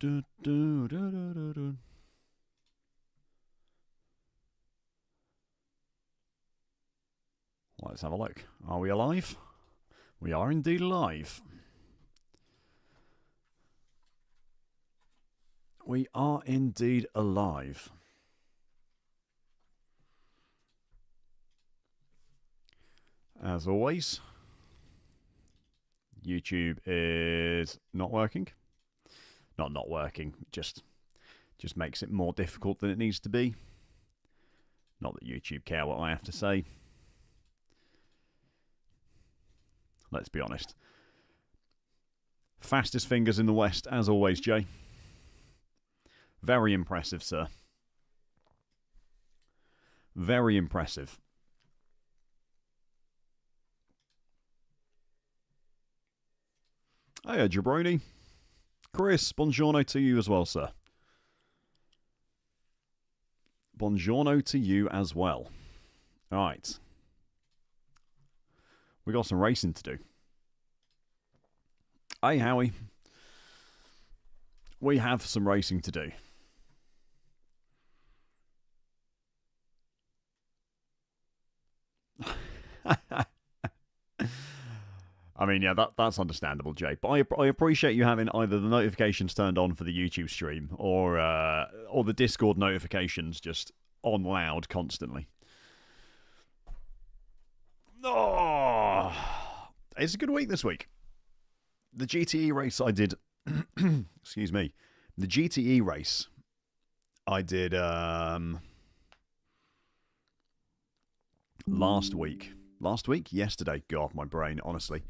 do, do, do, do, do, do. Let's have a look. Are we alive? We are indeed alive. We are indeed alive. As always, YouTube is not working. Not working, just makes it more difficult than it needs to be. Not that YouTube care what I have to say. Let's be honest. Fastest fingers in the West, as always, Jay. Very impressive, sir. Very impressive. Hiya, Jabroni. Chris, buongiorno to you as well, sir. Buongiorno to you as well. All right. We got some racing to do. Hey, Howie. We have some racing to do. I mean, yeah, that's understandable, Jay. But I appreciate you having either the notifications turned on for the YouTube stream or the Discord notifications just on loud constantly. Oh, it's a good week this week. The GTE race I did, excuse me, the GTE race I did last week. Last week? Yesterday. God, my brain, honestly.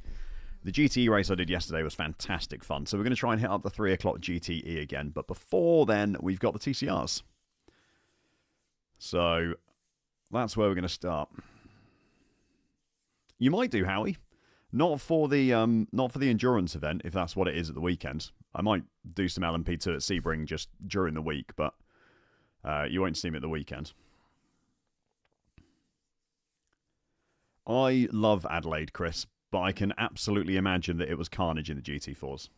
The GTE race I did yesterday was fantastic fun. So we're going to try and hit up the 3 o'clock GTE again. But before then, we've got the TCRs. So that's where we're going to start. You might do, Howie. Not for the endurance event, if that's what it is at the weekend. I might do some LMP2 at Sebring just during the week, but you won't see me at the weekend. I love Adelaide, Chris, but I can absolutely imagine that it was carnage in the GT4s.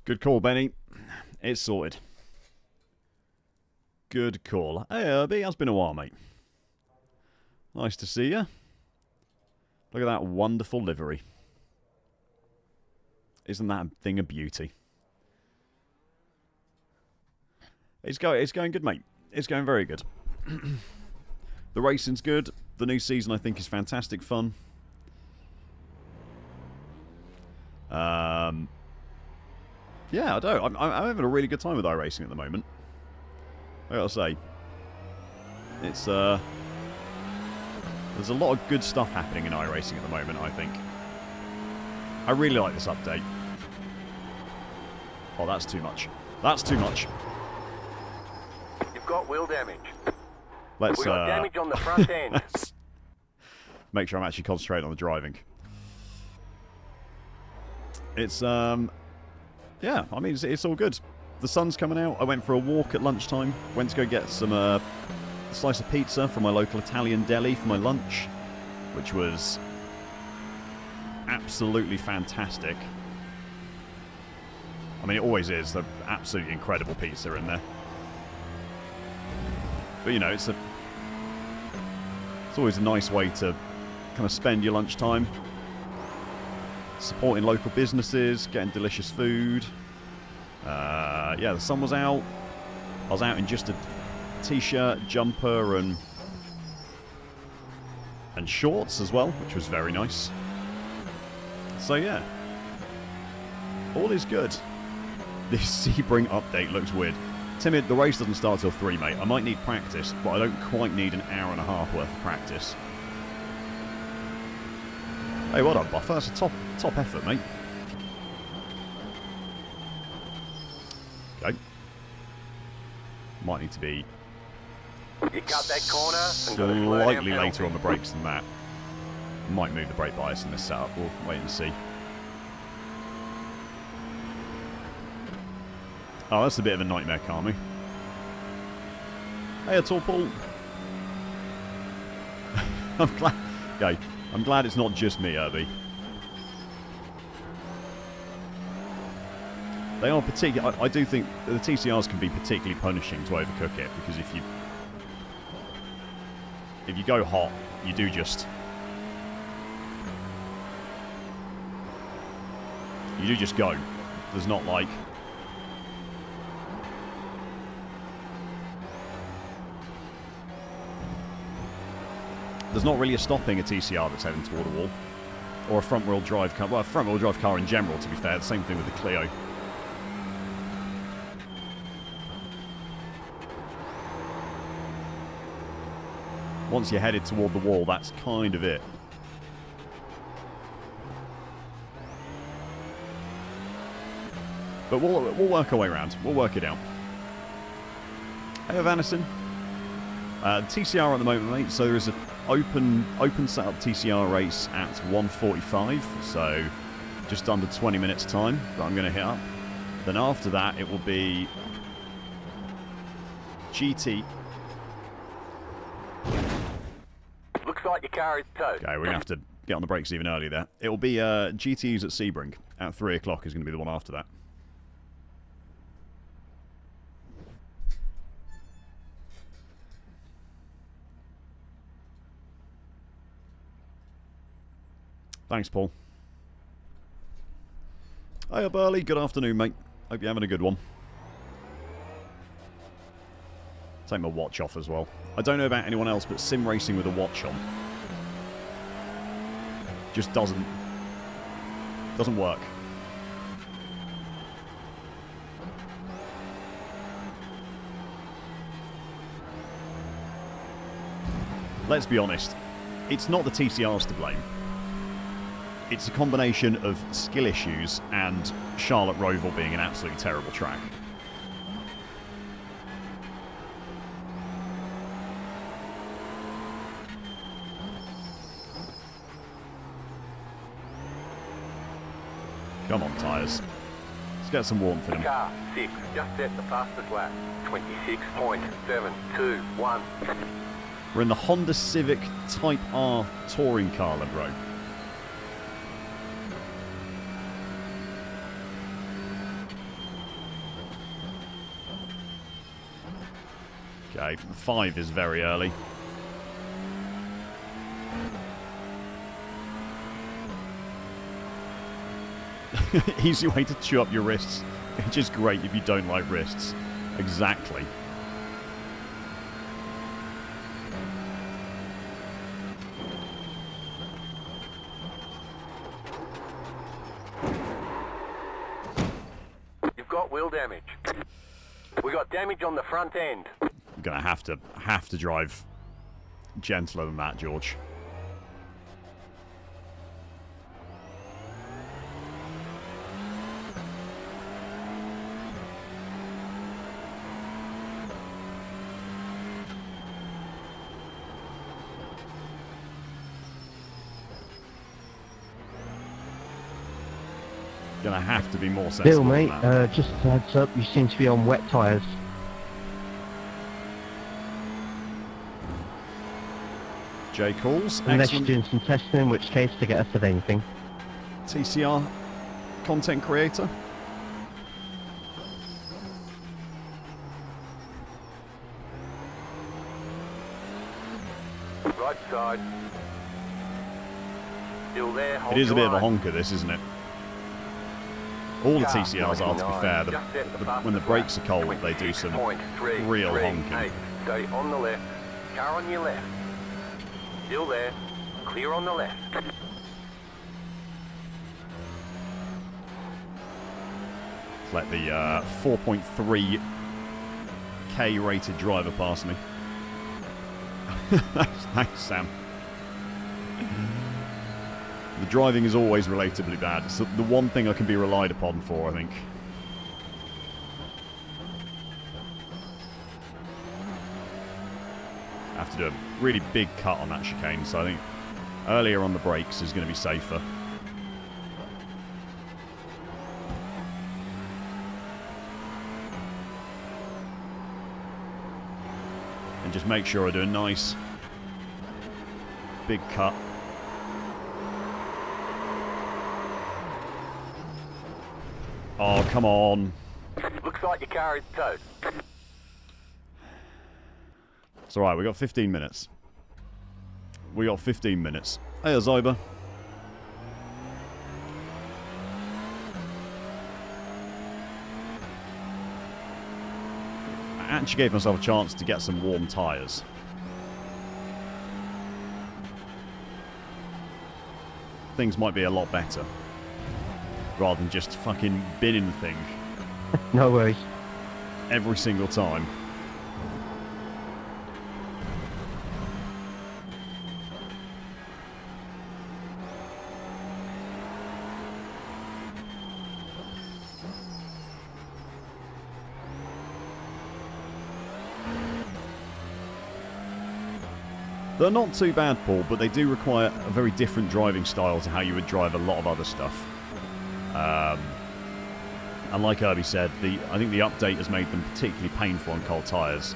Good call, Benny. It's sorted. Good call. Hey, Herbie, it's been a while, mate. Nice to see you. Look at that wonderful livery. Isn't that thing a beauty? It's going good, mate. It's going very good. The racing's good. The new season, I think, is fantastic fun. Yeah, I don't. I'm having a really good time with iRacing at the moment. I gotta say, it's there's a lot of good stuff happening in iRacing at the moment. I think I really like this update. Oh, that's too much. That's too much. You've got wheel damage. Let's we got damage on the front end. Make sure I'm actually concentrating on the driving. It's yeah, I mean, it's all good. The sun's coming out. I went for a walk at lunchtime. Went to go get some slice of pizza from my local Italian deli for my lunch, which was absolutely fantastic. I mean, it always is. They're absolutely incredible pizza in there. But, you know, it's always a nice way to kind of spend your lunchtime. Supporting local businesses, getting delicious food. Yeah, the sun was out. I was out in just a t-shirt, jumper, and shorts as well, which was very nice. So yeah, all is good. This Sebring update looks weird. Timid, the race doesn't start till 3, mate. I might need practice, but I don't quite need an hour and a half worth of practice. Hey, well done, Buffer. That's a top effort, mate. Okay. Might need to be You cut that corner and slightly later on the brakes than that. Might move the brake bias in this setup. We'll wait and see. Oh, that's a bit of a nightmare, Kami. Hey, it's all Paul. I'm glad. Okay, I'm glad it's not just me, Irby. They are particular. I do think the TCRs can be particularly punishing to overcook it, because if you go hot, you do just go. There's not like there's not really a stopping a TCR that's heading toward a wall, or a front-wheel drive car. Well, a front-wheel drive car in general, to be fair. The same thing with the Clio. Once you're headed toward the wall, that's kind of it. But we'll work our way around. We'll work it out. Hey, Vanison. TCR at the moment, mate. So there is an open setup TCR race at 1:45. So just under 20 minutes time that I'm going to hit up. Then after that, it will be GT. Looks like your car is towed. Okay, we're going to have to get on the brakes even earlier there. It will be GTEs at Sebring at 3 o'clock is going to be the one after that. Thanks, Paul. Hiya, Burley. Good afternoon, mate. Hope you're having a good one. Take my watch off as well. I don't know about anyone else, but sim racing with a watch on just doesn't work. Let's be honest, it's not the TCRs to blame. It's a combination of skill issues and Charlotte Roval being an absolutely terrible track. Come on, tyres. Let's get some warmth in them. Car 6, just set the fastest lap. 26.721. We're in the Honda Civic Type R touring car, bro. Okay, 5 is very early. Easy way to chew up your wrists. Which is great if you don't like wrists. Exactly. You've got wheel damage. We got damage on the front end. I'm gonna have to drive gentler than that, George. Gonna have to be more sensible. Bill, mate, just a heads up, you seem to be on wet tyres. Jay calls. Unless Excellent. you're doing some testing, in which case to get us at anything. TCR content creator. Right side. Still there. It is a bit of a honker, this, isn't it? All the TCRs are, to be fair. When the brakes are cold, they do some real honking. Stay on the left. Car on your left. Still there. Clear on the left. Let the 4.3k rated driver pass me. Thanks, Sam. The driving is always relatively bad. It's the one thing I can be relied upon for, I think. I have to do a really big cut on that chicane, so I think Earlier on the brakes is going to be safer. And just make sure I do a nice big cut. Oh, come on. Looks like your car is towed. It's alright, we got 15 minutes. We got 15 minutes. Hey, Zyber. I actually gave myself a chance to get some warm tyres. Things might be a lot better. Rather than just fucking binning the thing. No worries. Every single time. They're not too bad, Paul, but they do require a very different driving style to how you would drive a lot of other stuff. And like Irby said, I think the update has made them particularly painful on cold tyres.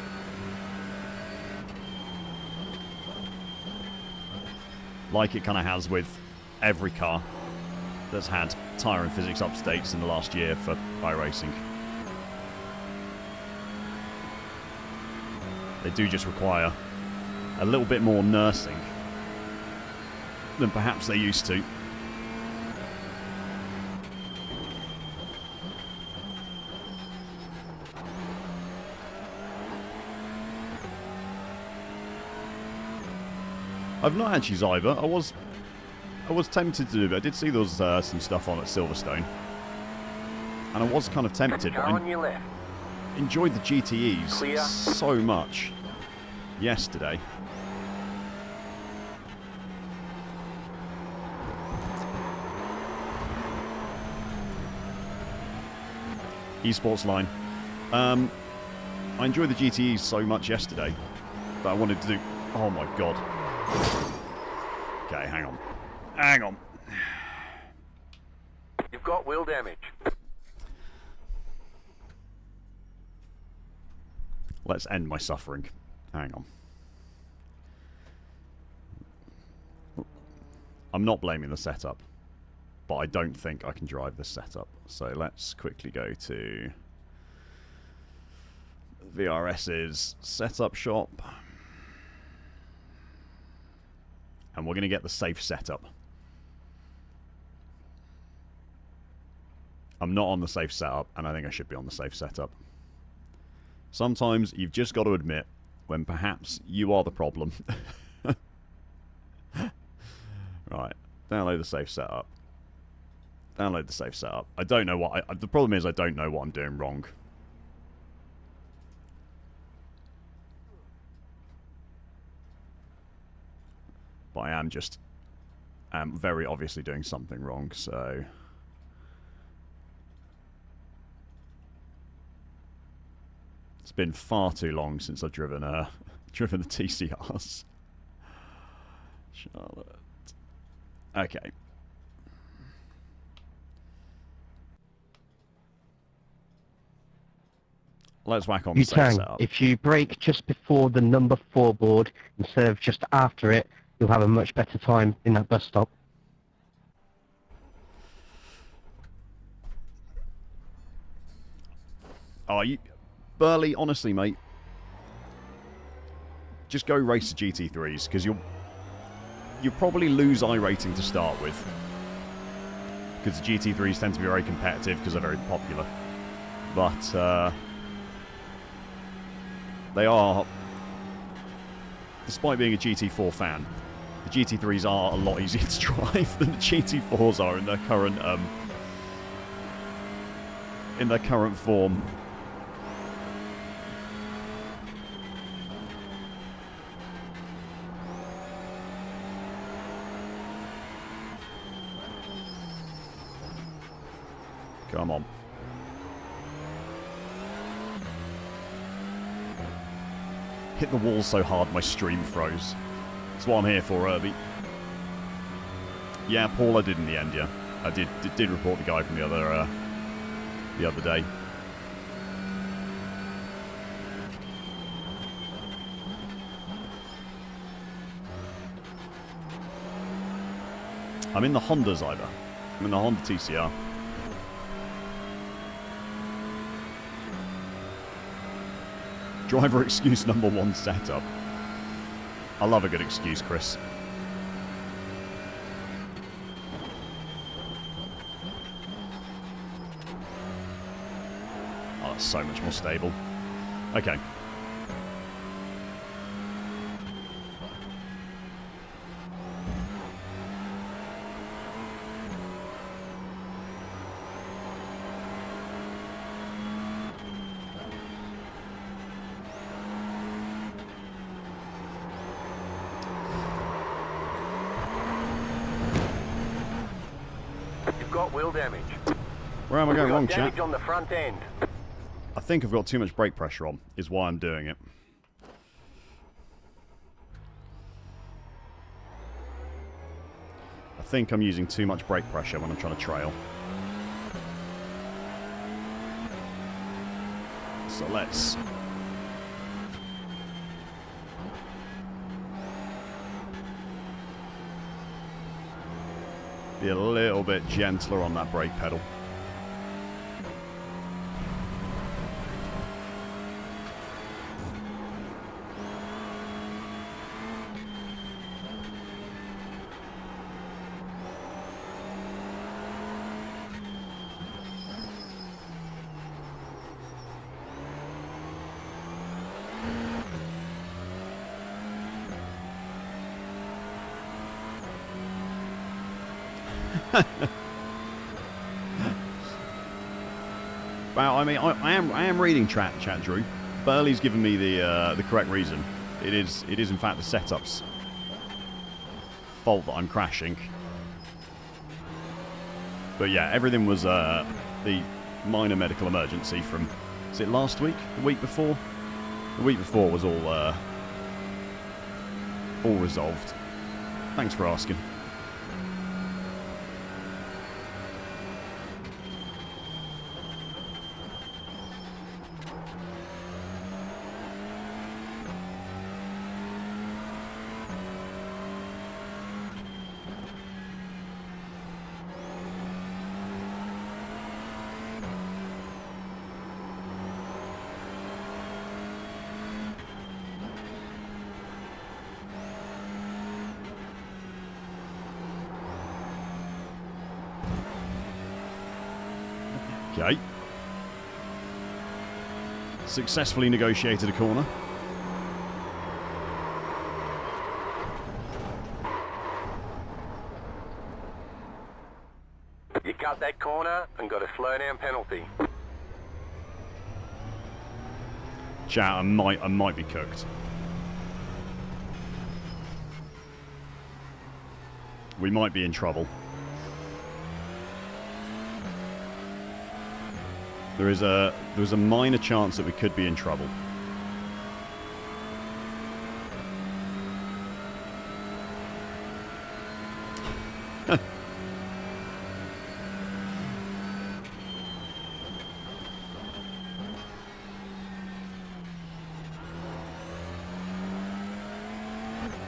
Like it kind of has with every car that's had tyre and physics updates in the last year for iRacing. They do just require a little bit more nursing than perhaps they used to. I've not actually Zyber. I was tempted to do it. I did see there was some stuff on at Silverstone, and I was kind of tempted. Car on your left. Enjoyed the GTEs Clear. so much yesterday. Esports line. I enjoyed the GTEs so much yesterday that I wanted to do... Oh my god. Okay, hang on. Hang on. You've got wheel damage. Let's end my suffering. Hang on. I'm not blaming the setup, but I don't think I can drive this setup. So let's quickly go to VRS's setup shop. And we're going to get the safe setup. I'm not on the safe setup, and I think I should be on the safe setup. Sometimes you've just got to admit when perhaps you are the problem. Right, download the safe setup. Download the safe setup. I don't know what... the problem is I don't know what I'm doing wrong. But I am just... very obviously doing something wrong, so... It's been far too long since I've driven the TCRs. Charlotte. Okay. Let's whack on the safe Tang, setup. if you brake just before the number 4 board instead of just after it, you'll have a much better time in that bus stop. Oh, Burley, honestly, mate, just go race the GT3s, because you'll probably lose iRating to start with. Because the GT3s tend to be very competitive, because they're very popular. But, they are, despite being a GT4 fan, the GT3s are a lot easier to drive than the GT4s are in their current form. Come on. Hit the wall so hard my stream froze. That's what I'm here for, Irby. Yeah, Paul, I did in the end. Yeah, I did report the guy from the other day. I'm in the Honda Zyber. I'm in the Honda TCR. Driver excuse number 1 setup. I love a good excuse, Chris. Oh, that's so much more stable. Okay. You've got wheel damage. Where am I going wrong, You've got chat? damage on the front end. I think I've got too much brake pressure on, is why I'm doing it. I think I'm using too much brake pressure when I'm trying to trail. So let's... be a little bit gentler on that brake pedal. Well, I mean, I am reading chat, Drew. Burley's given me the correct reason. It is in fact the setup's fault that I'm crashing. But yeah, everything was the minor medical emergency from, is it last week? The week before? The week before was all resolved. Thanks for asking. Okay. Successfully negotiated a corner. You cut that corner and got a slow down penalty. Chat, I might be cooked. We might be in trouble. There's a minor chance that we could be in trouble.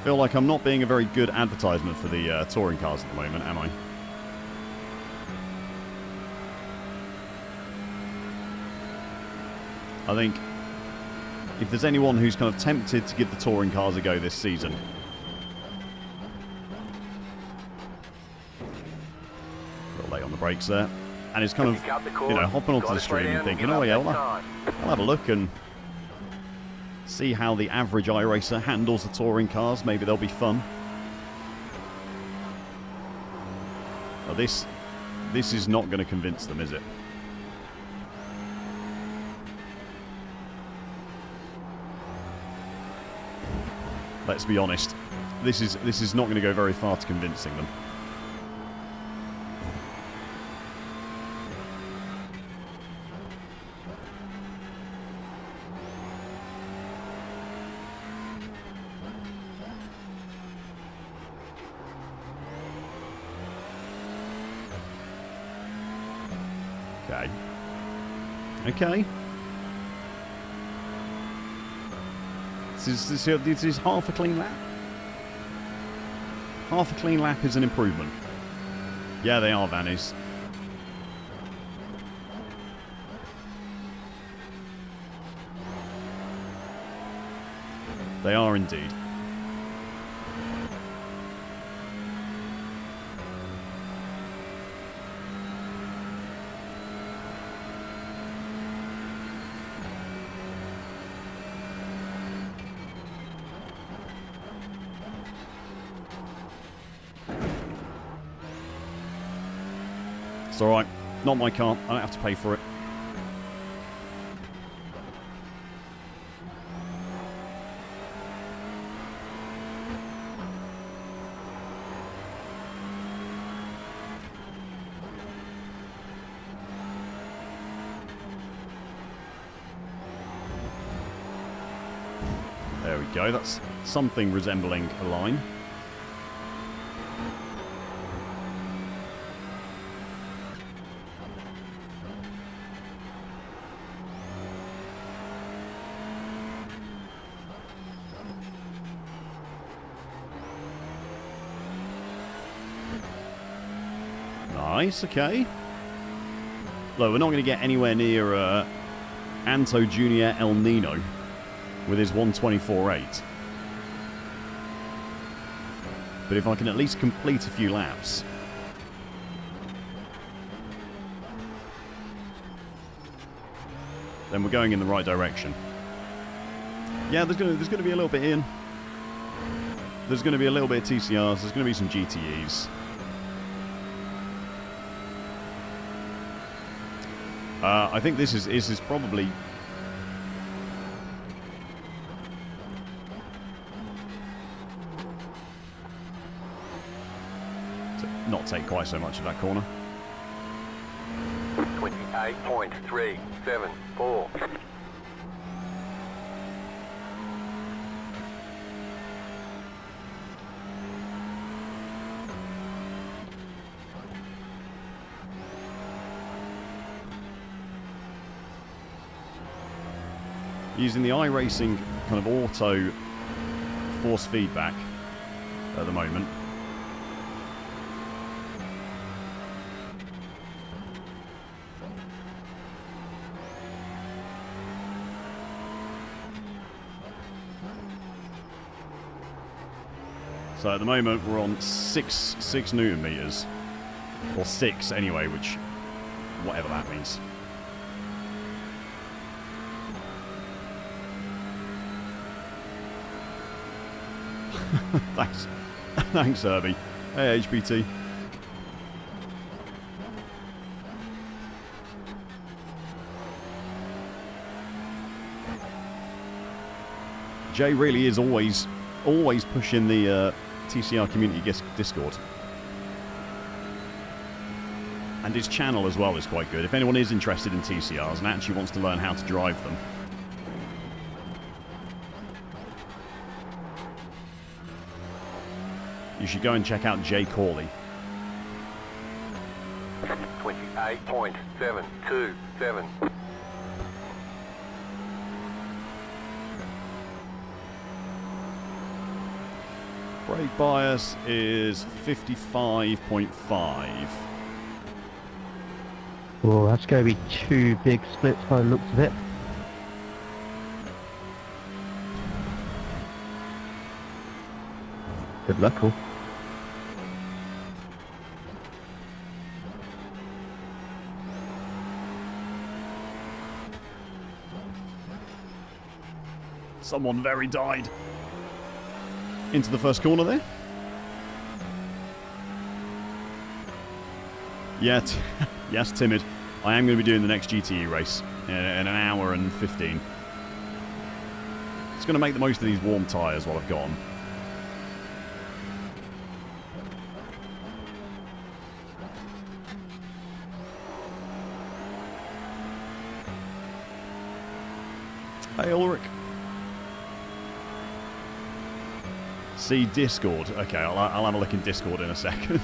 Feel like I'm not being a very good advertisement for the touring cars at the moment, am I? I think if there's anyone who's kind of tempted to give the touring cars a go this season, a little late on the brakes there, and is kind of, you know, hopping onto the stream and thinking, oh yeah, well, I'll have a look and see how the average iRacer handles the touring cars. Maybe they'll be fun. Well, this is not going to convince them, is it? Let's be honest. This is not going to go very far to convincing them. Okay. Okay. This is half a clean lap. Half a clean lap is an improvement. Yeah, they are, Vannies. They are indeed. It's alright. Not my car. I don't have to pay for it. There we go. That's something resembling a line. Nice, okay. Look, we're not going to get anywhere near Anto Jr. El Nino with his 124.8. But if I can at least complete a few laps, then we're going in the right direction. Yeah, there's going to be a little bit in. There's going to be a little bit of TCRs. There's going to be some GTEs. I think this is probably to not take quite so much of that corner. 28.374. Using the iRacing kind of auto force feedback at the moment. So at the moment we're on 6 Newton meters, or 6 anyway, which whatever that means. Thanks. Thanks, Herbie. Hey, HBT. Jay really is always pushing the TCR community Discord. And his channel as well is quite good. If anyone is interested in TCRs and actually wants to learn how to drive them, you should go and check out Jay Corley. 28.727. Brake bias is 55.5. Oh, that's going to be 2 big splits by the looks of it. Good luck, all. Someone very died. Into the first corner there. Yeah, yes, Timid. I am going to be doing the next GTE race in an hour and 15. It's going to make the most of these warm tyres while I've got them. Hey, Ulrich. See Discord. Okay, I'll have a look in Discord in a second.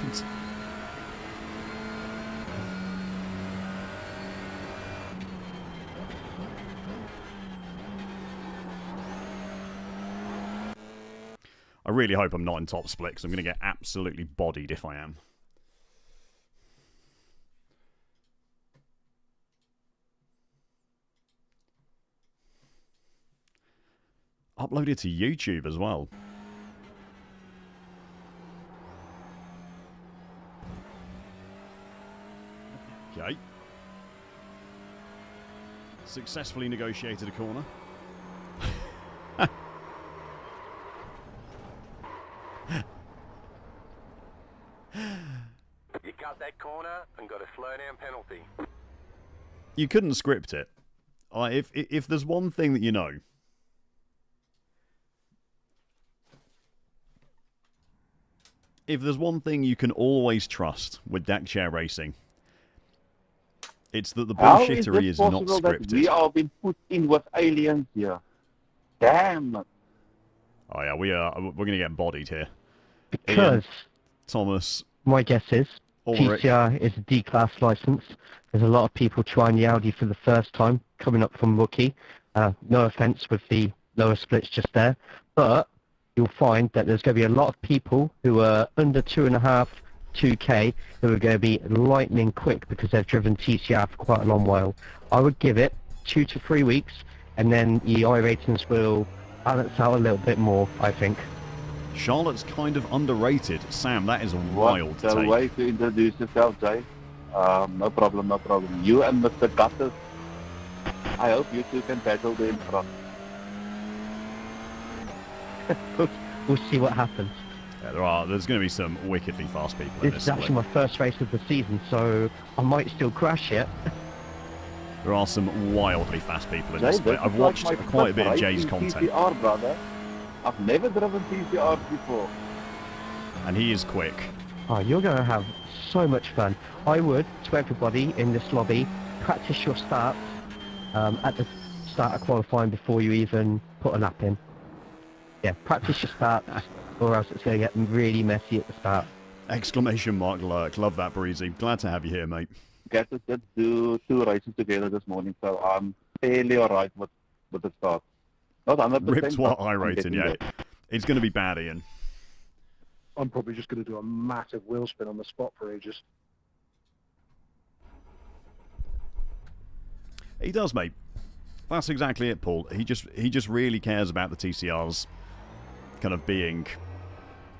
I really hope I'm not in top split, because I'm going to get absolutely bodied if I am. Uploaded to YouTube as well. Okay. Successfully negotiated a corner. You cut that corner and got a slow down penalty. You couldn't script it. If there's one thing that you know, if there's one thing you can always trust with deck chair racing, it's that the bullshittery is not scripted. That we are being put in with aliens here. Damn. Oh yeah, we're going to get bodied here. Because Ian, Thomas, my guess is Ulrich. TCR is a D-class license. There's a lot of people trying the Audi for the first time, coming up from rookie. No offence with the lower splits just there, but you'll find that there's going to be a lot of people who are under 2.5, 2K, who are going to be lightning quick because they've driven TCR for quite a long while. I would give it 2 to 3 weeks, and then the iRatings will balance out a little bit more, I think. Charlotte's kind of underrated. Sam, that is a wild What a take. way to introduce yourself, Jay. No problem, no problem. You and Mr. Gutters, I hope you two can battle the in front. We'll see what happens. Yeah, there's going to be some wickedly fast people in This this is actually split. my first race of the season, so I might still crash it. There are some wildly fast people in Jay, this split. this I've is watched like my quite a bit of first Jay's race in content, TCR, brother. I've never driven TCR before. and he is quick. Oh, you're going to have so much fun. I would, to everybody in this lobby, practice your starts at the start of qualifying before you even put a lap in. Yeah, practice your starts, or else it's going to get really messy at the start. Exclamation mark lurk. Love that, Breezy. Glad to have you here, mate. Guys did do 2 races together this morning, so I'm fairly alright with the start. Not 100%. Ripped what but I I'm rated, getting yeah. there. It's going to be bad, Ian. I'm probably just going to do a massive wheel spin on the spot for ages. He does, mate. That's exactly it, Paul. He just really cares about the TCRs kind of being,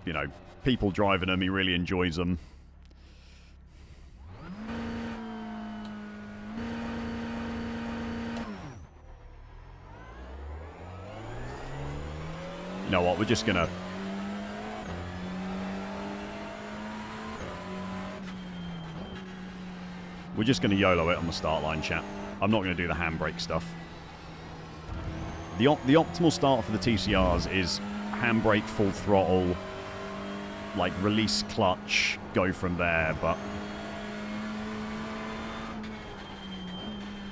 you know, people driving them. He really enjoys them. You know what? We're just gonna. We're just going to YOLO it on the start line, chat. I'm not going to do the handbrake stuff. The optimal start for the TCRs is handbrake, full throttle, like release clutch, go from there. But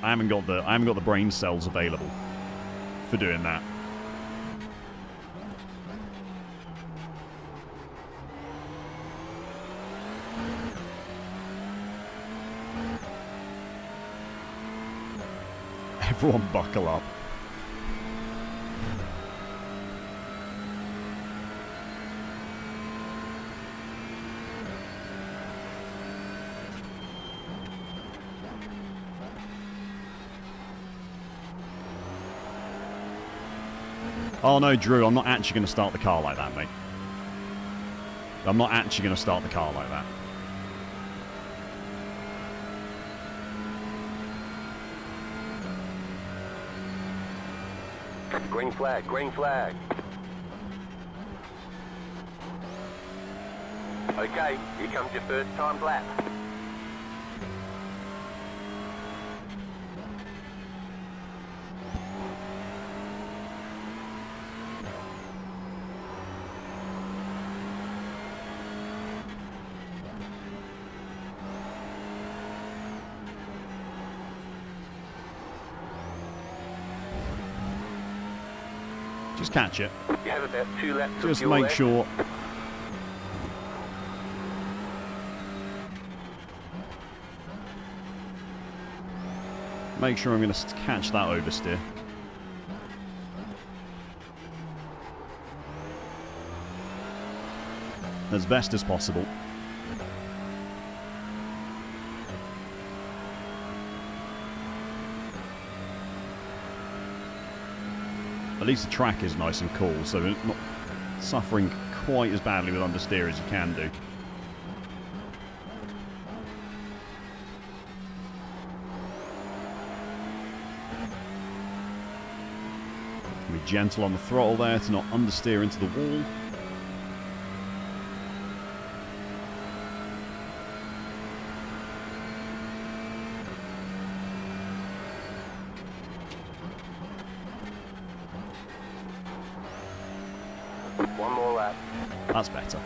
I haven't got the brain cells available for doing that. Everyone buckle up. Oh no, Drew, I'm not actually going to start the car like that, mate. I'm not actually going to start the car like that. Green flag, green flag. Okay, here comes your first time lap. Just catch it. You have about 2 laps of Just fuel make left. sure. Make sure I'm going to catch that oversteer. as best as possible. At least the track is nice and cool, so we're not suffering quite as badly with understeer as you can do. Be gentle on the throttle there to not understeer into the wall. One more lap. That's better.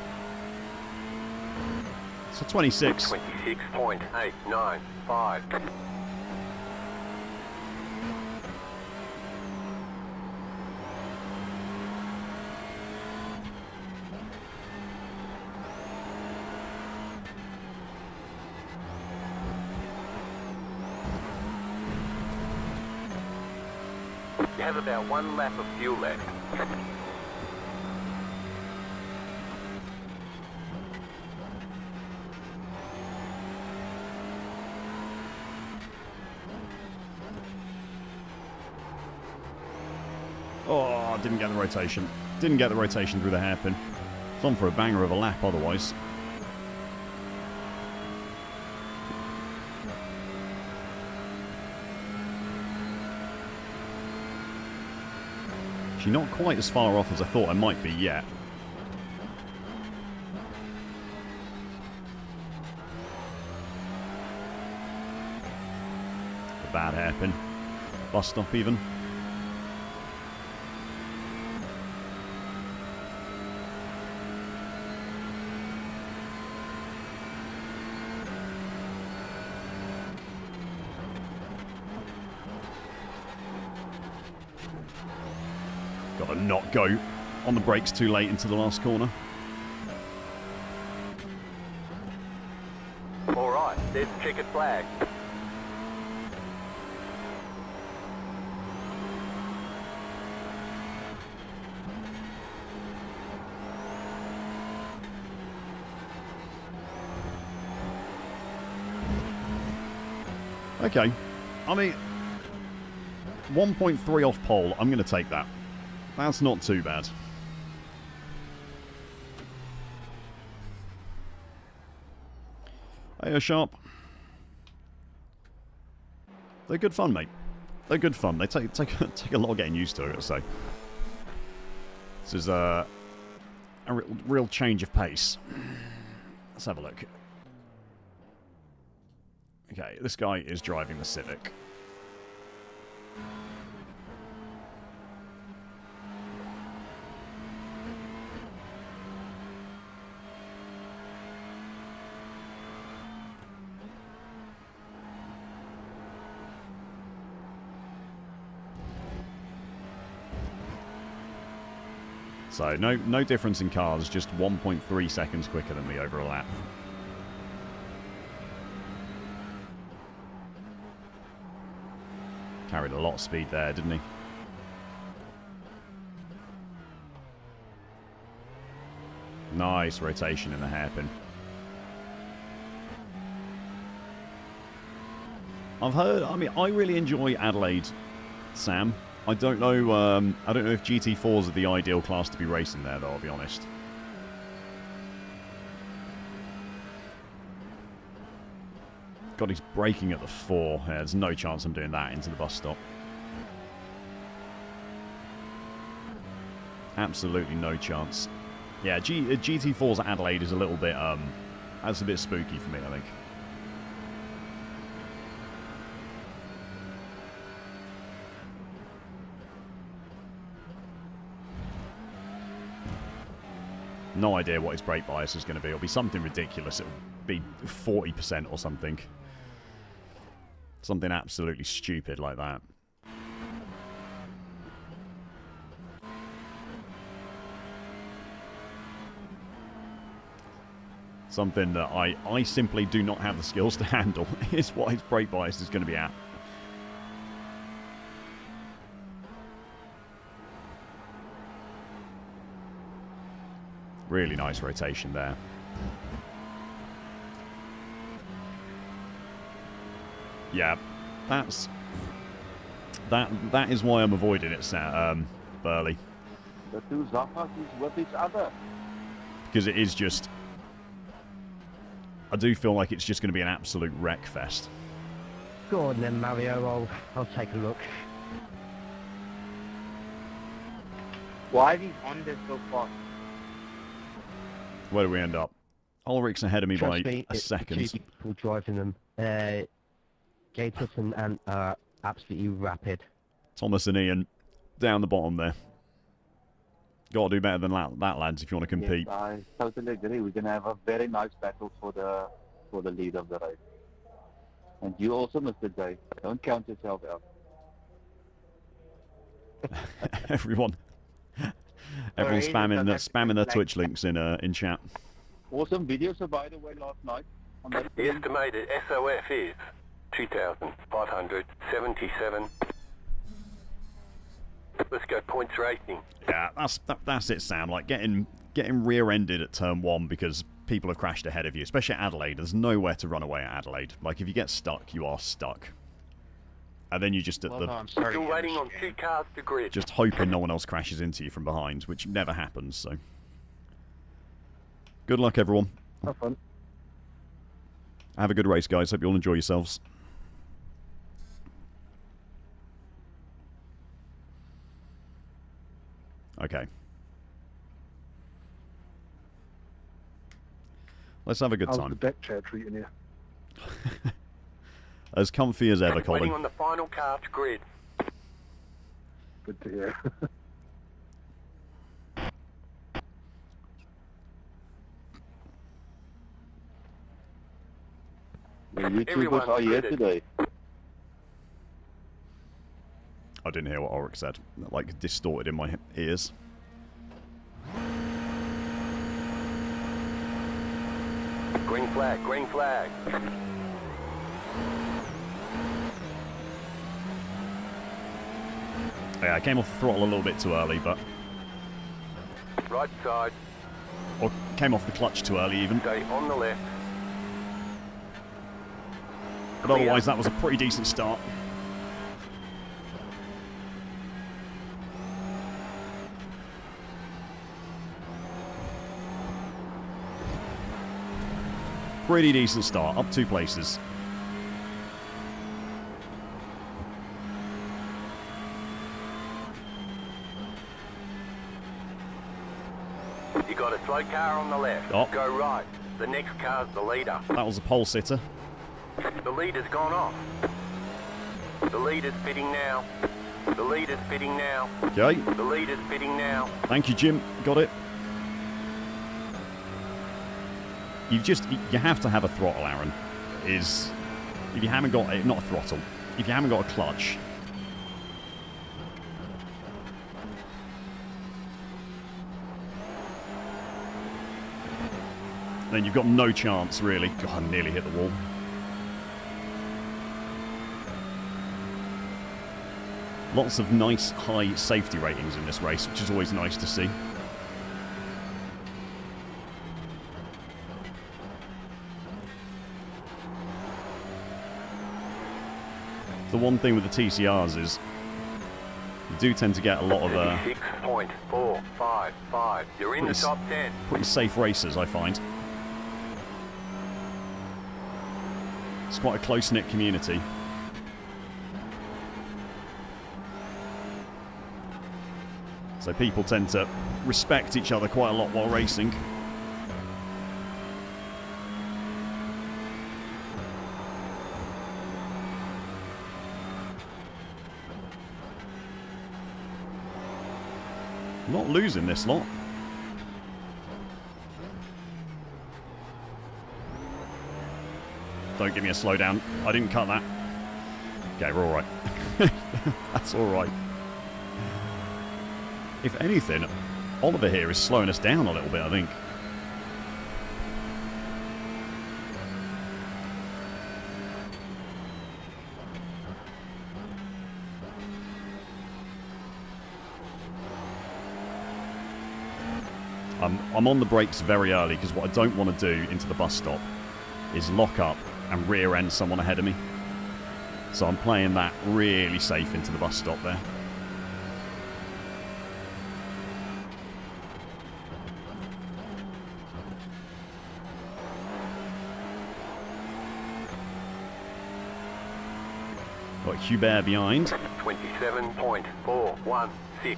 So 26. 26.895. You have about 1 lap of fuel left. Oh, didn't get the rotation. Didn't get the rotation through the hairpin. It's on for a banger of a lap otherwise. She's not quite as far off as I thought I might be yet. A bad hairpin. Bus stop even. Gotta not go on the brakes too late into the last corner. Alright, there's the checkered flag. Okay. I mean, 1.3 off pole. I'm going to take that. That's not too bad. Hey, Sharp. They're good fun, mate. They're good fun. They take a lot of getting used to, I gotta say. This is a real change of pace. Let's have a look. Okay, this guy is driving the Civic. So, no difference in cars, just 1.3 seconds quicker than me over a lap. Carried a lot of speed there, didn't he? Nice rotation in the hairpin. I've heard, I mean, I really enjoy Adelaide, Sam. I don't know if GT4s are the ideal class to be racing there, though, I'll be honest. God, he's braking at the 4. Yeah, there's no chance I'm doing that into the bus stop. Absolutely no chance. Yeah, GT4's at Adelaide is a little bit, that's a bit spooky for me, I think. No idea what his brake bias is going to be. It'll be something ridiculous. It'll be 40% or something. Something absolutely stupid like that. Something that I simply do not have the skills to handle is what his brake bias is going to be at. Really nice rotation there. Yeah, that is why I'm avoiding it, Burley. The two Zappas is with each other. Because it is just... I do feel like it's just going to be an absolute wreck fest. Go on then, Mario. I'll take a look. Why are these Hondas so fast? Where do we end up? Ulrich's ahead of me Trust by me, a it's second. two people driving them. Gatus and Ant are absolutely rapid. Thomas and Ian down the bottom there. Got to do better than that, lads, if you want to compete. Yes, I totally agree. We're going to have a very nice battle for the lead of the race. And you also, Mr. J. Don't count yourself out. Everyone spamming their Twitch links in chat. Awesome video, so by the way, last night. On the The estimated SOF is 2,577. Let's go points racing. Yeah, that's it, Sam. Like getting rear-ended at turn 1 because people have crashed ahead of you, especially at Adelaide. There's nowhere to run away at Adelaide. Like if you get stuck, you are stuck. And then you just Still waiting on 2 cars to grid. just hoping no one else crashes into you from behind, which never happens. So good luck, everyone. Have fun. Have a good race, guys. Hope you all enjoy yourselves. Okay. Let's have a good How's time. the deck chair treating you? As comfy as ever, Waiting Colin. on the final car to grid. Good to hear. The YouTubers Everyone's are here gridded. today. I didn't hear what Ulrich said. That, like, distorted in my ears. Green flag, green flag. Yeah, I came off the throttle a little bit too early, but... Right side, Or came off the clutch too early, even. stay on the left. But otherwise, that was a pretty decent start. Pretty decent start, up 2 places. You got a slow car on the left. Oh. Go right. The next car's the leader. That was a pole sitter. The leader's gone off. The leader's pitting now. The leader's pitting now. Okay, The leader's pitting now. thank you, Jim. Got it. You have to have a throttle, Aaron. If you haven't got it, not a throttle. If you haven't got a clutch, then you've got no chance, really. God, I nearly hit the wall. Lots of nice high safety ratings in this race, which is always nice to see. The one thing with the TCRs is you do tend to get a lot of 6.455. You're in the Please. top 10. pretty safe races, I find. It's quite a close-knit community. So people tend to respect each other quite a lot while racing. Not losing this lot. Don't give me a slowdown. I didn't cut that. Okay, we're alright. That's alright. If anything, Oliver here is slowing us down a little bit, I think. I'm on the brakes very early because what I don't want to do into the bus stop is lock up and rear end someone ahead of me. So I'm playing that really safe into the bus stop there. Got Hubert behind. 27.416.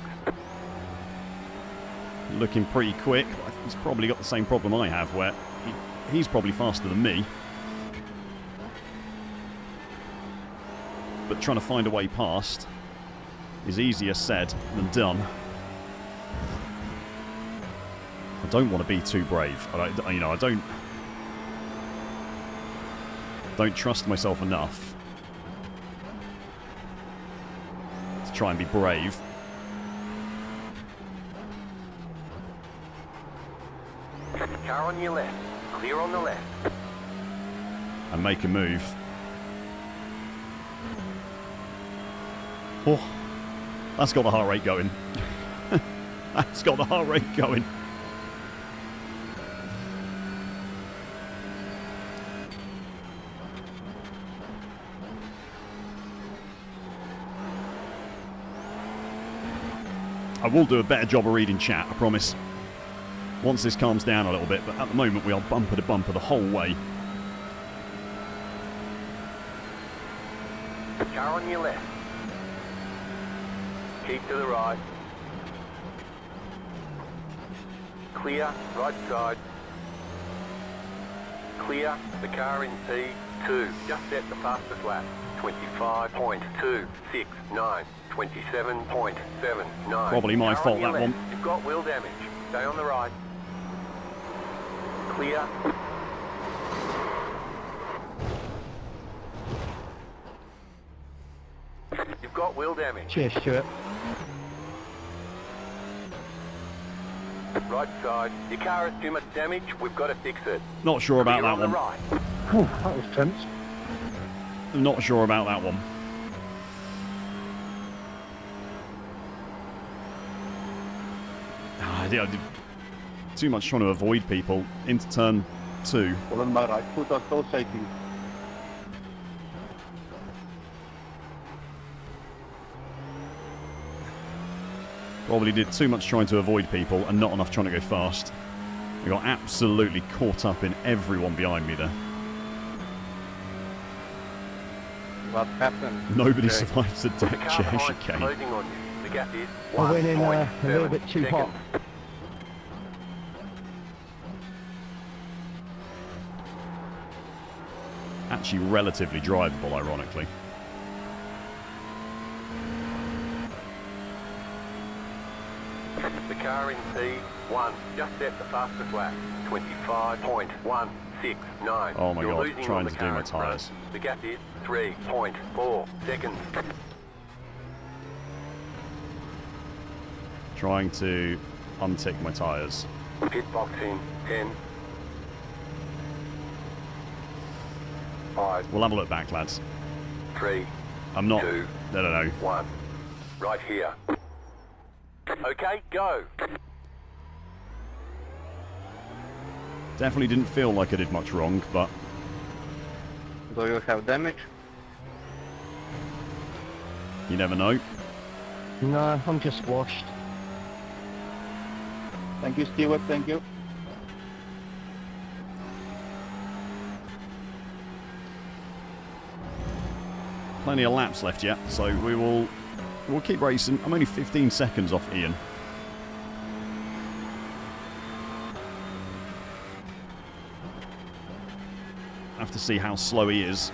Looking pretty quick. He's probably got the same problem I have where he's probably faster than me. But trying to find a way past is easier said than done. I don't want to be too brave. I don't trust myself enough to try and be brave. Car on your left. Clear on the left. And make a move. Oh, that's got the heart rate going. That's got the heart rate going. I will do a better job of reading chat, I promise. Once this calms down a little bit, but at the moment we are bumper to bumper the whole way. Car on your left. Keep to the right. Clear, right side. Clear, the car in P2. Just set the fastest lap. 25.269. 27.79. Probably my fault, that one. You've got wheel damage. Stay on the right. Clear. You've got wheel damage. Cheers, Stuart. Right side. Your car has too much damage. We've got to fix it. Not sure about Clear that on the one. right. Oh, that was tense. Not sure about that one. I did too much trying to avoid people into turn 2. Well, on my right foot, I'm so shaking. Probably did too much trying to avoid people and not enough trying to go fast. I got absolutely caught up in everyone behind me there. What happened? Nobody Okay. survives the deck Car chair behind chicane. closing on you. The gap is I went in a little 1.7 bit too hot. seconds. Actually relatively drivable, ironically. The car in P1 just set the fastest lap. 25.169. Oh my You're God, losing trying on the to do car my in front. tyres. The gap is 3.4 seconds. Trying to untick my tyres. Pit box in 10. 5, We'll have a look back, lads. 3, I'm not... 2, No. 1. Right here. Okay, go. Definitely didn't feel like I did much wrong, but Do you have damage? you never know. No, I'm just washed. Thank you, Stewart. Thank you. Plenty of laps left yet, so we'll keep racing. I'm only 15 seconds off Ian. Have to see how slow he is.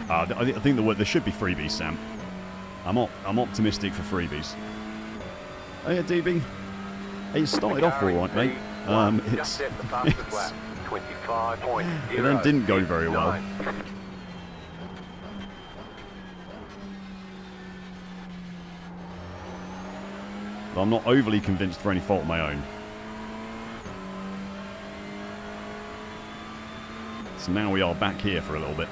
I think there should be freebies, Sam. I'm optimistic for freebies. Oh yeah, DB. It started off all right, mate. Just set the fastest lap. 25.0. It then didn't go very well. But I'm not overly convinced for any fault of my own. So now we are back here for a little bit.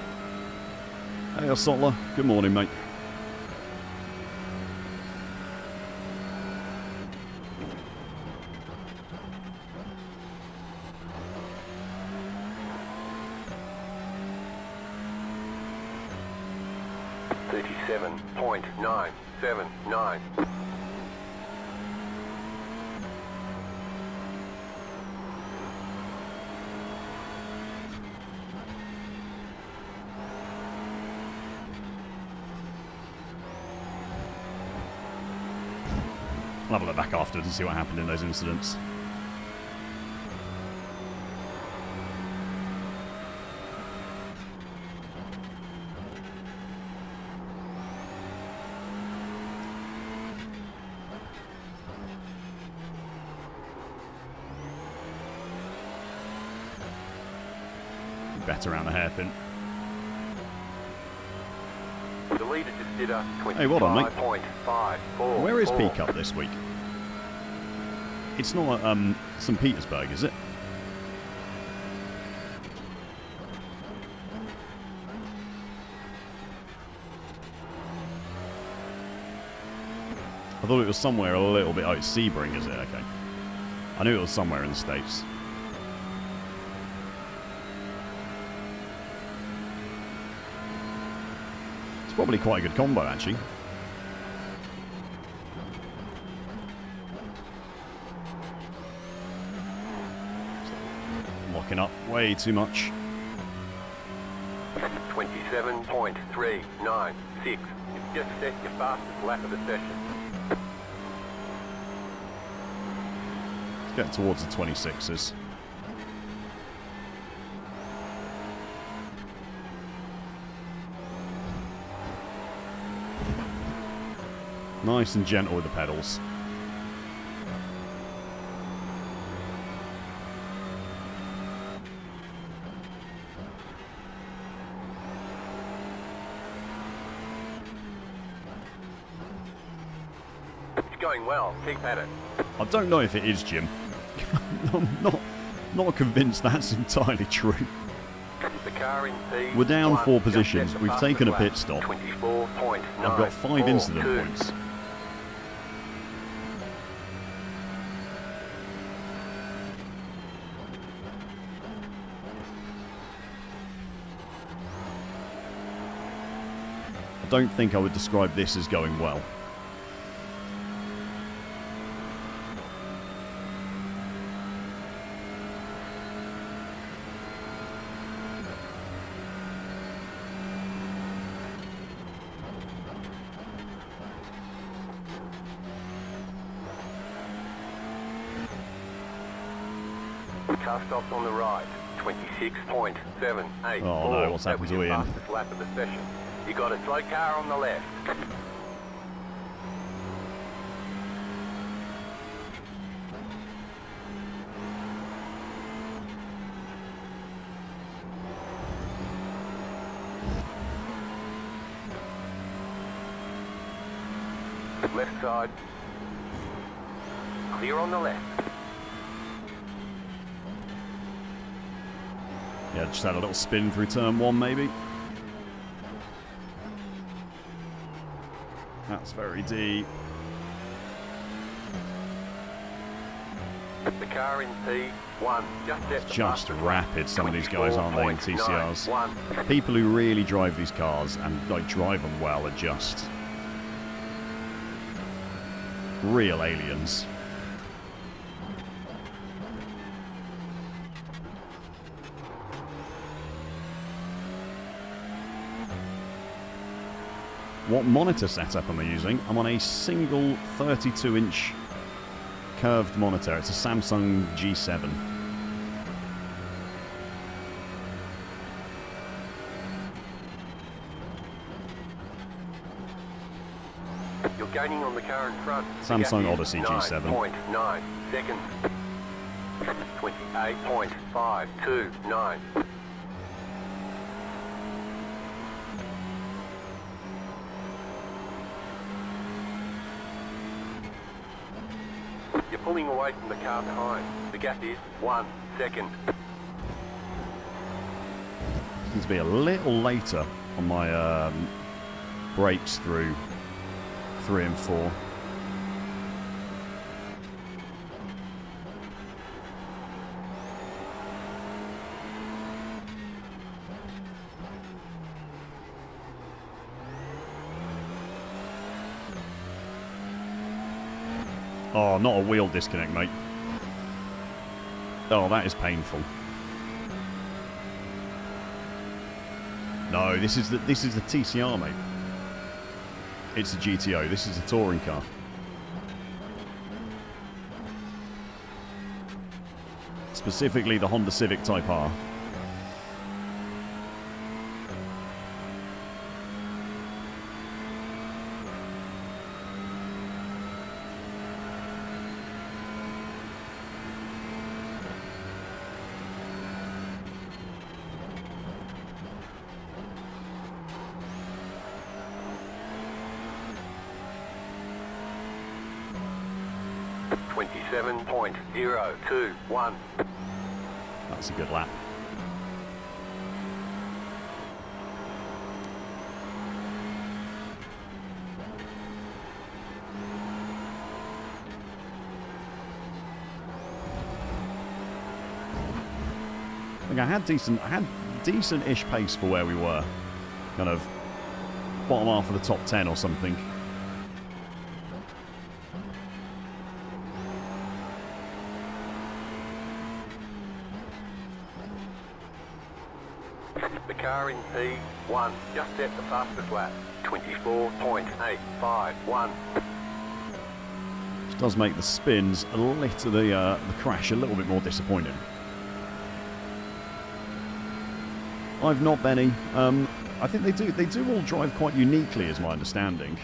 Hey, Sotler. Good morning, mate. .979. I'll have a look back afterwards and see what happened in those incidents. Better around the hairpin. The leader just did a 25.54. Hey, well done, mate. Where is P Cup this week? It's not at St. Petersburg, is it? I thought it was somewhere a little bit... Oh, it's Sebring, is it? Okay. I knew it was somewhere in the States. It's probably quite a good combo, actually. Locking up way too much. 27.396. You've just set your fastest lap of the session. Let's get towards the 26s. Nice and gentle with the pedals. It's going well. Keep at it. I don't know if it is, Jim. I'm not convinced that's entirely true. The car in P1 We're down 4 just positions. set the We've fastest taken a lap. pit stop. 24.942. I've got 5 incident points. I don't think I would describe this as going well. Car stops on the right. 26.784. Oh no, what's That happened was to your Ian? fastest lap of the session. You got a slow car on the left. Left side. Clear on the left. Yeah, just had a little spin through turn 1 maybe. That's very deep. The car in P1 just set the Just fastest rapid, lap. some of these guys, aren't they, in TCRs? 24.91. People who really drive these cars and like drive them well are just real aliens. What monitor setup am I using? I'm on a single 32-inch curved monitor. It's a Samsung G7. You're gaining on the car in front. Samsung The gap Odyssey is G7. 9.9 seconds. 28.529. You're pulling away from the car behind. The gap is 1 second. Seems to be a little later on my brakes through 3 and 4. Oh, not a wheel disconnect, mate. Oh, that is painful. No, this is the TCR, mate. It's the GTO. This is a touring car. Specifically the Honda Civic Type R. .021. That's a good lap. I think I had decent-ish pace for where we were. Kind of bottom half of the top 10 or something. The car in P1 just set the fastest lap. 24.851. Which does make the spins a little, the crash a little bit more disappointing. I've not Benny. I think they do all drive quite uniquely, is my understanding.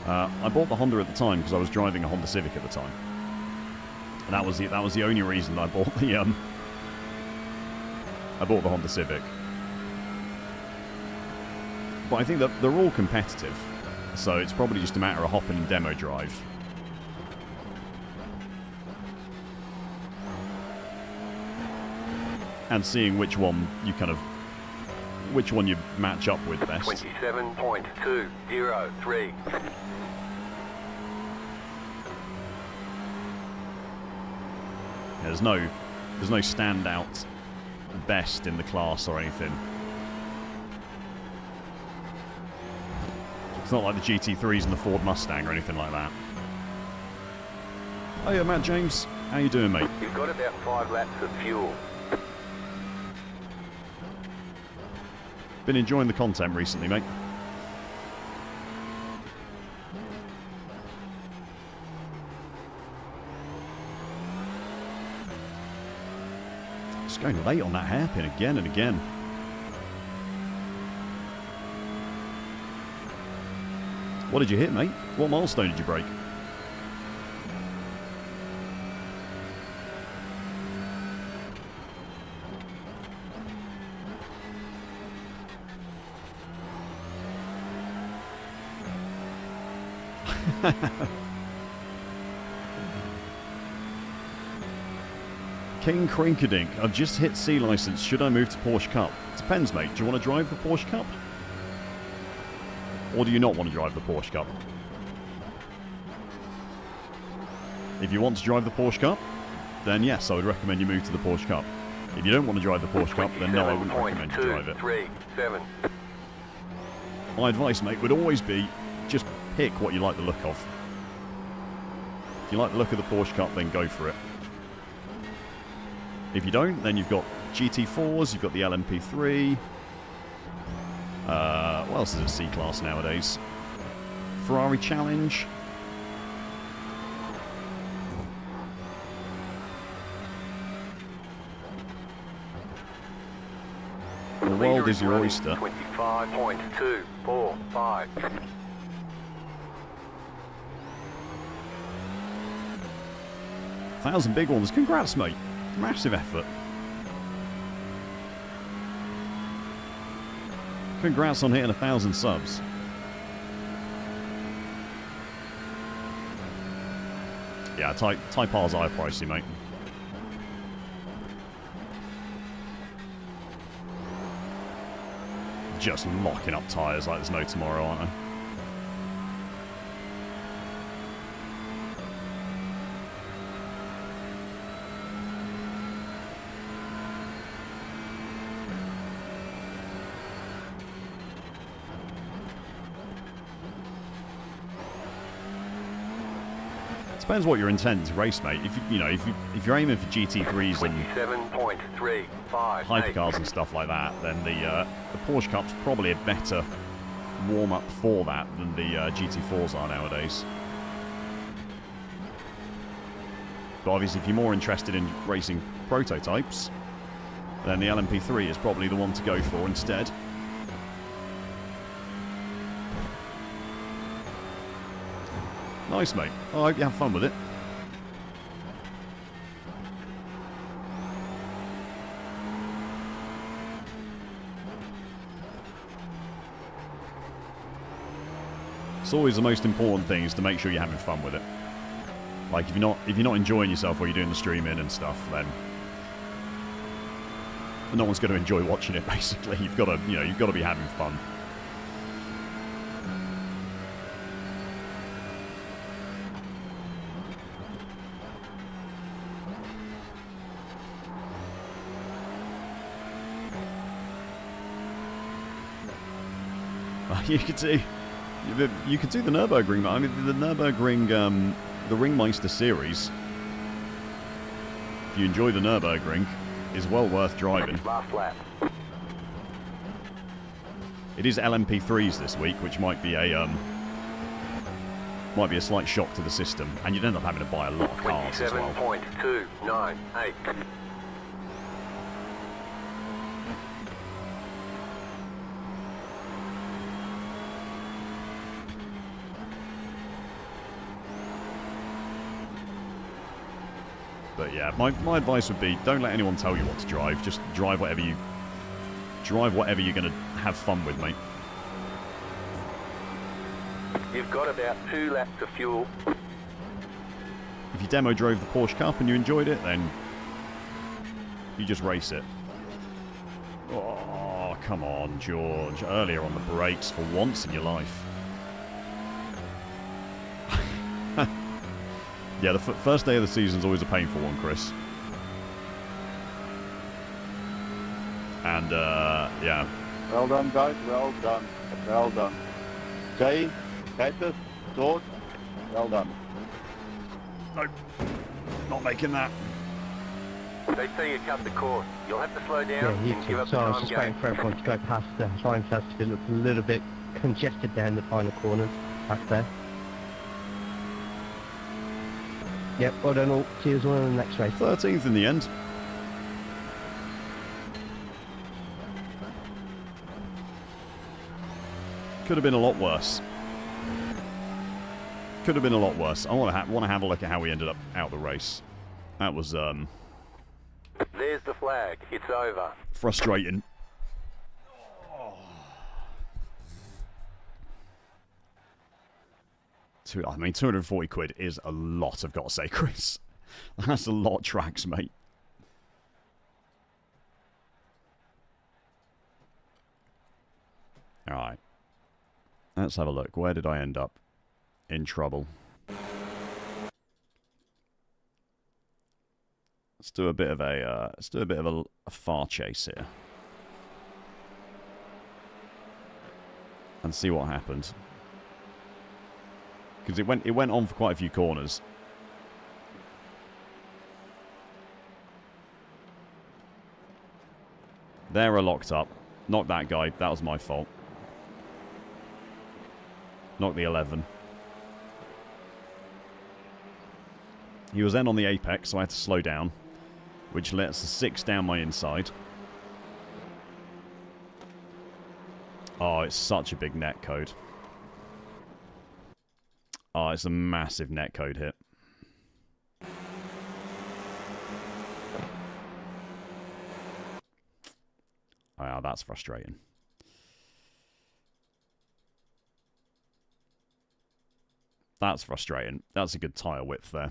I bought the Honda at the time because I was driving a Honda Civic at the time, and that was the only reason I bought the Honda Civic. But I think that they're all competitive, so it's probably just a matter of hopping in demo drive. And seeing which one you match up with best. 27.203. There's no standout best in the class or anything. It's not like the GT3s and the Ford Mustang or anything like that. Oh yeah, Matt James, how you doing, mate? You've got about 5 laps of fuel. Been enjoying the content recently, mate. Just going late on that hairpin again and again. What did you hit, mate? What milestone did you break? King Crinkadink, I've just hit C license. Should I move to Porsche Cup? Depends, mate. Do you want to drive the Porsche Cup? Or do you not want to drive the Porsche Cup? If you want to drive the Porsche Cup, then yes, I would recommend you move to the Porsche Cup. If you don't want to drive the Porsche Cup, then no, I wouldn't recommend you drive it. 27. My advice, mate, would always be just pick what you like the look of. If you like the look of the Porsche Cup, then go for it. If you don't, then you've got GT4s, you've got the LMP3. What else is a C-Class nowadays? Ferrari Challenge. The world is your oyster. 25.245. 1,000 big ones. Congrats, mate. Massive effort. Congrats on hitting 1,000 subs. Yeah, Type R's eye pricey, mate. just locking up tyres like there's no tomorrow, aren't they? Depends what your intent to race, mate. If you're aiming for GT3s and 27.358. hypercars and stuff like that, then the Porsche Cup's probably a better warm-up for that than the GT4s are nowadays. But obviously, if you're more interested in racing prototypes, then the LMP3 is probably the one to go for instead. Nice, mate. I hope you have fun with it. It's always the most important thing is to make sure you're having fun with it. Like if you're not enjoying yourself while you're doing the streaming and stuff, then no one's going to enjoy watching it. Basically, you've got to be having fun. You could do the Nürburgring. I mean, the Nürburgring, the Ringmeister series. If you enjoy the Nürburgring, is well worth driving. Last lap. It is LMP3s this week, which might be a slight shock to the system, and you'd end up having to buy a lot of cars as well. 27.298. But yeah, my advice would be don't let anyone tell you what to drive. Just drive whatever you're going to have fun with, mate. You've got about 2 laps of fuel. If you demo drove the Porsche Cup and you enjoyed it, then you just race it. Oh, come on, George. Earlier on the brakes for once in your life. Yeah, the first day of the season is always a painful one, Chris. And, yeah. Well done, guys. Well done. Well done. Jay, Titus, George, well done. No, not making that. They see you cut the course. You'll have to slow down Yeah, you and give too. up So the I was time just game. waiting for everyone to go past the line first. It looked a little bit congested there in the final corners back there. Yep, well done all. Cheers all in the next race. 13th in the end. Could have been a lot worse. Could have been a lot worse. I want to have a look at how we ended up out the race. That was There's the flag. It's over. frustrating. I mean, 240 quid is a lot, I've got to say, Chris. That's a lot of tracks, mate. Alright. Let's have a look. Where did I end up? In trouble. Let's do a bit of a far chase here. And see what happened. Because it went on for quite a few corners. They're locked up. Knocked that guy. That was my fault. Knocked the 11. He was then on the apex, so I had to slow down, which lets the 6 down my inside. Oh, it's such a big net code. Oh, it's a massive netcode hit. Oh, that's frustrating. That's frustrating. That's a good tyre width there.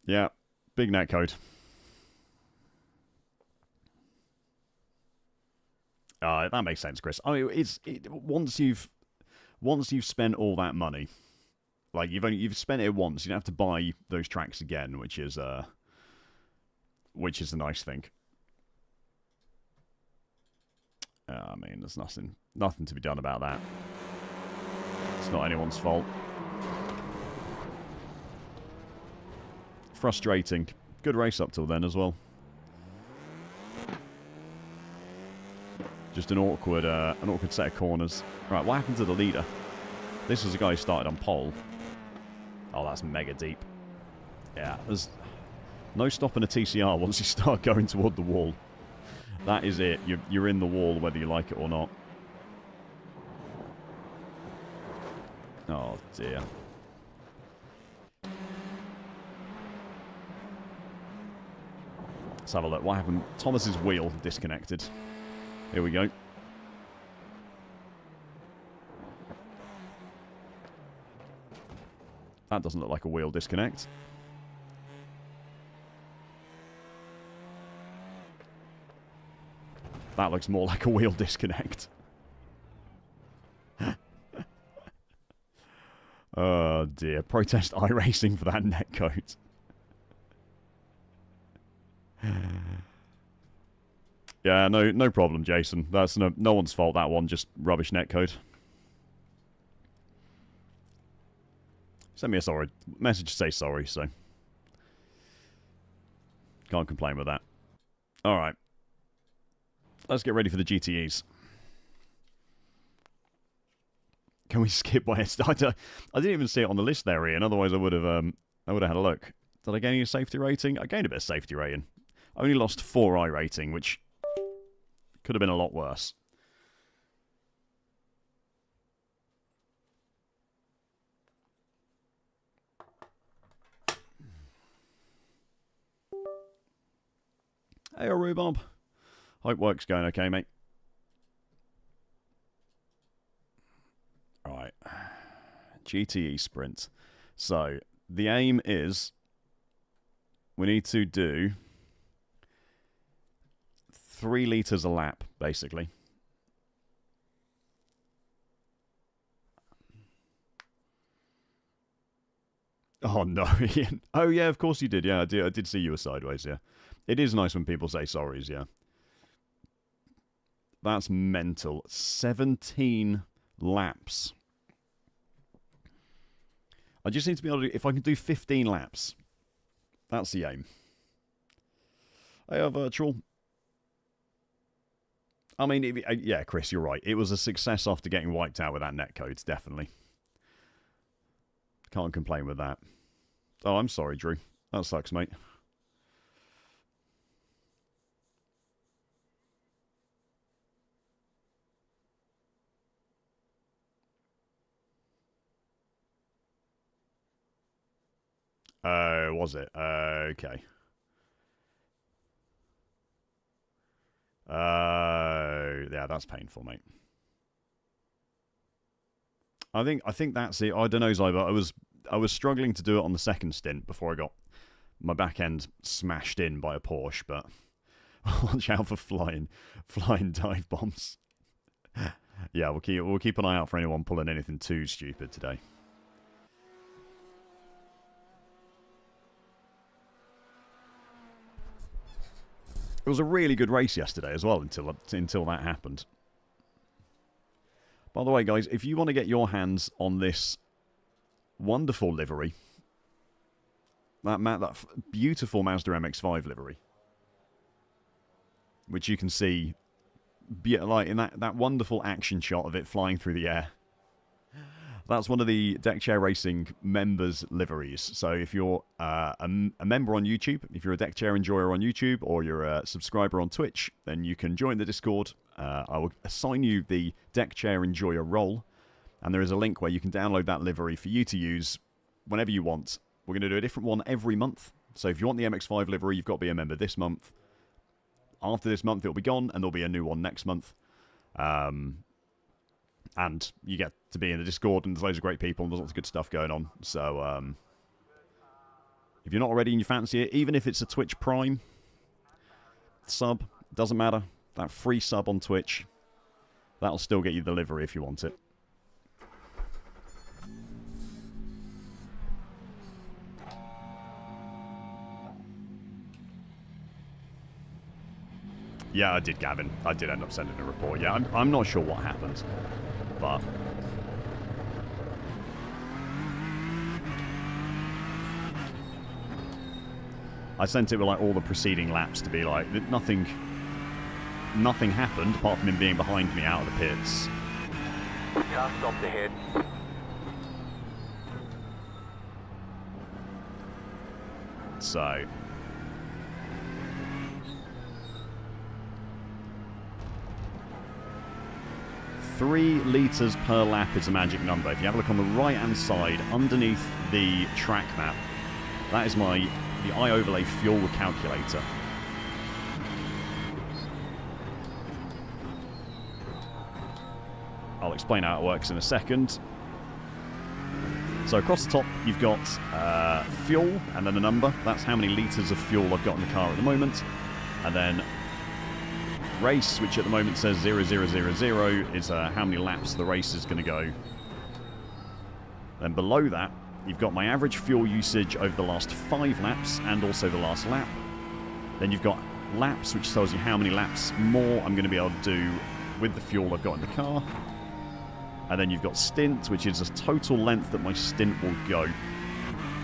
Yeah, big netcode. That makes sense, Chris. I mean, once you've spent all that money, like you've spent it once, you don't have to buy those tracks again, which is the nice thing. I mean, there's nothing to be done about that. It's not anyone's fault. Frustrating. Good race up till then as well. Just an awkward set of corners. Right, what happened to the leader? This was the guy who started on pole. Oh, that's mega deep. Yeah, there's no stopping a TCR once you start going toward the wall. That is it. You're in the wall whether you like it or not. Oh, dear. Let's have a look. What happened? Thomas's wheel disconnected. Here we go. That doesn't look like a wheel disconnect. That looks more like a wheel disconnect. Oh dear. Protest iRacing for that netcode. Yeah, no problem, Jason. That's no one's fault, that one. Just rubbish netcode. Send me a sorry message to say sorry, so can't complain with that. Alright. Let's get ready for the GTEs. Can we skip West? I didn't even see it on the list there, Ian. Otherwise, I would have had a look. Did I gain a safety rating? I gained a bit of safety rating. I only lost 4 I rating, which could have been a lot worse. Hey, Rhubarb. Hope work's going okay, mate. Right. GTE sprint. So, the aim is we need to do 3 litres a lap, basically. Oh, no, Ian. Oh, yeah, of course you did. Yeah, I did see you were sideways, yeah. It is nice when people say sorries, yeah. That's mental. 17 laps. I just need to be able to... If I can do 15 laps, that's the aim. Hey, virtual. I mean, yeah, Chris, you're right. It was a success after getting wiped out with that netcode, definitely. Can't complain with that. Oh, I'm sorry, Drew. That sucks, mate. Oh, was it? Okay. Yeah, that's painful, mate. I think that's it. I don't know, Zyber. I was struggling to do it on the second stint before I got my back end smashed in by a Porsche, but watch out for flying dive bombs. Yeah, we'll keep an eye out for anyone pulling anything too stupid today. It was a really good race yesterday as well until that happened. By the way, guys, if you want to get your hands on this wonderful livery, that beautiful Mazda MX-5 livery, which you can see, like in that wonderful action shot of it flying through the air. That's one of the Deck Chair Racing members' liveries. So if you're a member on YouTube, if you're a Deck Chair Enjoyer on YouTube, or you're a subscriber on Twitch, then you can join the Discord. I will assign you the Deck Chair Enjoyer role, and there is a link where you can download that livery for you to use whenever you want. We're going to do a different one every month. So if you want the MX-5 livery, you've got to be a member this month. After this month, it'll be gone, and there'll be a new one next month. And you get to be in the Discord, and there's loads of great people, and there's lots of good stuff going on. So, if you're not already and you fancy it, even if it's a Twitch Prime sub, doesn't matter. That free sub on Twitch, That'll still get you the livery if you want it. Yeah, I did, Gavin. I did end up sending a report. Yeah, I'm not sure what happened, but... I sent it with like all the preceding laps to be like, nothing happened apart from him being behind me out of the pits. Car stopped ahead. So... 3 litres per lap is the magic number. If you have a look on the right-hand side, underneath the track map, that is the iOverlay fuel calculator. I'll explain how it works in a second. So across the top, you've got fuel and then a number. That's how many litres of fuel I've got in the car at the moment. And then race, which at the moment says 0000, is how many laps the race is going to go. Then below that, you've got my average fuel usage over the last 5 laps and also the last lap. Then you've got laps, which tells you how many laps more I'm going to be able to do with the fuel I've got in the car. And then you've got stint, which is the total length that my stint will go.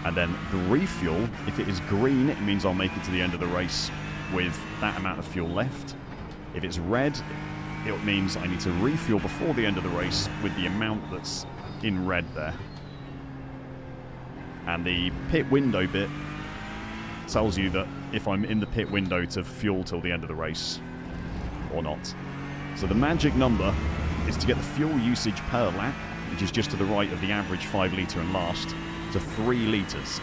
And then the refuel, if it is green, it means I'll make it to the end of the race with that amount of fuel left. If it's red, it means I need to refuel before the end of the race with the amount that's in red there. And the pit window bit tells you that if I'm in the pit window to fuel till the end of the race or not. So the magic number is to get the fuel usage per lap, which is just to the right of the average 5 litre and last, to 3 litres.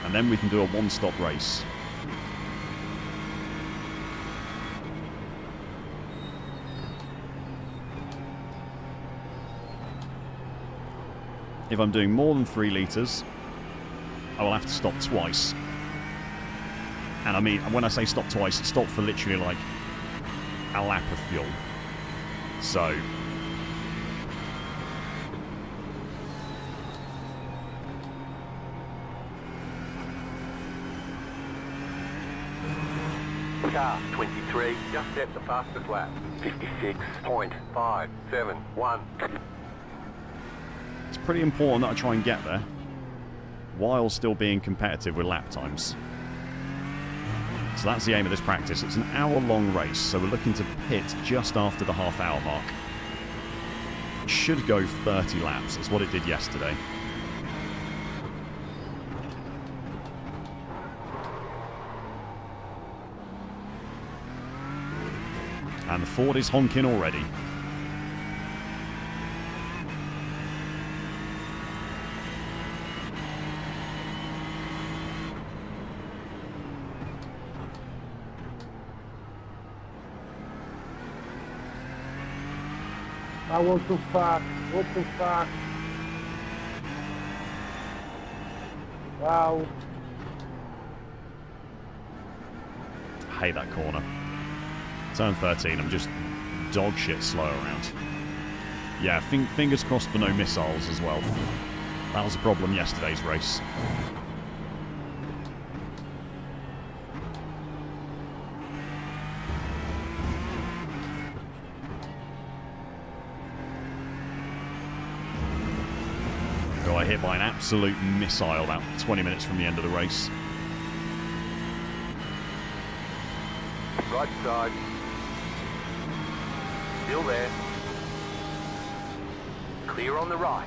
And then we can do a one-stop race. If I'm doing more than 3 litres, I will have to stop twice. And I mean, when I say stop twice, stop for literally like a lap of fuel. So... Car 23 just set the fastest lap. 56.571. It's pretty important that I try and get there while still being competitive with lap times. So that's the aim of this practice. It's an hour-long race, so we're looking to pit just after the half-hour mark. It should go 30 laps. It's what it did yesterday. And the Ford is honking already. I want too fast. Go too fast. Wow. I hate that corner. Turn 13, I'm just dog shit slow around. Yeah, fingers crossed for no missiles as well. That was a problem yesterday's race. Got hit by an absolute missile about 20 minutes from the end of the race. Right side. Still there. Clear on the right.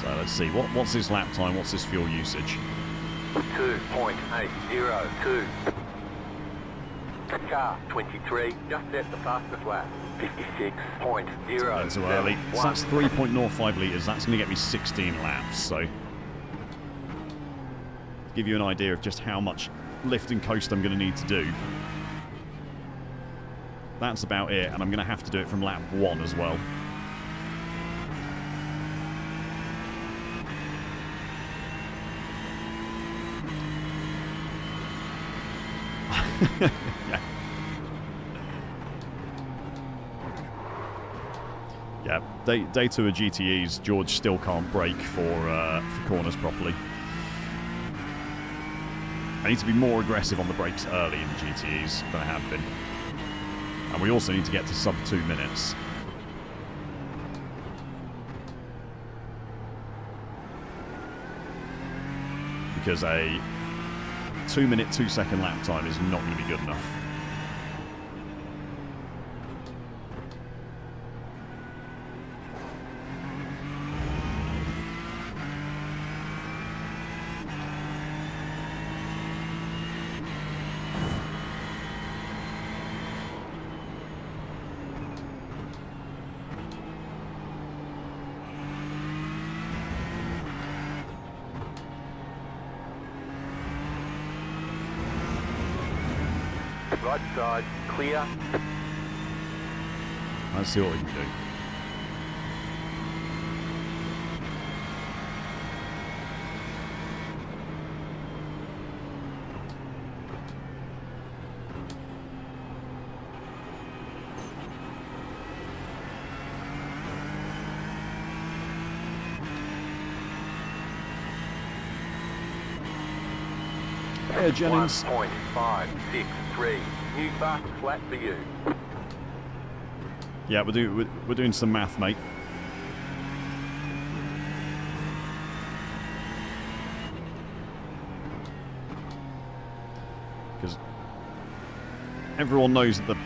So let's see, what's his lap time, what's his fuel usage? 2.802. Car 23 just set the fastest lap. 56.0. That's too early. So that's 3.05 litres. That's going to get me 16 laps. So, to give you an idea of just how much lift and coast I'm going to need to do. That's about it, and I'm going to have to do it from lap 1 as well. Yeah. Yeah, day 2 of GTEs, George still can't brake for corners properly. I need to be more aggressive on the brakes early in the GTEs than I have been. And we also need to get to sub 2 minutes. Because a 2-minute, 2-second lap time is not going to be good enough. Right side, clear. Let's see what we can do. Hey, Jennings. 1.563. New fast flat for you. Yeah, we're doing some math, mate. Because everyone knows that the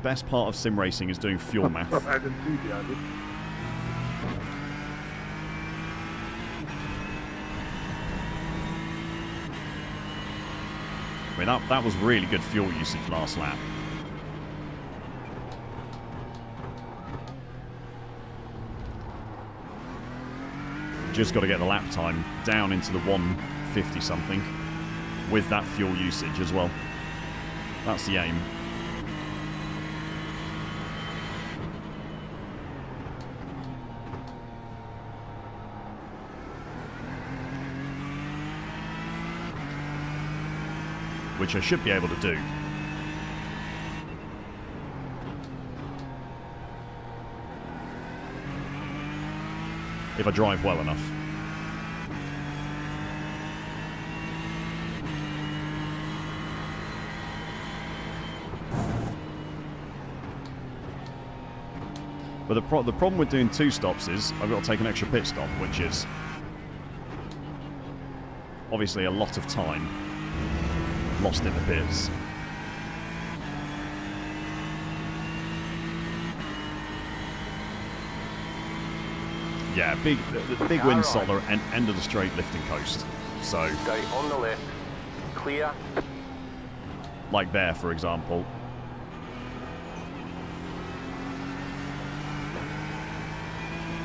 best part of sim racing is doing fuel math. I didn't see the idea. I mean, that was really good fuel usage last lap. Just got to get the lap time down into the 150 something with that fuel usage as well. That's the aim. Which I should be able to do. If I drive well enough. But the problem with doing 2 stops is I've got to take an extra pit stop, which is obviously a lot of time lost in the pits. Yeah, the big windsock are end of the straight lifting coast. So Stay on the left. Clear. like there, for example.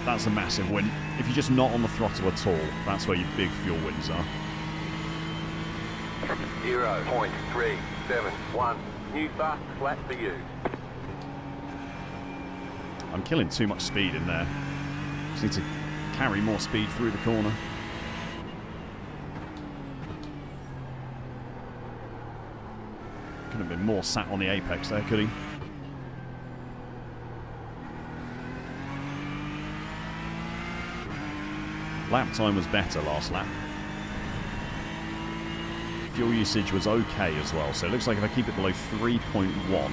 That's a massive win. If you're just not on the throttle at all, that's where your big fuel wins are. 0.371. New fast flat for you. I'm killing too much speed in there. Just need to carry more speed through the corner. Could have been more sat on the apex there, could he? Lap time was better last lap. Fuel usage was okay as well, so it looks like if I keep it below 3.1.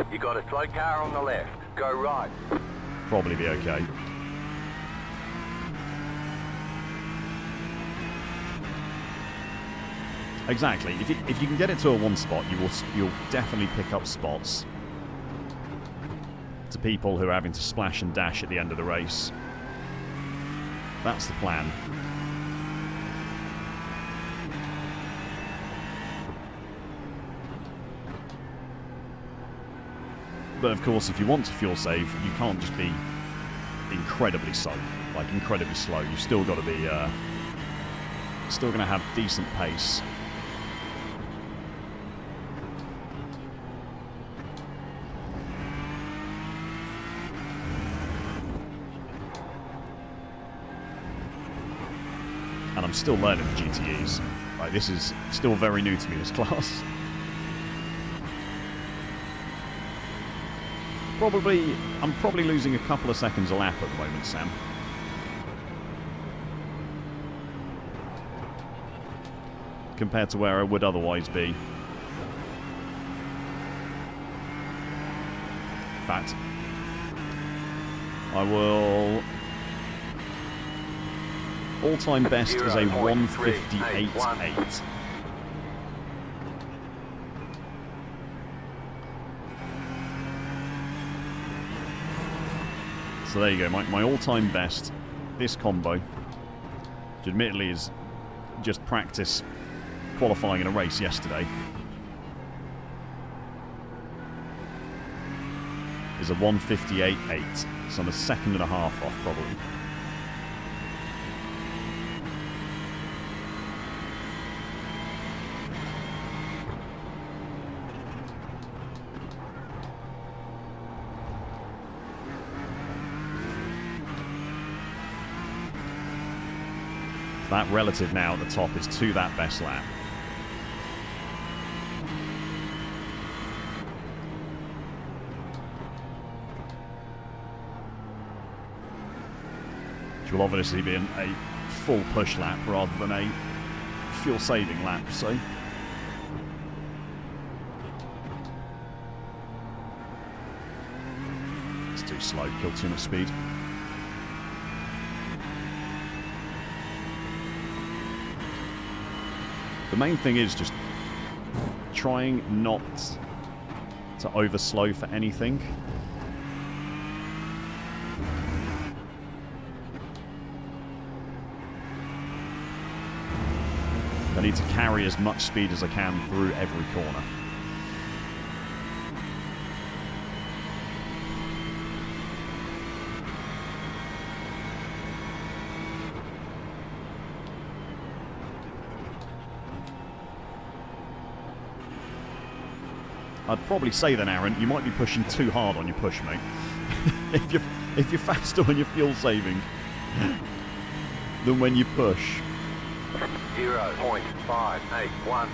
You got a slow car on the left. Go right. Probably be okay. Exactly. If you can get it to a 1 spot, you'll definitely pick up spots to people who are having to splash and dash at the end of the race. That's the plan. But of course, if you want to fuel save, you can't just be incredibly slow. Like incredibly slow. You've still got to be still going to have decent pace. And I'm still learning the GTEs. Like, this is still very new to me, this class. I'm probably losing a couple of seconds a lap at the moment, Sam. Compared to where I would otherwise be. In fact, I will... All-time best is a 1:58.8. So there you go, my all-time best, this combo, which admittedly is just practice qualifying in a race yesterday, is a 1:58.8. So I'm a second and a half off, probably. That relative now at the top is to that best lap. Which will obviously be a full push lap rather than a fuel saving lap, so... It's too slow, kill too much speed. The main thing is just trying not to overslow for anything. I need to carry as much speed as I can through every corner. I'd probably say then, Aaron, you might be pushing too hard on your push, mate. if you're faster when you're fuel saving than when you push. 0.581.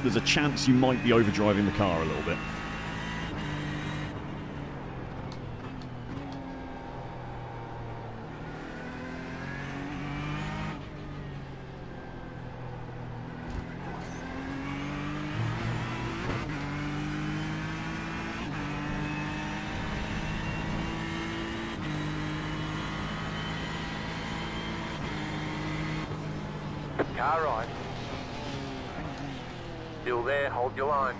There's a chance you might be overdriving the car a little bit. Car right. Still there, hold your line.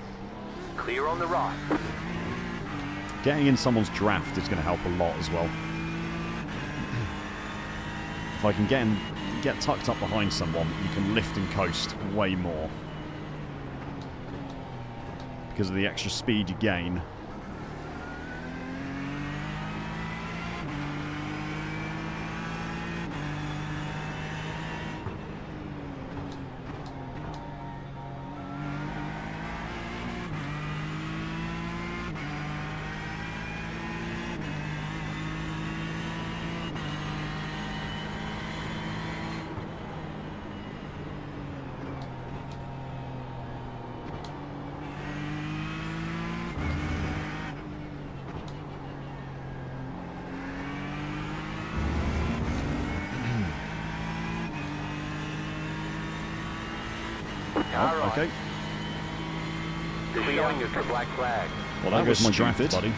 Clear on the right. Getting in someone's draft is going to help a lot as well. If I can get tucked up behind someone, you can lift and coast way more. Because of the extra speed you gain. Oh, okay. Clearing is the black flag. Well, that goes my draft, buddy.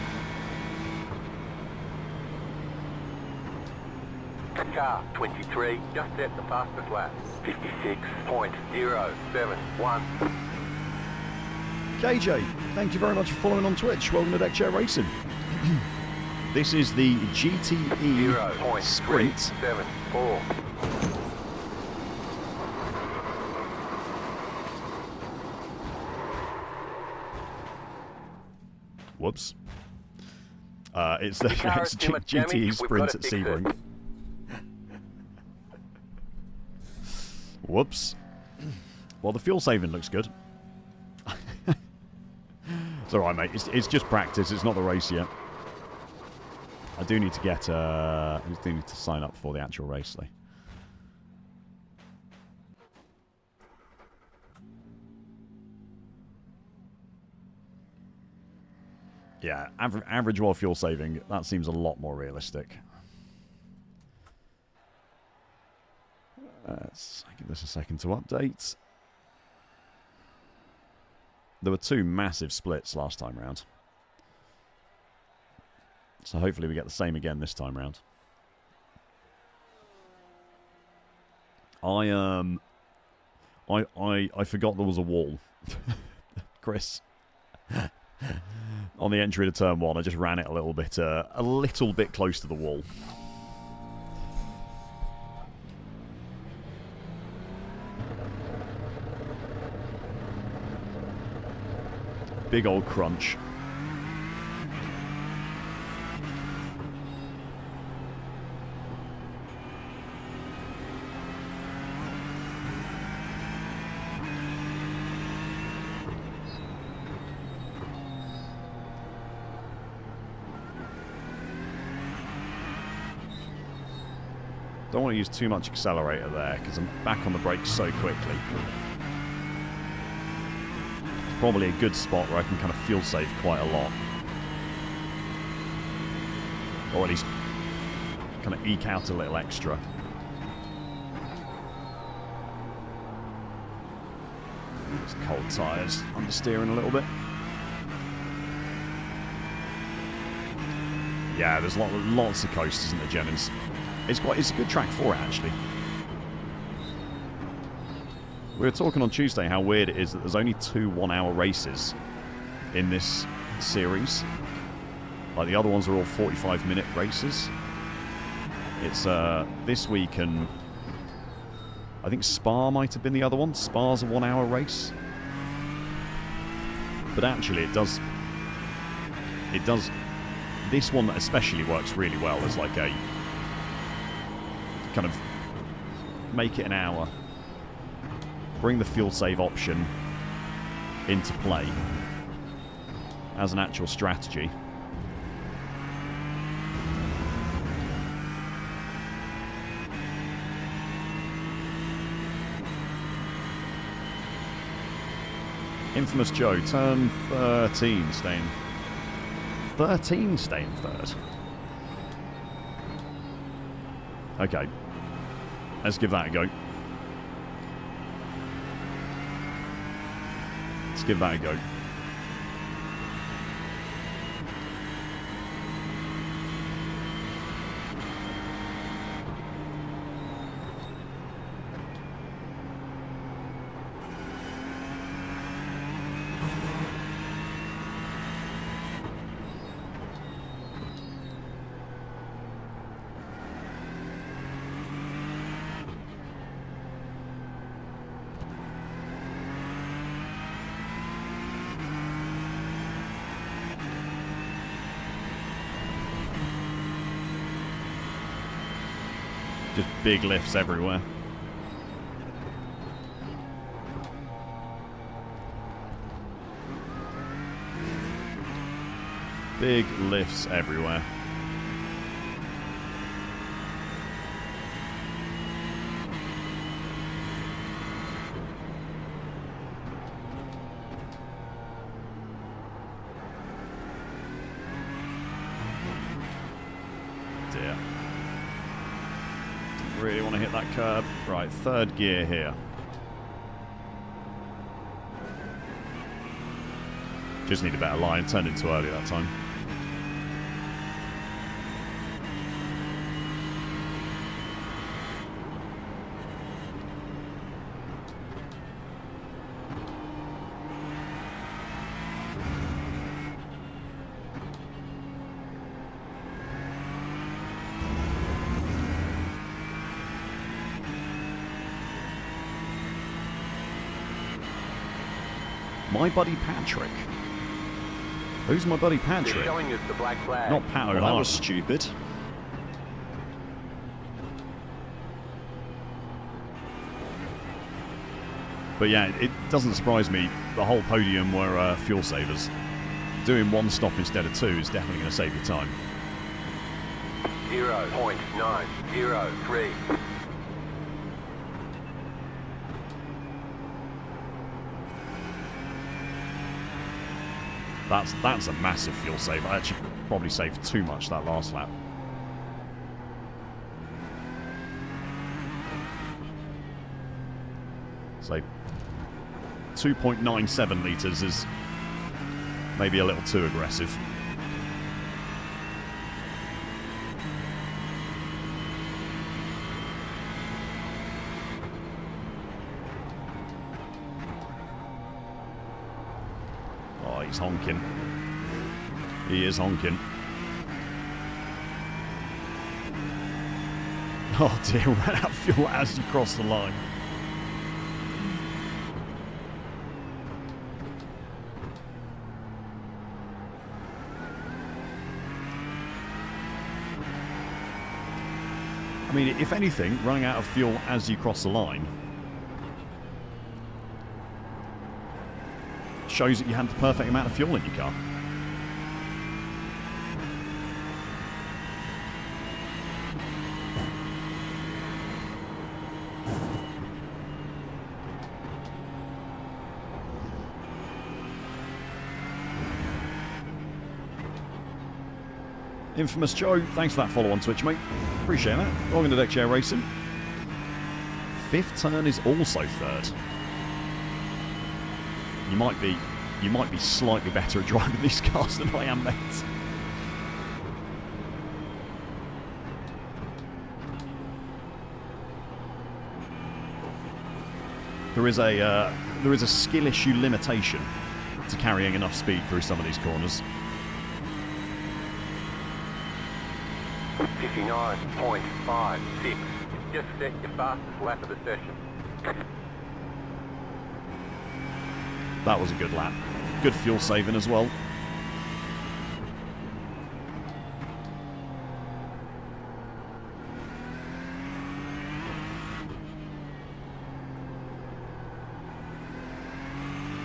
Car 23, just set the fastest lap. 56.071. KJ, thank you very much for following on Twitch. Welcome to Deck Chair Racing. This is the GTE Sprint. 0.374. Whoops. It's the GTE Sprint at Sebring. Whoops. Well, the fuel saving looks good. It's alright, mate. It's just practice. It's not the race yet. I do need to get. I do need to sign up for the actual race, though. Yeah, average while fuel saving. That seems a lot more realistic. Let's give this a second to update. There were 2 massive splits last time round. So hopefully we get the same again this time round. I forgot there was a wall. Chris. On the entry to turn 1, I just ran it a little bit close to the wall. Big old crunch. Don't want to use too much accelerator there because I'm back on the brakes so quickly. It's probably a good spot where I can kind of fuel save quite a lot. Or at least kind of eke out a little extra. It's cold tyres, understeering a little bit. Yeah, there's lots of coast, isn't there, Jennings? It's a good track for it, actually. We were talking on Tuesday how weird it is that there's only 2 one-hour races in this series. Like, the other ones are all 45-minute races. It's this week, and I think Spa might have been the other one. Spa's a 1-hour race. But actually, it does... This one especially works really well as like a... kind of make it an hour, bring the fuel save option into play as an actual strategy. Infamous Joe, turn 13, staying 3rd. Okay. Let's give that a go. Let's give that a go. Just big lifts everywhere. Big lifts everywhere. Dear. Really want to hit that curb. Right, 3rd gear here. Just need a better line. Turned in too early that time. My buddy Patrick. Who's my buddy Patrick? They're showing us the black flag. Not Pat O'Hara. That was stupid. But yeah, it doesn't surprise me. The whole podium were fuel savers. Doing 1 stop instead of 2 is definitely going to save you time. 0.903. That's a massive fuel save. I actually probably saved too much that last lap. So 2.97 litres is maybe a little too aggressive. Oh, he's honking. He is honking. Oh dear, ran out of fuel as you cross the line. I mean, if anything, running out of fuel as you cross the line shows that you had the perfect amount of fuel in your car. Infamous Joe, thanks for that follow on Twitch, mate. Appreciate that. Welcome to iRacing. Fifth turn is also third. You might be slightly better at driving these cars than I am, mate. There is a skill issue limitation to carrying enough speed through some of these corners. 59.56. Just set your fastest lap of the session. That was a good lap. Good fuel saving as well.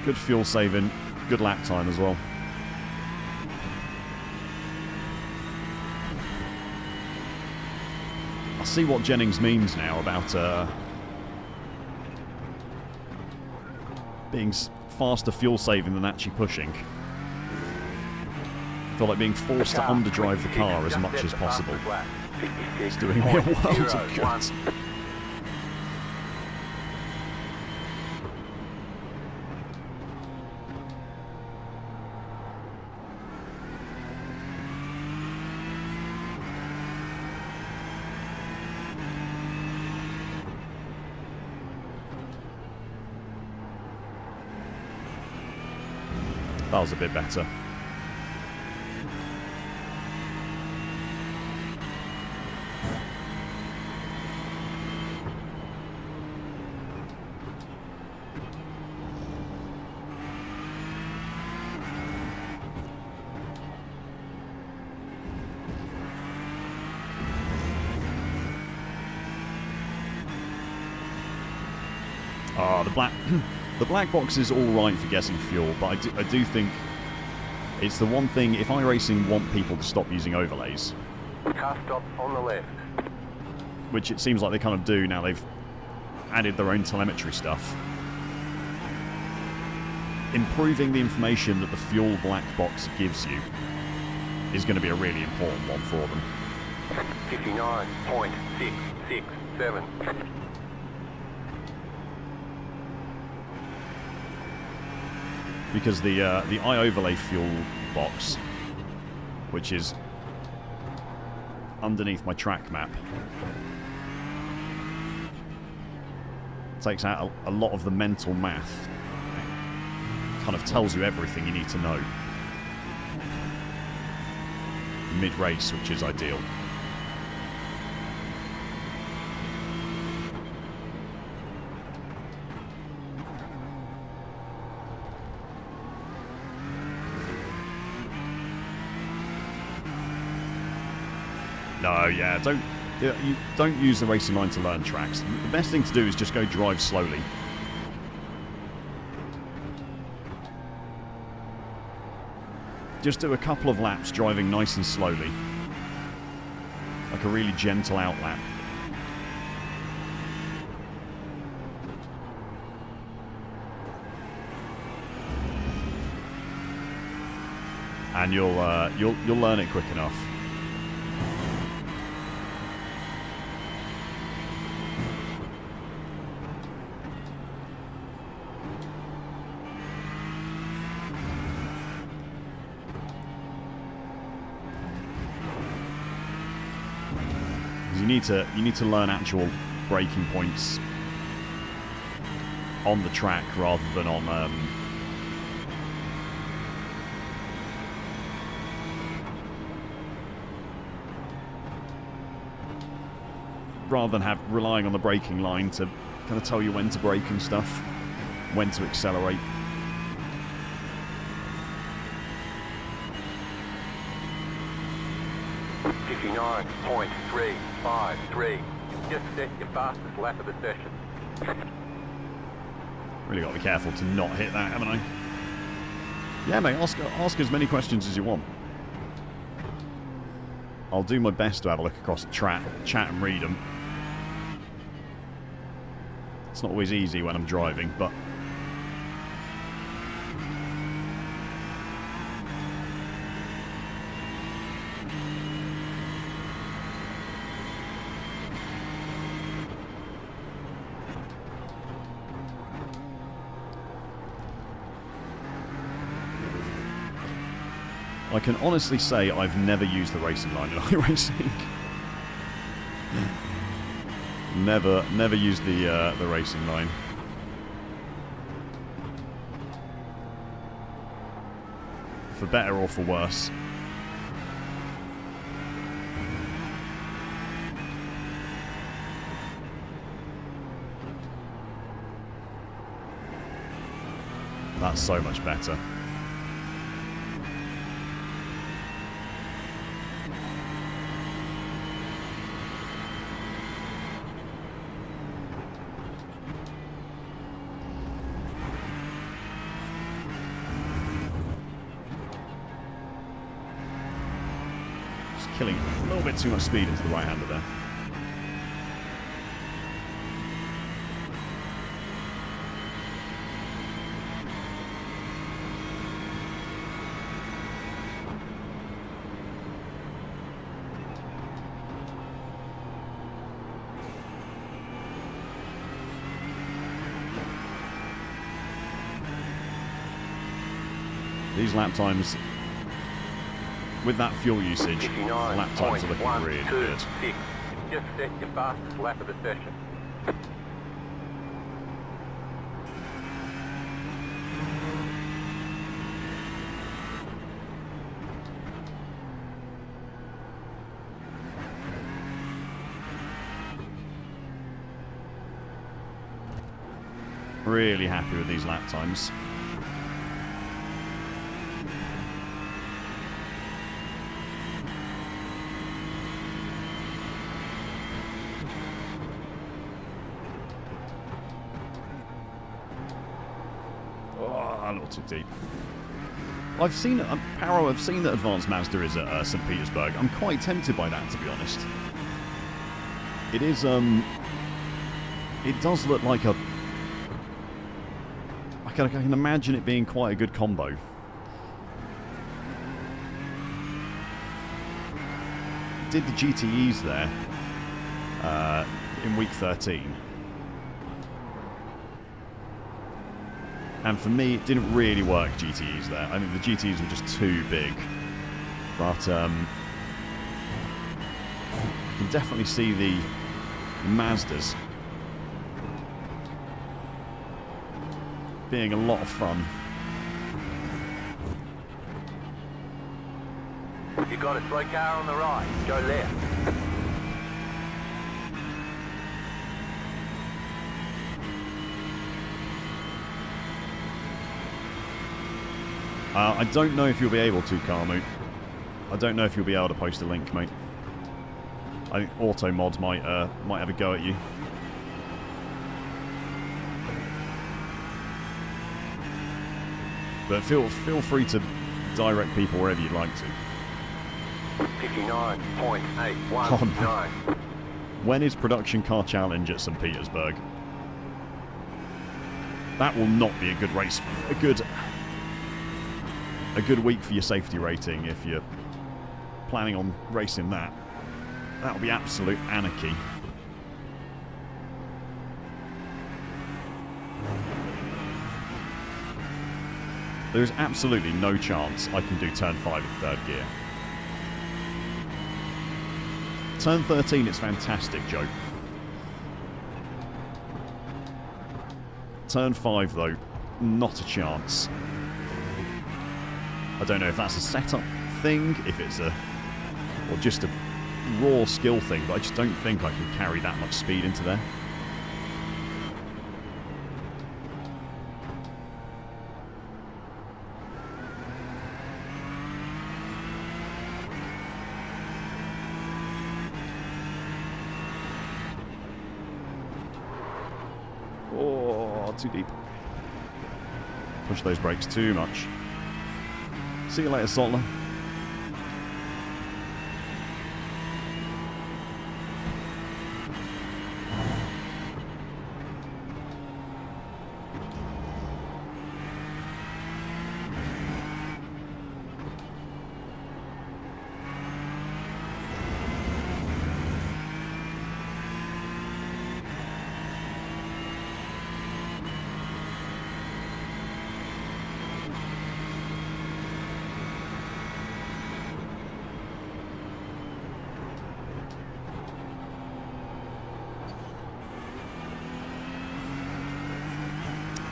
Good fuel saving. Good lap time as well. I see what Jennings means now about being faster fuel saving than actually pushing. I feel like being forced to underdrive the car as much as possible. It's doing me a world of good. That was a bit better. The black box is all right for getting fuel, but I do think it's the one thing, if iRacing want people to stop using overlays, Car stop on the left. which it seems like they kind of do now they've added their own telemetry stuff, improving the information that the fuel black box gives you is going to be a really important one for them. 59.667. Because the iOverlay fuel box, which is underneath my track map, takes out a lot of the mental math. Kind of tells you everything you need to know mid-race, which is ideal. No, yeah, you don't use the racing line to learn tracks. The best thing to do is just go drive slowly. Just do a couple of laps driving nice and slowly. like a really gentle outlap. And you'll learn it quick enough. You need to learn actual braking points on the track rather than on relying on the braking line to kind of tell you when to brake and stuff, when to accelerate. .353. Just set your fastest lap of the session. Really got to be careful to not hit that, haven't I? Yeah, mate, ask as many questions as you want. I'll do my best to have a look across the track, chat and read them. It's not always easy when I'm driving, but... I can honestly say I've never used the racing line in iRacing. Never used the racing line. For better or for worse. That's so much better. Killing a little bit too much speed into the right-hander there. These lap times, with that fuel usage, lap times are looking really good. Just set your fastest lap of the session. Really happy with these lap times. A little too deep. I've seen Paro. I've seen that Advanced Mazda is at St. Petersburg. I'm quite tempted by that, to be honest. It is. It does look like a. I can imagine it being quite a good combo. Did the GTEs there in week 13. And for me, it didn't really work, GTEs there. I think the GTEs were just too big. But I can definitely see the Mazdas being a lot of fun. You got a slow car on the right, go left. I don't know if you'll be able to, Carmu. I don't know if you'll be able to post a link, mate. I think Auto Mods might have a go at you. But feel free to direct people wherever you'd like to. 59.819. When is Production Car Challenge at St. Petersburg? That will not be a good race. A good week for your safety rating if you're planning on racing that. That'll be absolute anarchy. There's absolutely no chance I can do turn 5 in third gear. Turn 13 is fantastic, Joe. Turn 5, though, not a chance. I don't know if that's a setup thing, if it's or just a raw skill thing, but I just don't think I can carry that much speed into there. Oh, too deep. Push those brakes too much. See you later, Saltler.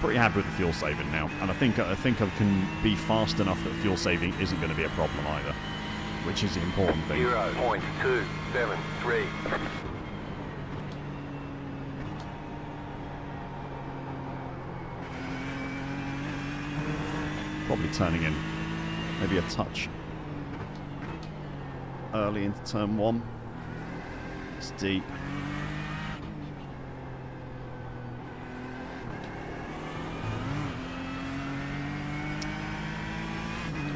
Pretty happy with the fuel saving now, and I think I can be fast enough that fuel saving isn't going to be a problem either, which is the important thing. 0.273. Probably turning in maybe a touch early into turn 1. It's deep.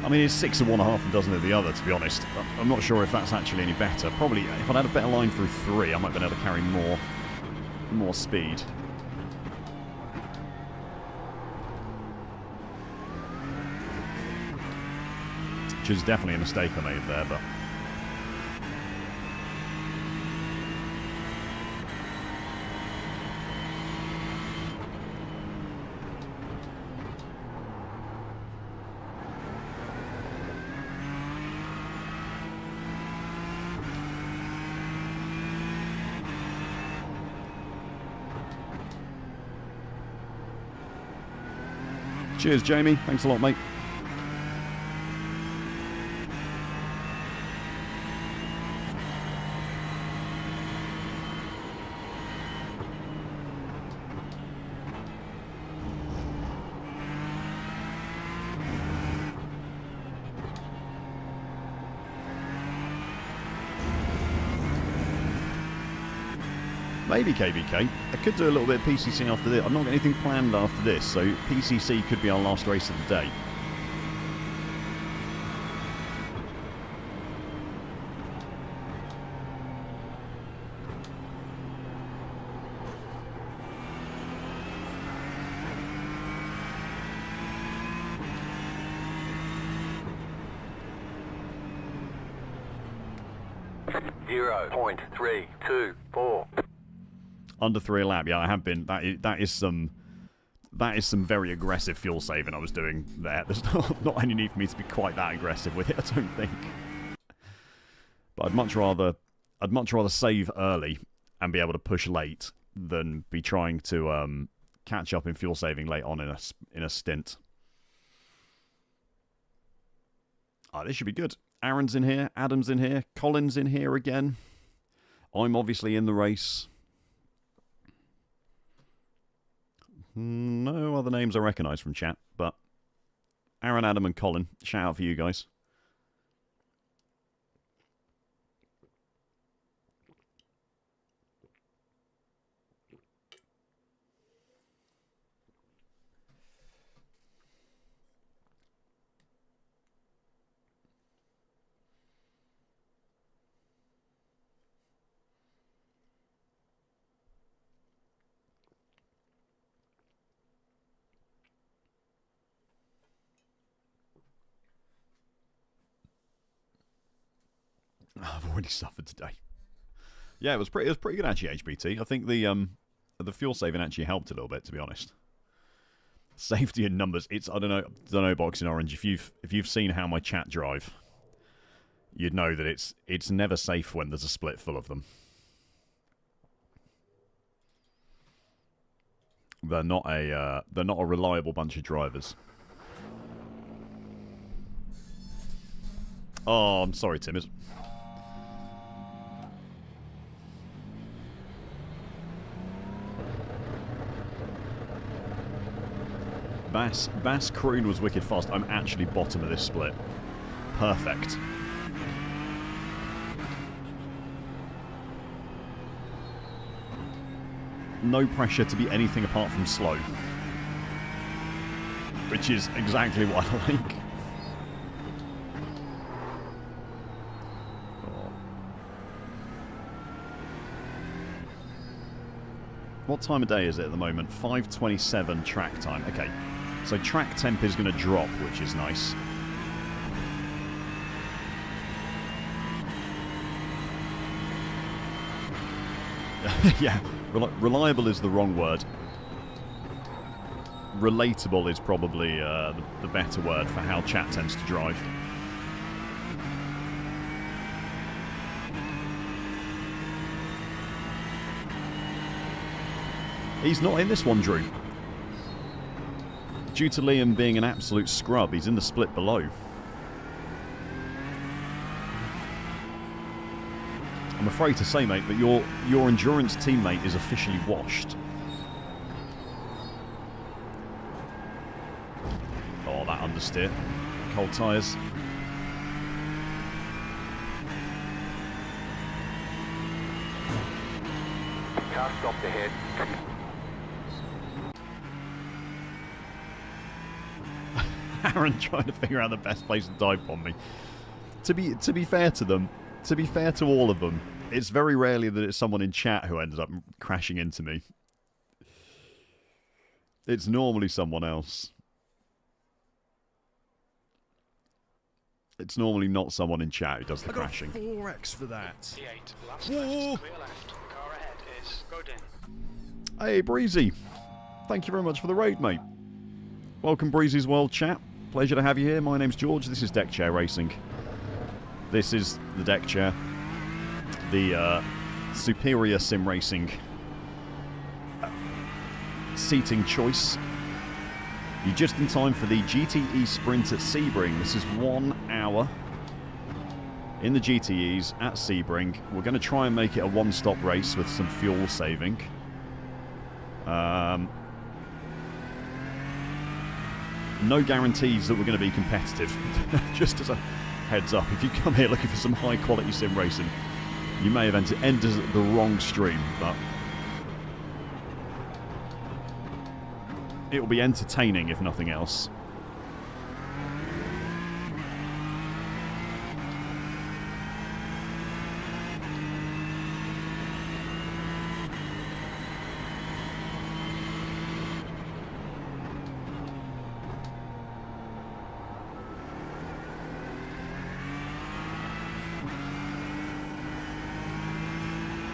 I mean, it's 6 of one, half a dozen of the other, to be honest. I'm not sure if that's actually any better. Probably, if I'd had a better line through 3, I might have been able to carry more speed. Which is definitely a mistake I made there, but... Cheers, Jamie. Thanks a lot, mate. Maybe KBK. I could do a little bit of PCC after this. I've not got anything planned after this, so PCC could be our last race of the day. .324. Under 3 a lap, yeah, I have been. That is some very aggressive fuel saving I was doing there. There's not any need for me to be quite that aggressive with it, I don't think. But I'd much rather save early and be able to push late than be trying to catch up in fuel saving late on in a stint. Oh, this should be good. Aaron's in here, Adam's in here, Colin's in here again. I'm obviously in the race. No other names I recognise from chat, but Aaron, Adam and Colin, shout out for you guys. I've already suffered today. Yeah, it was pretty good actually, HBT. I think the fuel saving actually helped a little bit, to be honest. Safety in numbers. It's I don't know, Boxing Orange. If you've seen how my chat drive, you'd know that it's never safe when there's a split full of them. They're not a reliable bunch of drivers. Oh, I'm sorry, Tim. Bass Kroon was wicked fast. I'm actually bottom of this split. Perfect. No pressure to be anything apart from slow. Which is exactly what I like. What time of day is it at the moment? 5:27 track time. Okay. So track temp is going to drop, which is nice. Yeah, reliable is the wrong word. Relatable is probably the better word for how chat tends to drive. He's not in this one, Drew. Due to Liam being an absolute scrub, he's in the split below. I'm afraid to say, mate, but your endurance teammate is officially washed. Oh, that understeer. Cold tyres. Car stopped ahead. Aaron trying to figure out the best place to dive bomb me. To be fair to them, to be fair to all of them, it's very rarely that it's someone in chat who ends up crashing into me. It's normally someone else. It's normally not someone in chat who does the crashing. 4x for that. T8, last Whoa. left, clear left. Car ahead is Godin. Hey, Breezy. Thank you very much for the raid, mate. Welcome, Breezy's World chat. Pleasure to have you here. My name's George. This is Deck Chair Racing. This is the Deck Chair. The superior sim racing seating choice. You're just in time for the GTE Sprint at Sebring. This is 1 hour in the GTEs at Sebring. We're going to try and make it a one-stop race with some fuel saving. No guarantees that we're going to be competitive. Just as a heads up, if you come here looking for some high-quality sim racing, you may have entered the wrong stream, but it will be entertaining if nothing else.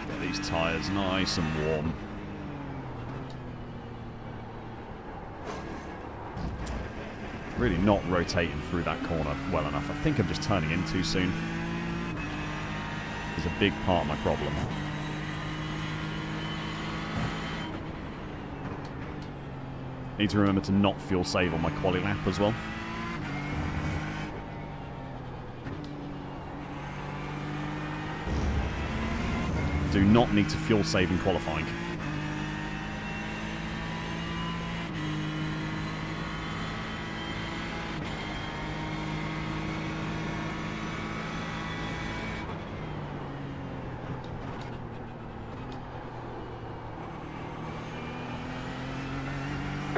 Get these tyres nice and warm. Really not rotating through that corner well enough. I think I'm just turning in too soon. Is a big part of my problem. Need to remember to not fuel save on my quali lap as well. Do not need to fuel save in qualifying.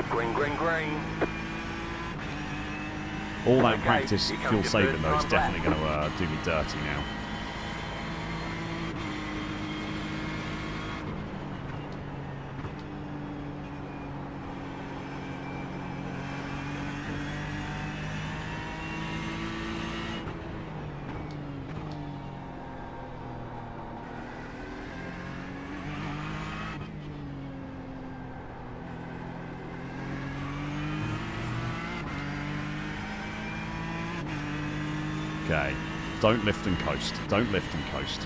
Green, green, green. All that Okay, practice here comes fuel your saving first though is time definitely going to do me dirty now. Okay. Don't lift and coast. Don't lift and coast.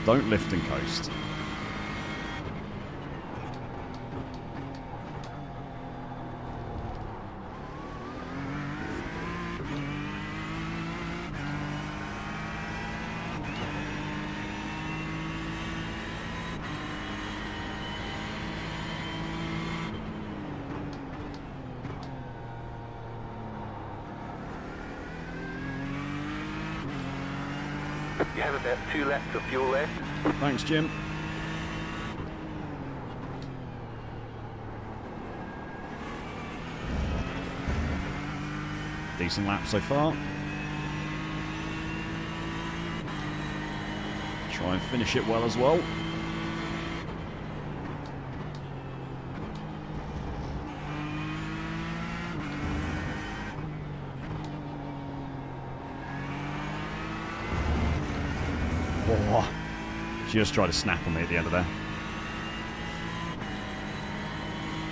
Don't lift and coast. You have about 2 laps of fuel left. Thanks, Jim. Decent lap so far. Try and finish it well as well. Oh, she just tried to snap on me at the end of there.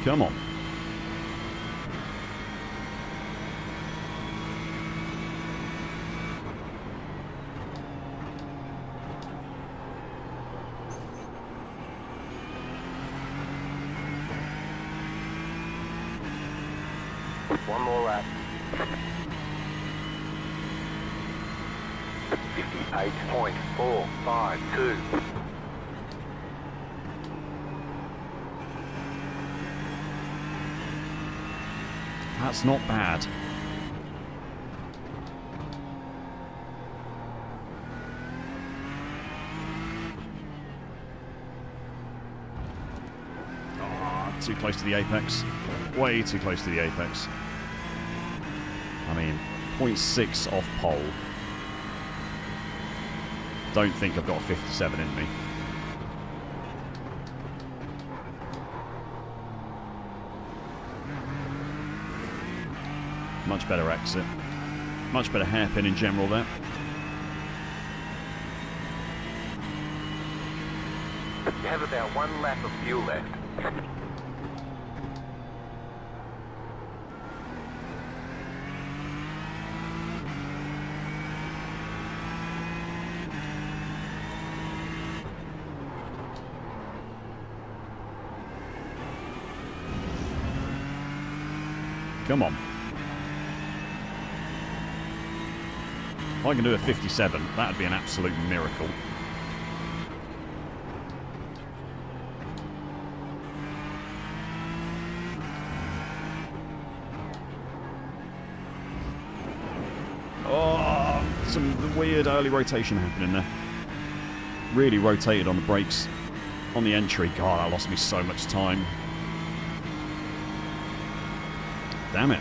Come on. One more lap. 58.452. That's not bad. Oh, too close to the apex. Way too close to the apex. I mean, 0.6 off pole. Don't think I've got a 57 in me. Much better exit. Much better hairpin in general there. You have about 1 lap of fuel left. Come on. If I can do a 57, that'd be an absolute miracle. Oh, some weird early rotation happening there. Really rotated on the brakes on the entry. God, that lost me so much time. Damn it.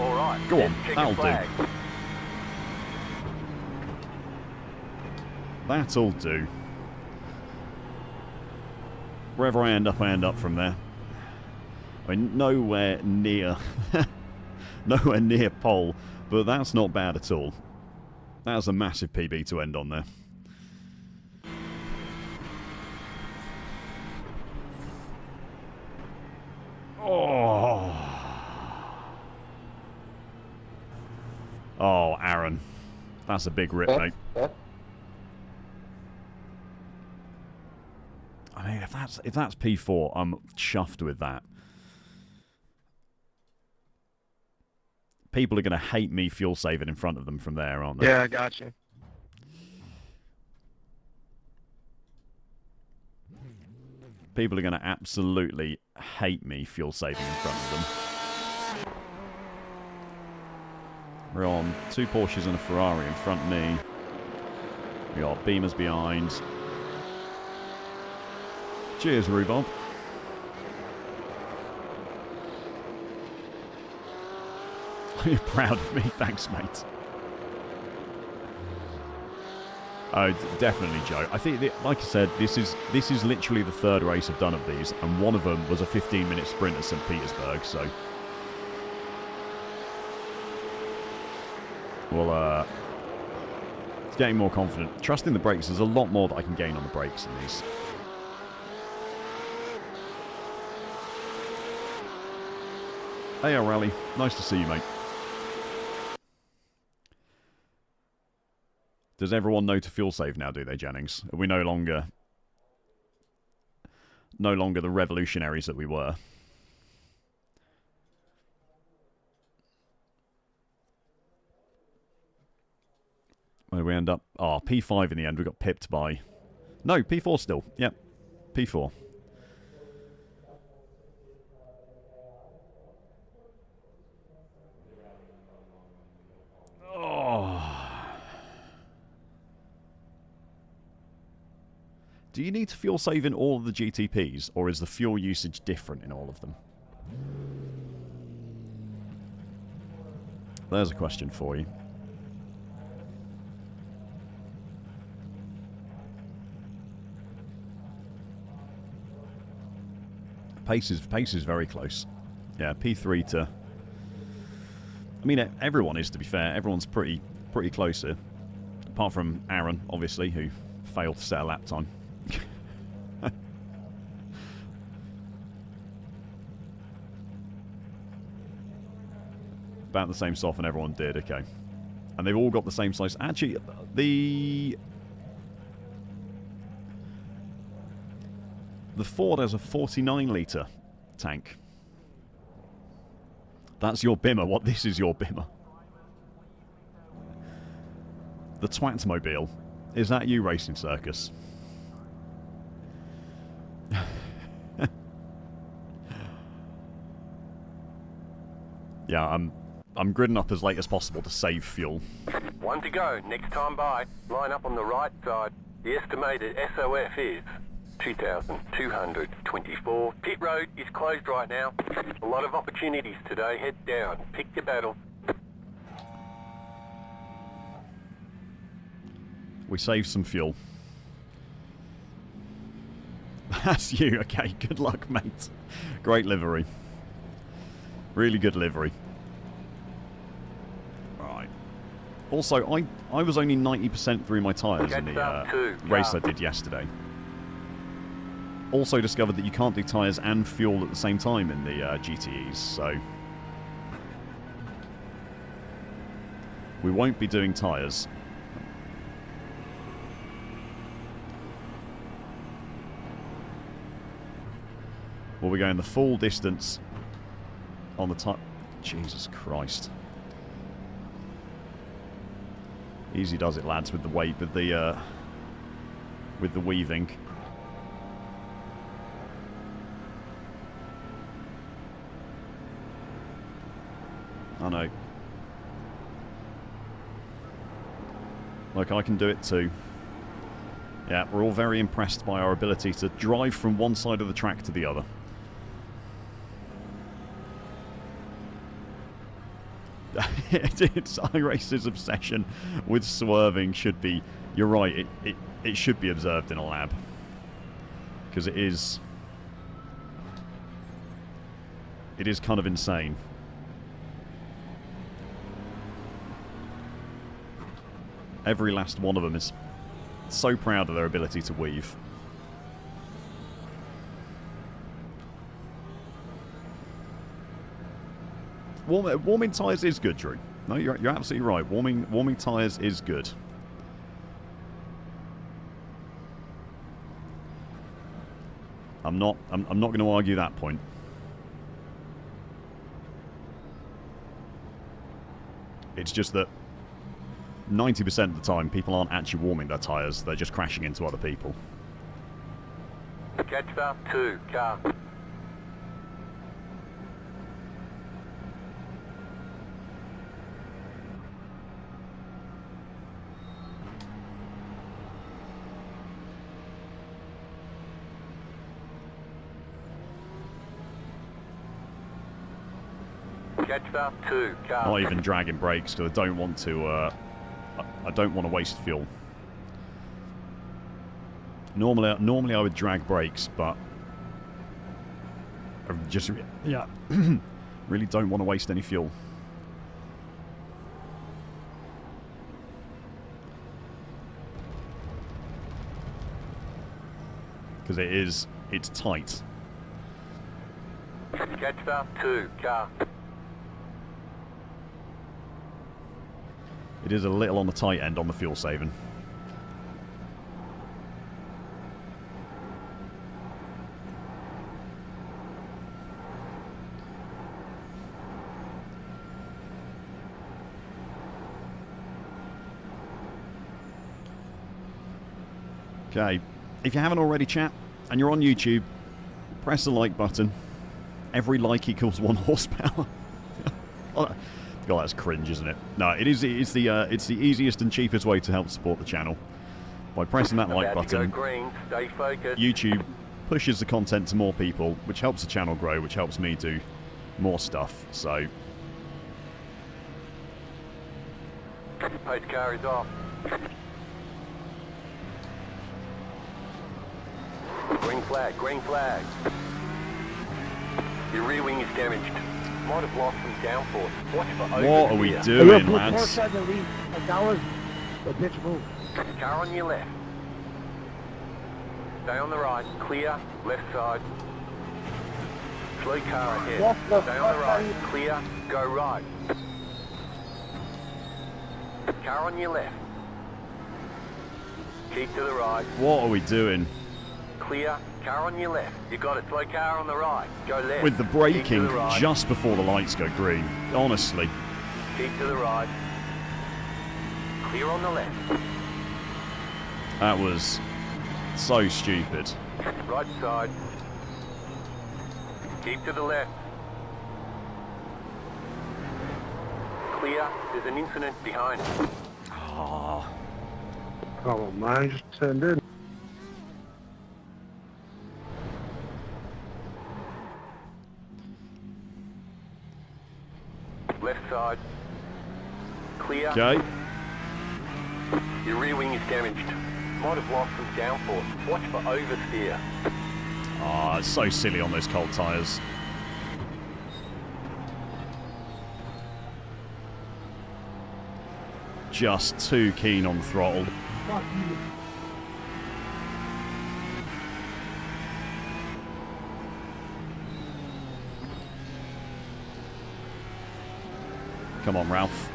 All right. Go on, check that'll your flag. do. That'll do. Wherever I end up from there. I mean, nowhere near pole, but that's not bad at all. That was a massive PB to end on there. Oh, Aaron. That's a big rip, mate. I mean, if that's P4, I'm chuffed with that. People are going to hate me fuel saving in front of them from there, aren't they? Yeah, I got you. People are going to absolutely hate me fuel saving in front of them. We're on 2 Porsches and a Ferrari in front of me. We got Beamers behind. Cheers, Rhubarb. You're proud of me? Thanks, mate. Oh, definitely, Joe. I think, like I said, this is literally the 3rd race I've done of these, and one of them was a 15-minute sprint at St. Petersburg, so... Well, it's getting more confident. Trusting the brakes, there's a lot more that I can gain on the brakes in these. Hey, Rally. Nice to see you, mate. Does everyone know to fuel save now, do they, Jennings? Are we no longer the revolutionaries that we were? Where did we end up? Oh, P5 in the end. We got pipped by... No, P4 still. Yep, P4. Oh. Do you need to fuel save in all of the GTPs, or is the fuel usage different in all of them? There's a question for you. Pace is very close. Yeah, P3 to... I mean, everyone is, to be fair. Everyone's pretty close here. Apart from Aaron, obviously, who failed to set a lap time. About the same soften everyone did, okay. And they've all got the same size. Actually, the Ford has a 49-litre tank. That's your Bimmer. What? This is your Bimmer. The Twatmobile. Is that you, Racing Circus? Yeah, I'm gridding up as late as possible to save fuel. One to go. Next time by. Line up on the right side. The estimated SOF is 2,224. Pit road is closed right now. A lot of opportunities today. Head down. Pick your battle. We saved some fuel. That's you. Okay, good luck, mate. Great livery. Really good livery. Right. Also, I was only 90% through my tyres in the race I did yesterday. Also discovered that you can't do tyres and fuel at the same time in the GTEs, so... we won't be doing tyres. Well, we're going the full distance on the top. Jesus Christ. Easy does it, lads, with the weight, with the weaving. I know. Look, I can do it too. Yeah, we're all very impressed by our ability to drive from one side of the track to the other. It's iRace's obsession with swerving should be... You're right, it should be observed in a lab. Because it is kind of insane. Every last one of them is so proud of their ability to weave. Warming tyres is good, Drew. No, you're absolutely right. Warming tyres is good. I'm not going to argue that point. It's just that 90% of the time people aren't actually warming their tyres, they're just crashing into other people. Catch up 2, car. Catch up 2, car. Not even dragging brakes because I don't want to. I don't want to waste fuel. Normally I would drag brakes, but I just really don't want to waste any fuel. Because it's tight. Catch 2, car. It is a little on the tight end on the fuel saving. Okay, if you haven't already, chat, and you're on YouTube, press the like button. Every like equals 1 horsepower. God, that's cringe, isn't it? No, it's the easiest and cheapest way to help support the channel. By pressing that like About to go button, green, stay focused. YouTube pushes the content to more people, which helps the channel grow, which helps me do more stuff. So, Pace car is off. Green flag, green flag. Your rear wing is damaged. Might have lost some downforce. Watch for oversteer. what are we doing, lads? Car on your left. Stay on the right, clear, left side. Slow car ahead. Stay on the right, clear, go right. Car on your left. Keep to the right, What are we doing? clear, car on your left. You got it, slow car on the right, go left. With the Keep to braking the right, just before the lights go green. Honestly. keep to the right. Clear on the left. That was so stupid. Right side. Keep to the left. Clear. There's an incident behind. Ah, Come on, man, just turned in. Left side. Clear. okay. Your rear wing is damaged. Might have lost some downforce. Watch for oversteer. Ah, it's so silly on those cold tyres. Just too keen on the throttle. Come on, Ralph.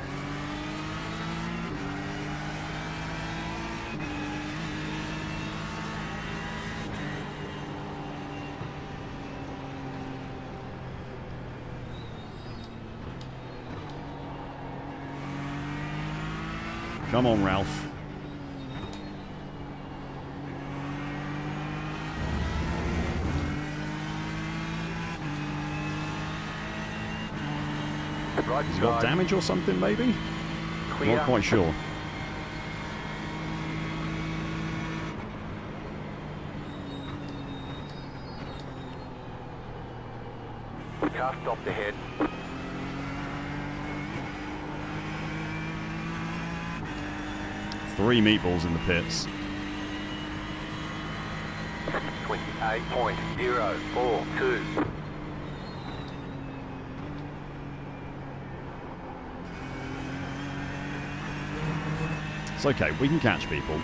Come on, Ralph. Right Has he got side. damage or something, maybe? Clear. Not quite sure. Car stopped ahead. Three meatballs in the pits. 28.042. It's okay, we can catch people.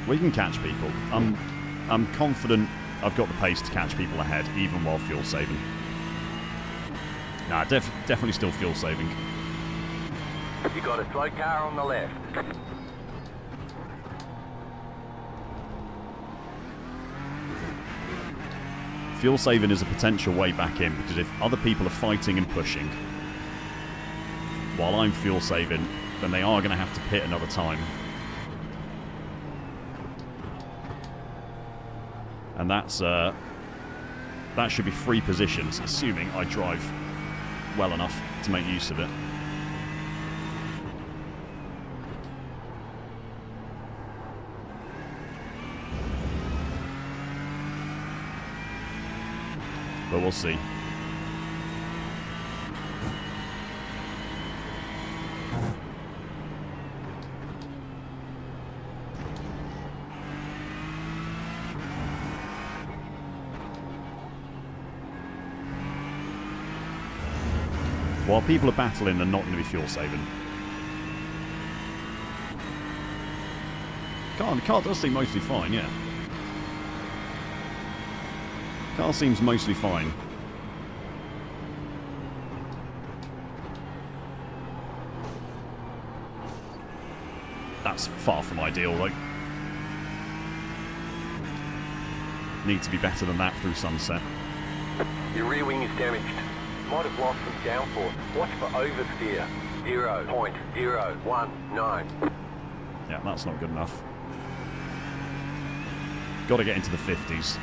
We can catch people. I'm confident I've got the pace to catch people ahead, even while fuel saving. Nah, definitely still fuel saving. You got a slow car on the left. Fuel saving is a potential way back in, because if other people are fighting and pushing while I'm fuel saving, then they are going to have to pit another time. And that's that should be free positions, assuming I drive well enough to make use of it. But we'll see. While people are battling, they're not going to be fuel saving. The car does seem mostly fine, yeah. Car seems mostly fine. That's far from ideal, though. Need to be better than that through sunset. Your rear wing is damaged. Might have lost some downforce. Watch for oversteer. 0.019. Yeah, that's not good enough. Got to get into the 50s.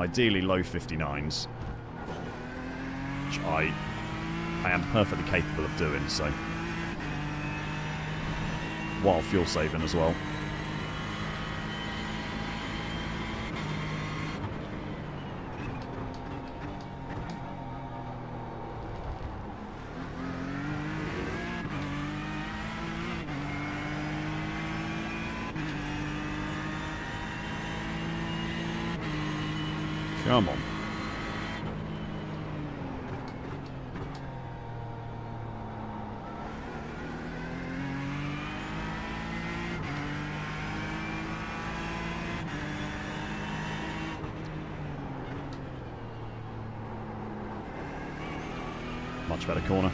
Ideally low 59s. Which I am perfectly capable of doing, so. While fuel saving as well. Come on. Much better corner.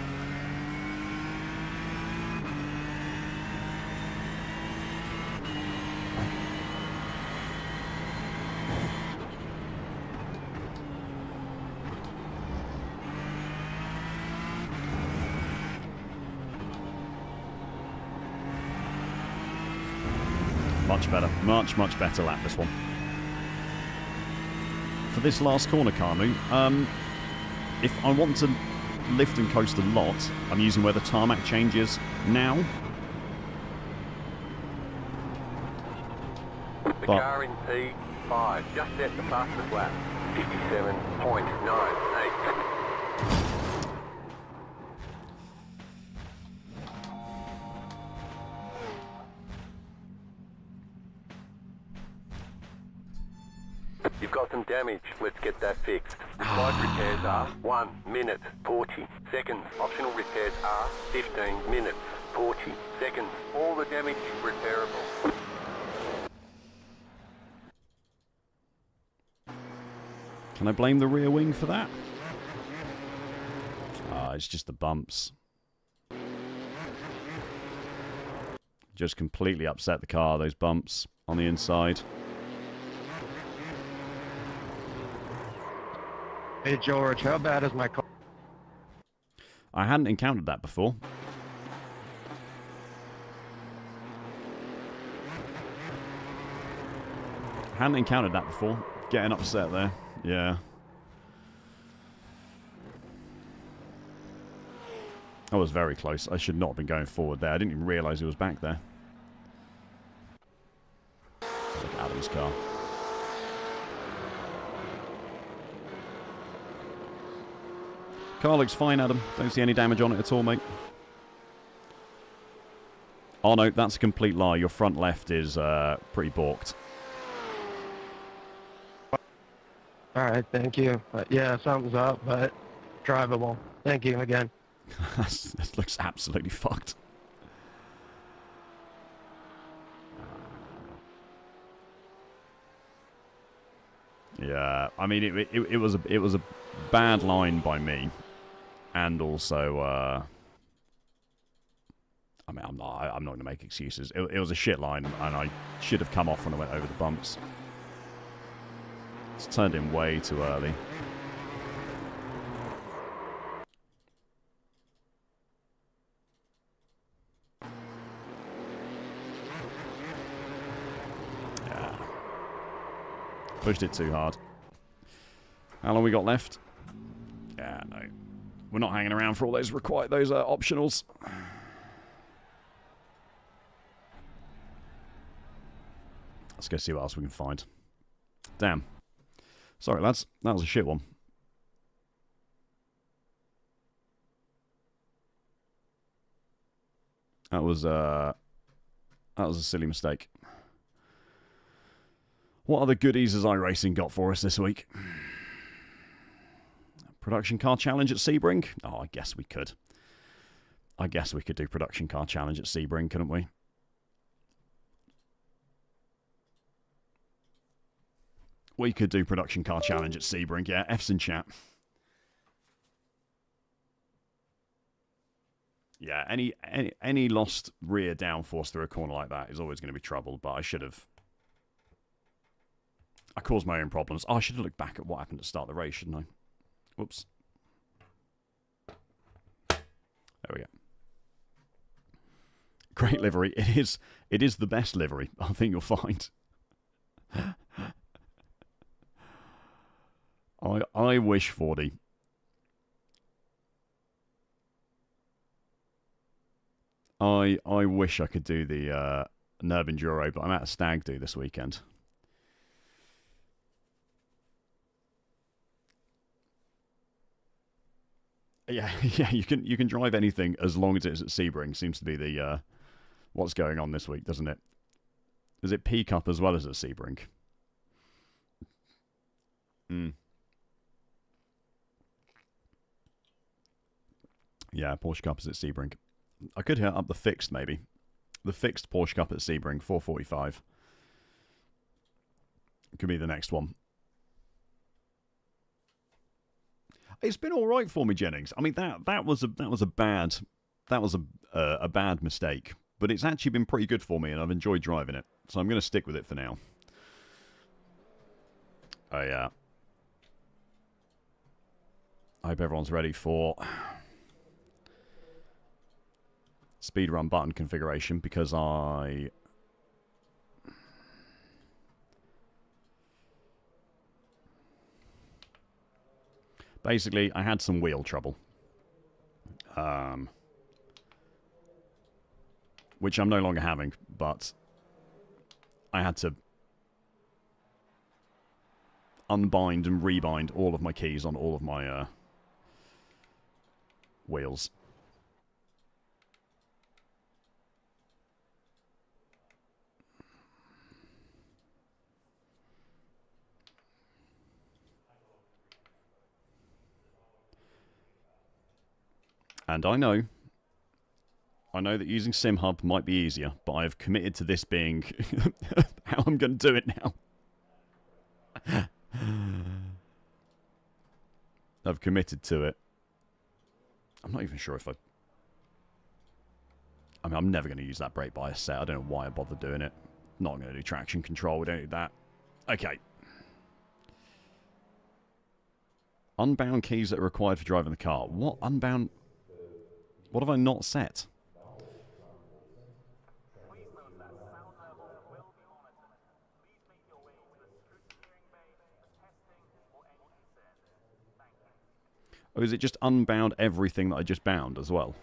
Much better. Much better lap, this one. For this last corner, Carmu, if I want to lift and coast a lot, I'm using where the tarmac changes now. The car in P5 just set the fastest lap. 57.98. You've got some damage. Let's get that fixed. Required repairs are 1 minute 40 seconds. Optional repairs are 15 minutes 40 seconds. All the damage is repairable. Can I blame the rear wing for that? It's just the bumps. Just completely upset the car, those bumps on the inside. Hey George, how bad is my car? I hadn't encountered that before. Hadn't encountered that before. Getting upset there. Yeah. I was very close. I should not have been going forward there. I didn't even realise he was back there. Look at Adam's car. Car looks fine, Adam. Don't see any damage on it at all, mate. Oh no, that's a complete lie. Your front left is pretty balked. Alright, thank you. Yeah, something's up, but drivable. Thank you again. This looks absolutely fucked. Yeah, I mean, it was a bad line by me. And also, I mean, I'm not going to make excuses. It was a shit line, and I should have come off when I went over the bumps. It's turned in way too early. Yeah. Pushed it too hard. How long we got left? Yeah, no. We're not hanging around for all those optionals. Let's go see what else we can find. Damn. Sorry, lads. That was a shit one. That was a silly mistake. What other goodies has iRacing got for us this week? Production car challenge at Sebring? Oh, I guess we could. I guess we could do production car challenge at Sebring, couldn't we? We could do production car challenge at Sebring. Yeah, F's in chat. Yeah, any lost rear downforce through a corner like that is always going to be trouble, but I should have... I caused my own problems. Oh, I should have looked back at what happened to start the race, shouldn't I? Whoops. There we go. Great livery. It is the best livery, I think you'll find. I wish 40. I wish I could do the Nerb Enduro, but I'm at a stag do this weekend. Yeah, yeah, you can drive anything as long as it's at Sebring. Seems to be the what's going on this week, doesn't it? Is it P Cup as well as at Sebring? Yeah, Porsche Cup is at Sebring. I could hit up the fixed maybe. The fixed Porsche Cup at Sebring, 445. Could be the next one. It's been all right for me, Jennings. I mean that was a bad mistake, but it's actually been pretty good for me, and I've enjoyed driving it. So I'm going to stick with it for now. Oh yeah. I hope everyone's ready for speedrun button configuration, because basically I had some wheel trouble, which I'm no longer having, but I had to unbind and rebind all of my keys on all of my wheels. And I know that using SimHub might be easier, but I've committed to this being how I'm going to do it now. I've committed to it. I'm not even sure if I mean, I'm never going to use that brake bias set. I don't know why I bothered doing it. Not going to do traction control. We don't do that. Okay. Unbound keys that are required for driving the car. What unbound... What have I not set? Or is it just unbound everything that I just bound as well?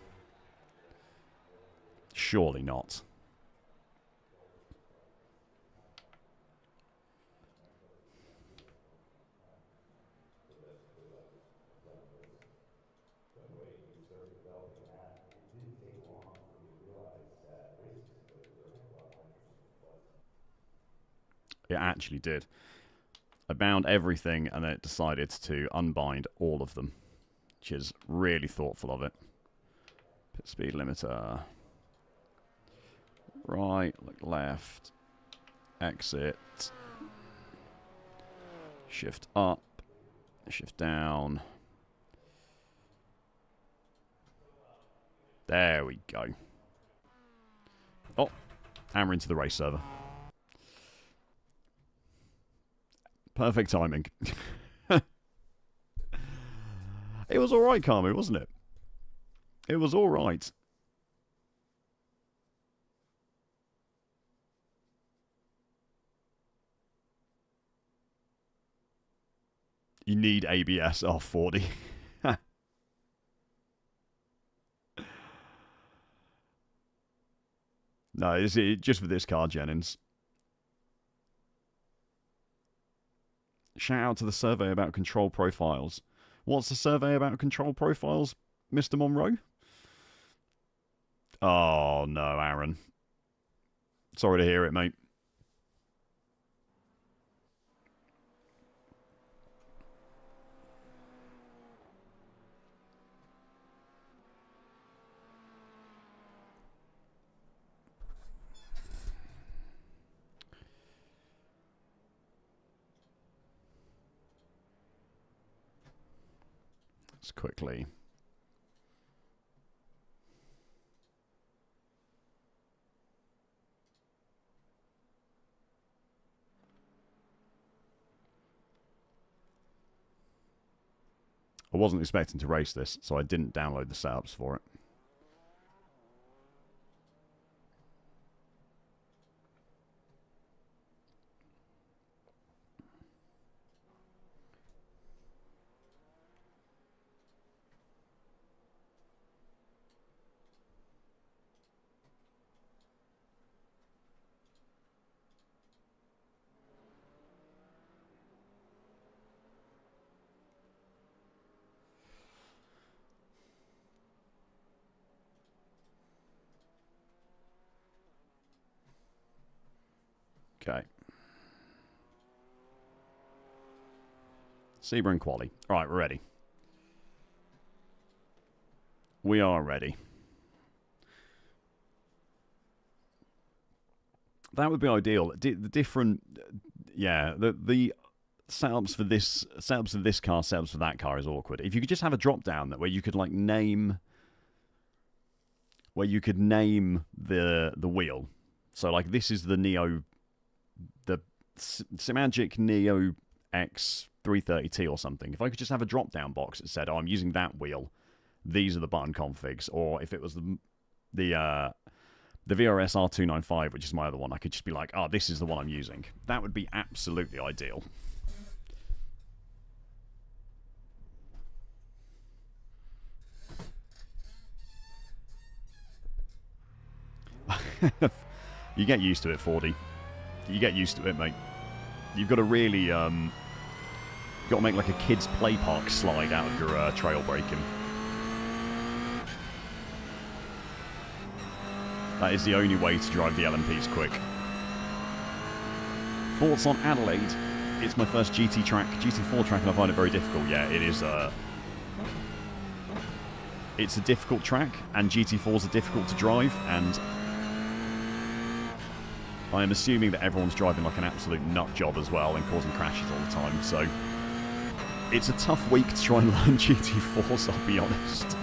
Surely not. It actually did. I bound everything and then it decided to unbind all of them, which is really thoughtful of it. Pit speed limiter. Right, look left. Exit. Shift up. Shift down. There we go. Oh, and we're into the race server. Perfect timing. It was alright, Carmen, wasn't it? It was alright. You need ABS. Oh, 40. No, it's just for this car, Jennings. Shout out to the survey about control profiles. What's the survey about control profiles, Mr. Monroe? Oh, no, Aaron. Sorry to hear it, mate. Let's quickly. I wasn't expecting to race this, so I didn't download the setups for it. Okay. Sebring quali. All right, we're ready. We are ready. That would be ideal. The different, yeah, the setups for this car, setups for that car is awkward. If you could just have a drop down that where you could like name, where you could name the wheel. So like this is the Neo, the Simagic Neo X 330T or something. If I could just have a drop down box that said, "Oh, I'm using that wheel. These are the button configs," or if it was the VRS R295, which is my other one, I could just be like, "Oh, this is the one I'm using." That would be absolutely ideal. You get used to it, 40. You get used to it, mate. You've got to really, got to make like a kid's play park slide out of your trail braking. That is the only way to drive the LMPs quick. Thoughts on Adelaide? It's my first GT4 track, and I find it very difficult. Yeah, it is. It's a difficult track, and GT4s are difficult to drive, and I am assuming that everyone's driving like an absolute nut job as well and causing crashes all the time, so it's a tough week to try and learn GT4s, I'll be honest.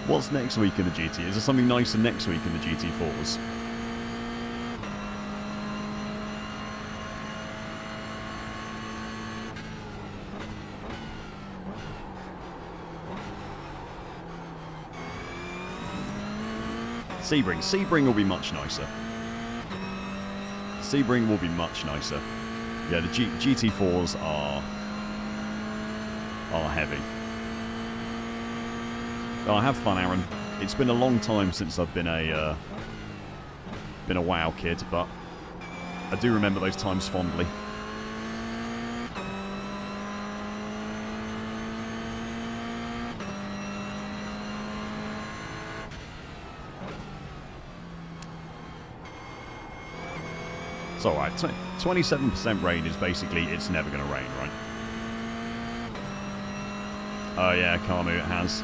What's next week in the GT? Is there something nicer next week in the GT4s? Sebring will be much nicer. Sebring will be much nicer. Yeah, the GT4s are heavy. Oh, have fun, Aaron. It's been a long time since I've been a WoW kid, but I do remember those times fondly. It's alright. 27% rain is basically it's never going to rain, right? Oh yeah, Carmu, it has.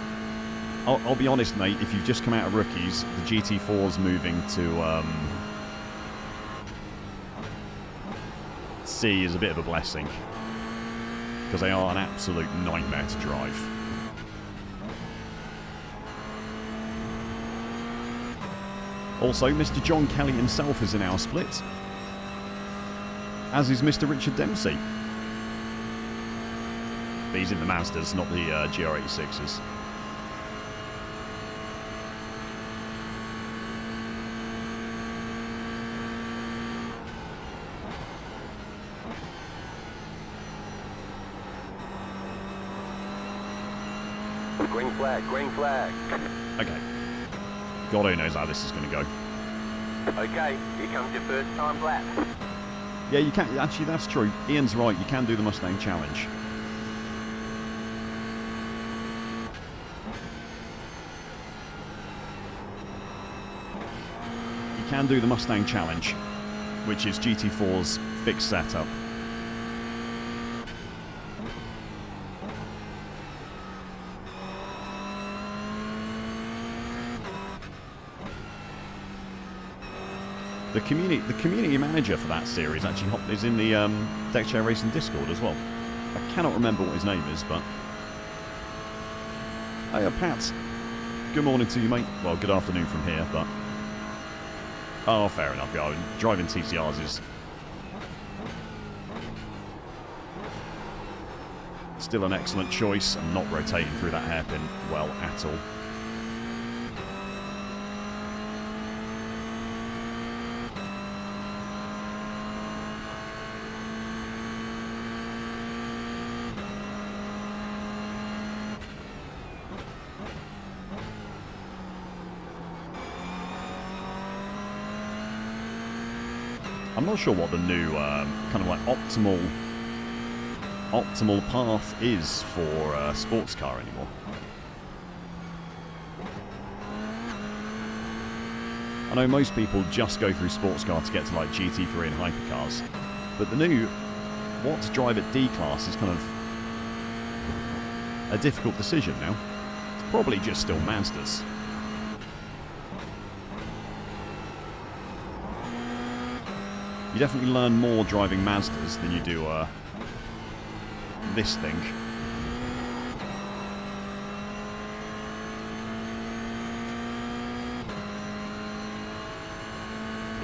I'll be honest, mate, if you've just come out of rookies, the GT4's moving to C is a bit of a blessing. Because they are an absolute nightmare to drive. Also, Mr. John Kelly himself is in our split. As is Mr. Richard Dempsey. But he's in the Mazdas, not the GR86s. Green flag, green flag. Okay. God only knows how this is going to go. Okay, here comes your first time lap. Yeah, you can. Actually, that's true. Ian's right. You can do the Mustang Challenge. You can do the Mustang Challenge, which is GT4's fixed setup. The community manager for that series actually is in the Deck Chair Racing Discord as well. I cannot remember what his name is, but Hey, Pat. Good morning to you, mate. Well, good afternoon from here, but... Oh, fair enough. Yeah, driving TCRs is... still an excellent choice. I'm not rotating through that hairpin well at all. I'm not sure what the new kind of like optimal path is for a sports car anymore. I know most people just go through sports car to get to like GT3 and hypercars, but the new what to drive at D class is kind of a difficult decision now. It's probably just still Mazdas. You definitely learn more driving Mazdas than you do this thing.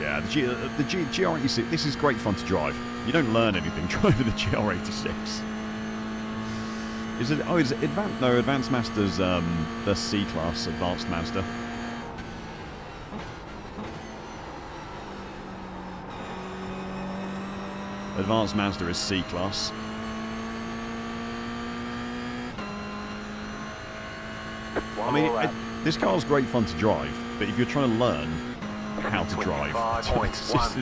Yeah, the GR86, this is great fun to drive. You don't learn anything driving the GR86. Is it? Oh, is it advanced? No, Advanced Mazda's the C-Class Advanced Mazda. Advanced Mazda is C-Class. I mean, this car's great fun to drive, but if you're trying to learn how to drive,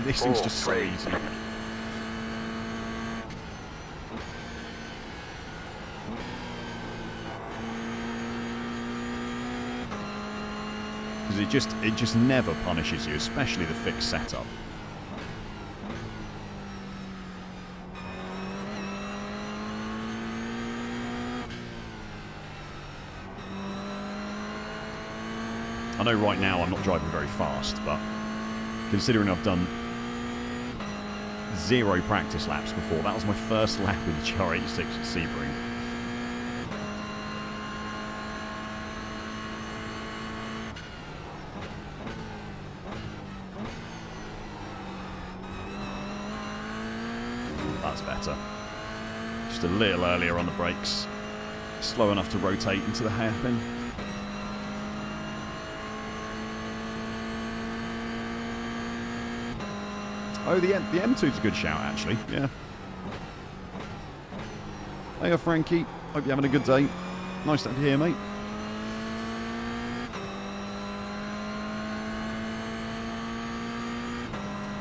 this thing's just so easy. Because it just never punishes you, especially the fixed setup. I know right now I'm not driving very fast, but considering I've done 0 practice laps before, that was my first lap with the GR86 at Sebring. That's better. Just a little earlier on the brakes. Slow enough to rotate into the hairpin. Oh, the M2's a good shout, actually. Yeah. Hey, Frankie. Hope you're having a good day. Nice to have you here, mate.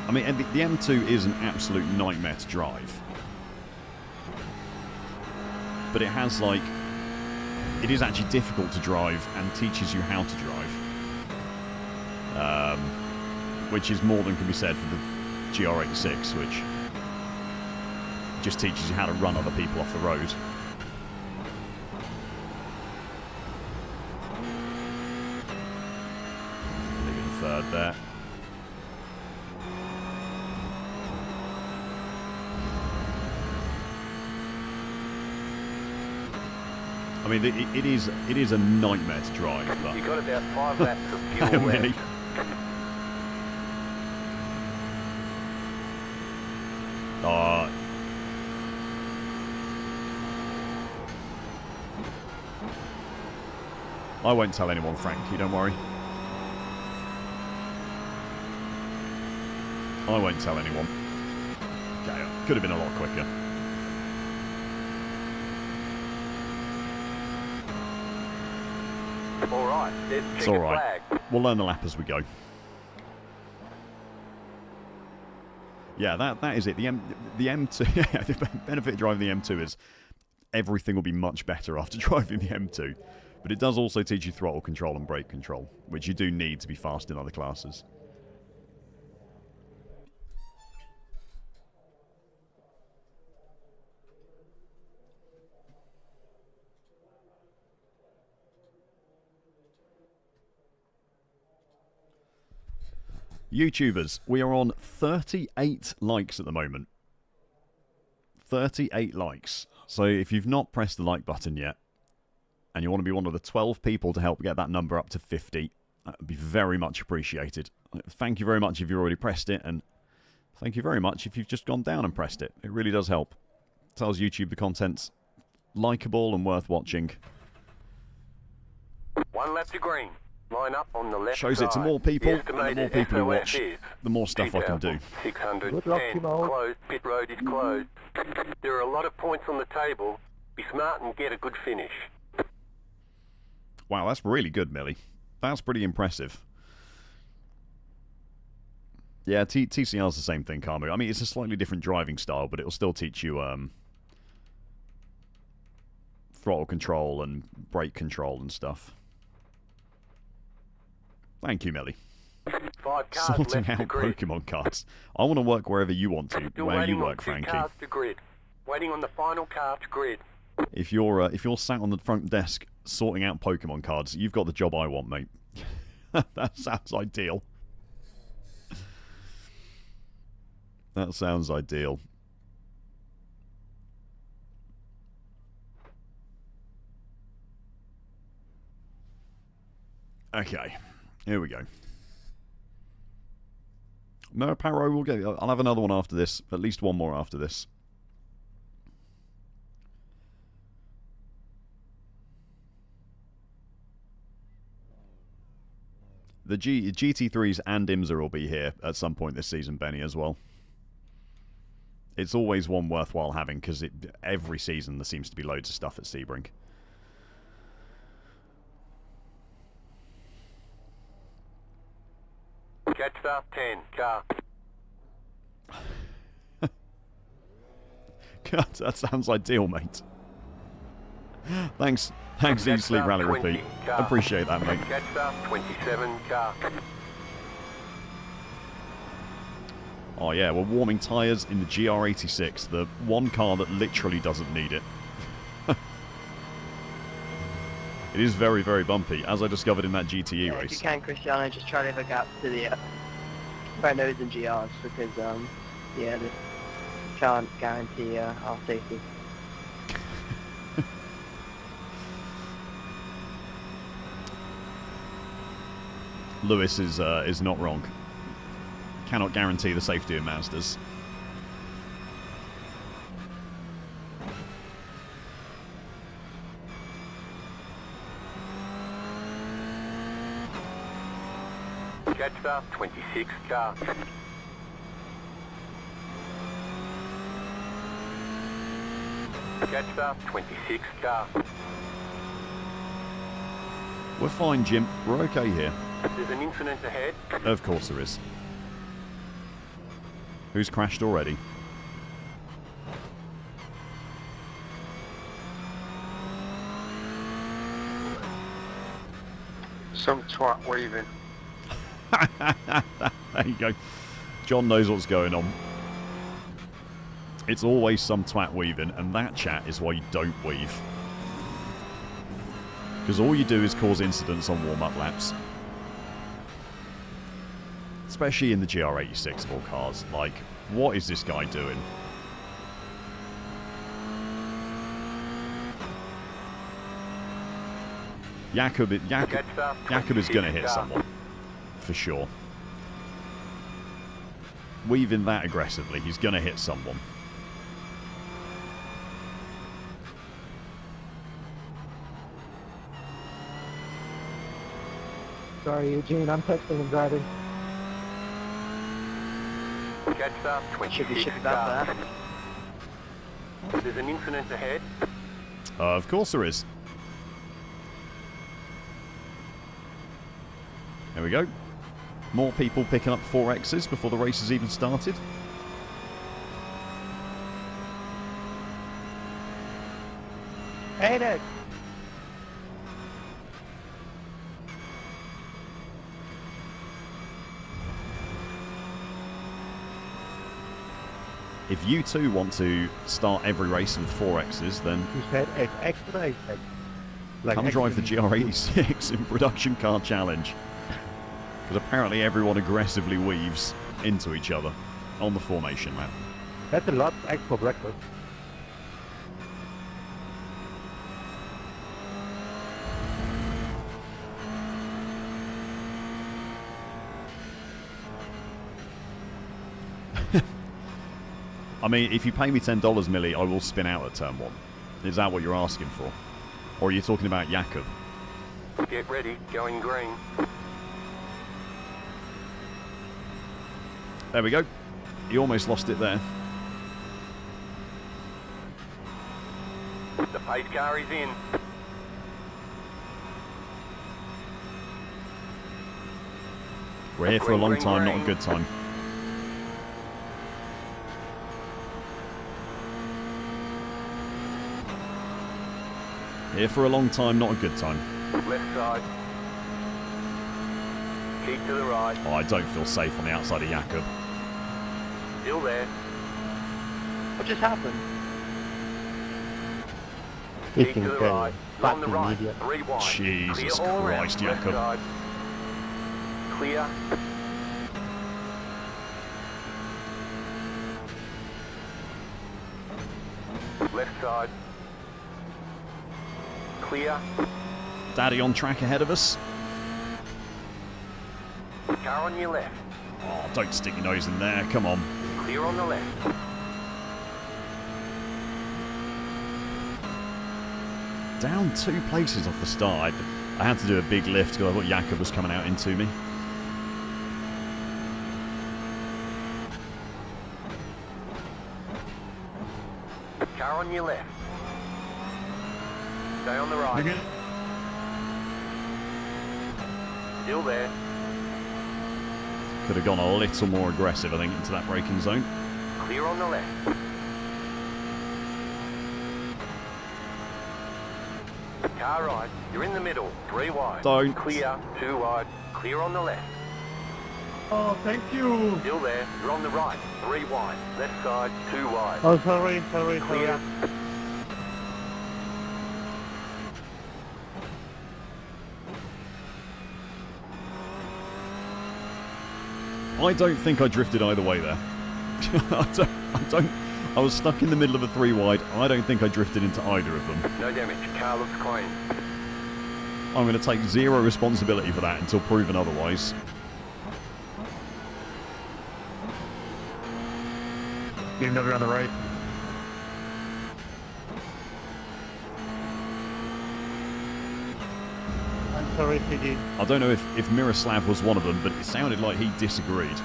I mean, the M2 is an absolute nightmare to drive. But it has, like... It is actually difficult to drive and teaches you how to drive. Which is more than can be said for the GR86, which just teaches you how to run other people off the road. Leaving third there. I mean, it is a nightmare to drive. But You got about 5 laps of fuel how many? left. I won't tell anyone, Frankie, don't worry. I won't tell anyone. Okay, could have been a lot quicker. Alright, there's It's checkered alright. flag. We'll learn the lap as we go. Yeah, that is it. The M2. Yeah, the benefit of driving the M2 is everything will be much better after driving the M2. But it does also teach you throttle control and brake control, which you do need to be fast in other classes. YouTubers, we are on 38 likes at the moment. 38 likes. So if you've not pressed the like button yet, and you want to be one of the 12 people to help get that number up to 50, that would be very much appreciated. Thank you very much if you've already pressed it, and thank you very much if you've just gone down and pressed it. It really does help. It tells YouTube the content's likeable and worth watching. 1 lap to green. Line up on the left Shows side. it to more people, and the more Estimated people who SOS watch, is the more stuff I can do. 2,610. Good luck, Timo. Closed. Pit road is closed. There are a lot of points on the table. Be smart and get a good finish. Wow, that's really good, Millie. That's pretty impressive. Yeah, TCR's the same thing, Carmo. I mean, it's a slightly different driving style, but it'll still teach you throttle control and brake control and stuff. Thank you, Millie. 5 cars Sorting left out to grid. Pokemon cards. I want to work wherever you want to, Still where you waiting on work, 2 Frankie. cars to grid. Waiting on the final car to grid. If you're sat on the front desk sorting out Pokemon cards, you've got the job I want, mate. That sounds ideal. That sounds ideal. Okay, here we go. No, Paro, we'll get. I'll have another one after this. At least one more after this. The GT3s and IMSA will be here at some point this season, Benny, as well. It's always one worthwhile having, because every season there seems to be loads of stuff at Sebring. Catch start 10 car. God, that sounds ideal, mate. Thanks, Catch E-Sleep start Rally 20 Repeat. car. Appreciate that, mate. Catch start 27 car. Oh yeah, we're warming tyres in the GR86, the one car that literally doesn't need it. It is very, very bumpy, as I discovered in that GTE Yeah, if you race. can, Cristiano, just try to hook up to the Renaults and GRs because, yeah, they can't guarantee our safety. Lewis is not wrong. Cannot guarantee the safety of Mazdas. Catch start 26 car. Catch start 26 car. We're fine, Jim. We're okay here. There's an incident ahead. Of course there is. Who's crashed already? Some twat waving. There you go. John knows what's going on. It's always some twat weaving, and that, chat, is why you don't weave. Because all you do is cause incidents on warm-up laps. Especially in the GR86 of all cars. Like, what is this guy doing? Jakob is going to hit someone. For sure. Weaving that aggressively, he's going to hit someone. Sorry, Eugene, I'm texting and driving. Catch start 26 Should be car. about that. There's an incident ahead. Of course there is. There we go. More people picking up 4Xs before the race has even started. Hey there! If you too want to start every race with 4Xs, then You said it's excellent. Like come drive the excellent. GR86 in Production Car Challenge. Because apparently everyone aggressively weaves into each other on the formation map. That's a lot of egg for breakfast. I mean, if you pay me $10, Millie, I will spin out at turn 1. Is that what you're asking for? Or are you talking about Jakob? Get ready, going green. There we go. He almost lost it there. The pace car is in. We're here for a long time, not a good time. Here for a long time, not a good time. Left side. Keep to the right. Oh, I don't feel safe on the outside of Jakob. Still there. What just happened? He Keep can to the go right. back On the to right. immediate. 3 wide. Jesus Clear all around. Christ, Left Jakob. side. Clear. Left side. Clear. Daddy on track ahead of us. Car on your left. Oh, don't stick your nose in there. Come on. Clear on the left. Down 2 places off the start. I had to do a big lift because I thought Jakob was coming out into me. Car on your left. Stay on the right. Still there. Could have gone a little more aggressive, I think, into that braking zone. Clear on the left. Car right. You're in the middle. 3 wide. Don't. Clear. 2 wide. Clear on the left. Oh, thank you. Still there. You're on the right. 3 wide. Left side. 2 wide. Oh, sorry. Clear. I don't think I drifted either way there. I was stuck in the middle of a 3 wide. I don't think I drifted into either of them. No damage. Car looks clean. I'm going to take 0 responsibility for that until proven otherwise. Get another on the right. I'm sorry, PG. I don't know if Miroslav was one of them, but it sounded like he disagreed.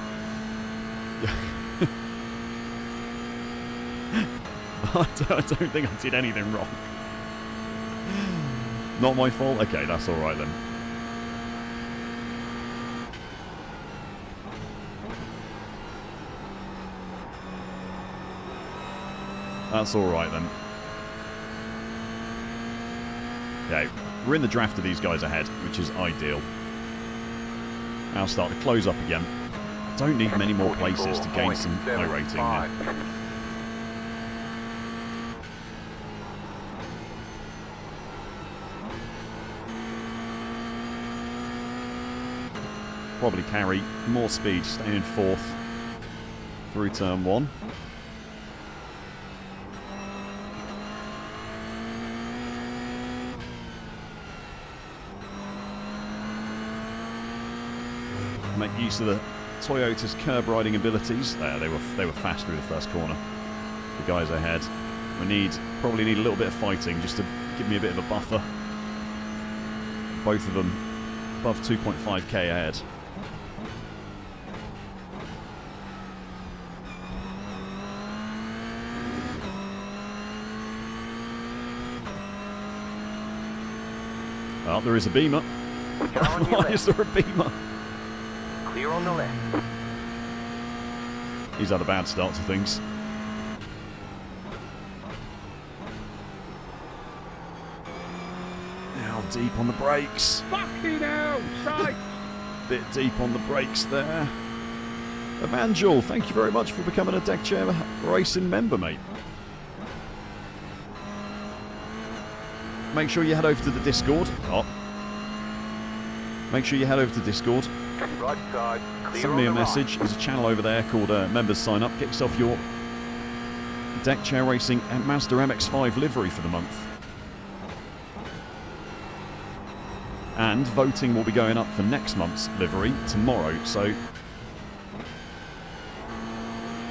I don't think I did anything wrong. Not my fault? Okay, that's alright then. That's alright then. Okay, we're in the draft of these guys ahead, which is ideal. I'll start to close up again. I don't need many more places to gain some iRacing here. Probably carry more speed, staying in 4th through turn 1. Make use of the Toyota's curb riding abilities. There, they were fast through the first corner. The guys ahead. We probably need a little bit of fighting just to give me a bit of a buffer. Both of them above 2.5k ahead. Well, there is a beamer. Why is there a beamer? Clear on the left. He's had a bad start to things. Now deep on the brakes. Fucking hell, sight. Bit deep on the brakes there. Evangel, thank you very much for becoming a Deck Chair Racing member, mate. Make sure you head over to the Discord. Oh. Make sure you head over to Discord. Right side. Clear Send me a on the message. There's a channel over there called Members Sign Up. Get yourself your Deck Chair Racing and Mazda MX-5 livery for the month. And voting will be going up for next month's livery tomorrow. So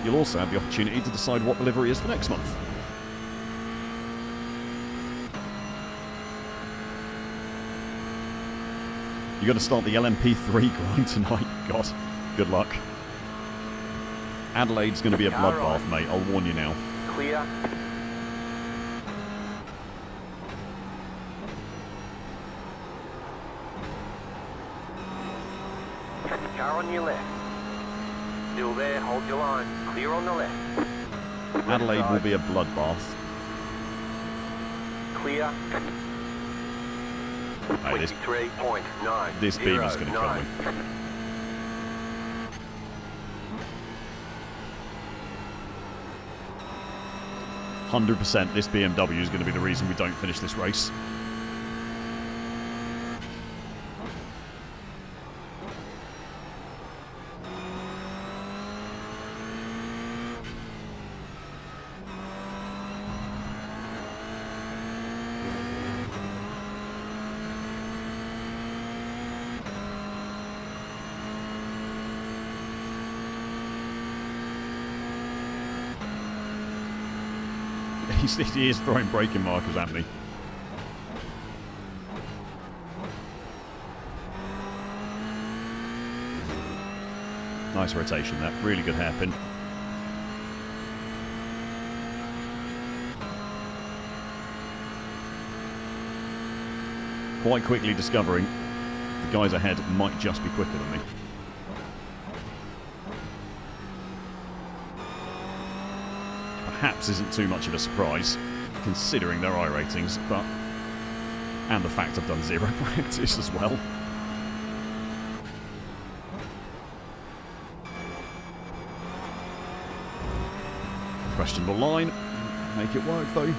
you'll also have the opportunity to decide what the livery is for next month. You got to start the LMP3 grind tonight. God, good luck. Adelaide's going to be a bloodbath, mate. I'll warn you now. Clear. Car on your left. Still there, hold your line. Clear on the left. Adelaide will be a bloodbath. Clear. Hey, this 23.9. beam is going to kill me. 100% this BMW is going to be the reason we don't finish this race. He is throwing braking markers at me. Nice rotation there. Really good hairpin. Quite quickly discovering the guys ahead might just be quicker than me. Perhaps isn't too much of a surprise, considering their iRatings, but... and the fact I've done zero practice as well. Questionable line. Make it work, though.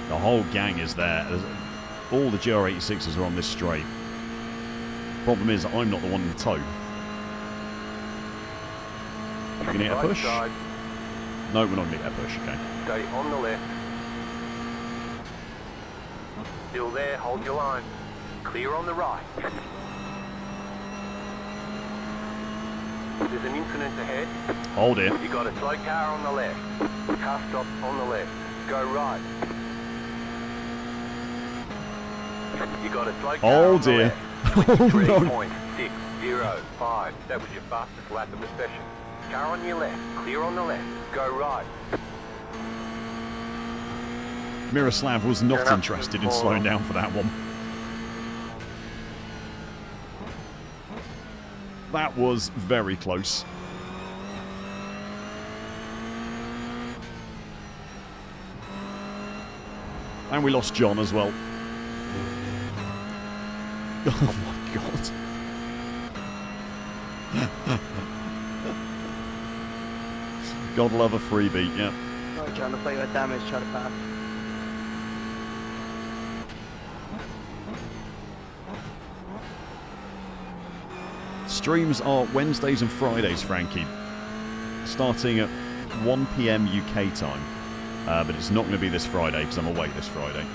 The whole gang is there. All the GR86s are on this straight. Problem is, I'm not the one in the tow. We're going to get a push? Side. No, we're not going to get a push, okay. Stay on the left. Still there, hold your line. Clear on the right. There's an incident ahead. Hold it. You got a slow car on the left. Car stop on the left. Go right. You got a slow car Oh on the dear. left. Oh no. 3.605. That was your fastest lap of the session. Car on your left. Clear on the left. Go right. Miroslav was not interested in slowing down for that one. That was very close. And we lost John as well. Oh my god. God love a freebie, yeah. Sorry, John, I thought you had damage trying to pass. Streams are Wednesdays and Fridays, Frankie. Starting at 1 PM UK time. But it's not going to be this Friday because I'm away this Friday.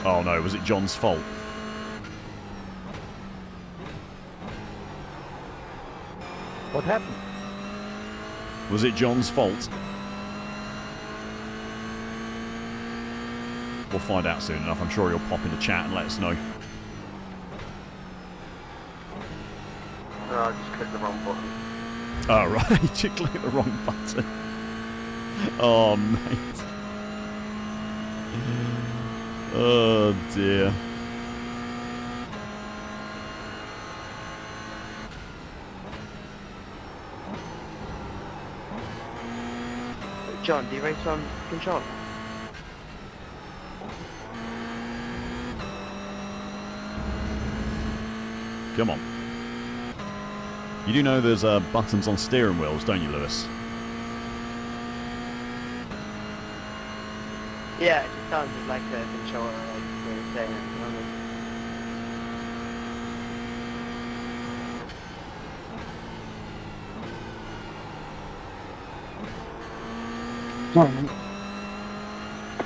Oh no, was it John's fault? What happened? Was it John's fault? We'll find out soon enough. I'm sure he'll pop in the chat and let us know. No, I just clicked the wrong button. Oh, right. You clicked the wrong button. Oh, mate. Oh, dear. John, do you race on control? Come on. You do know there's buttons on steering wheels, don't you, Lewis? Yeah, it just sounds like a controller, like they were saying.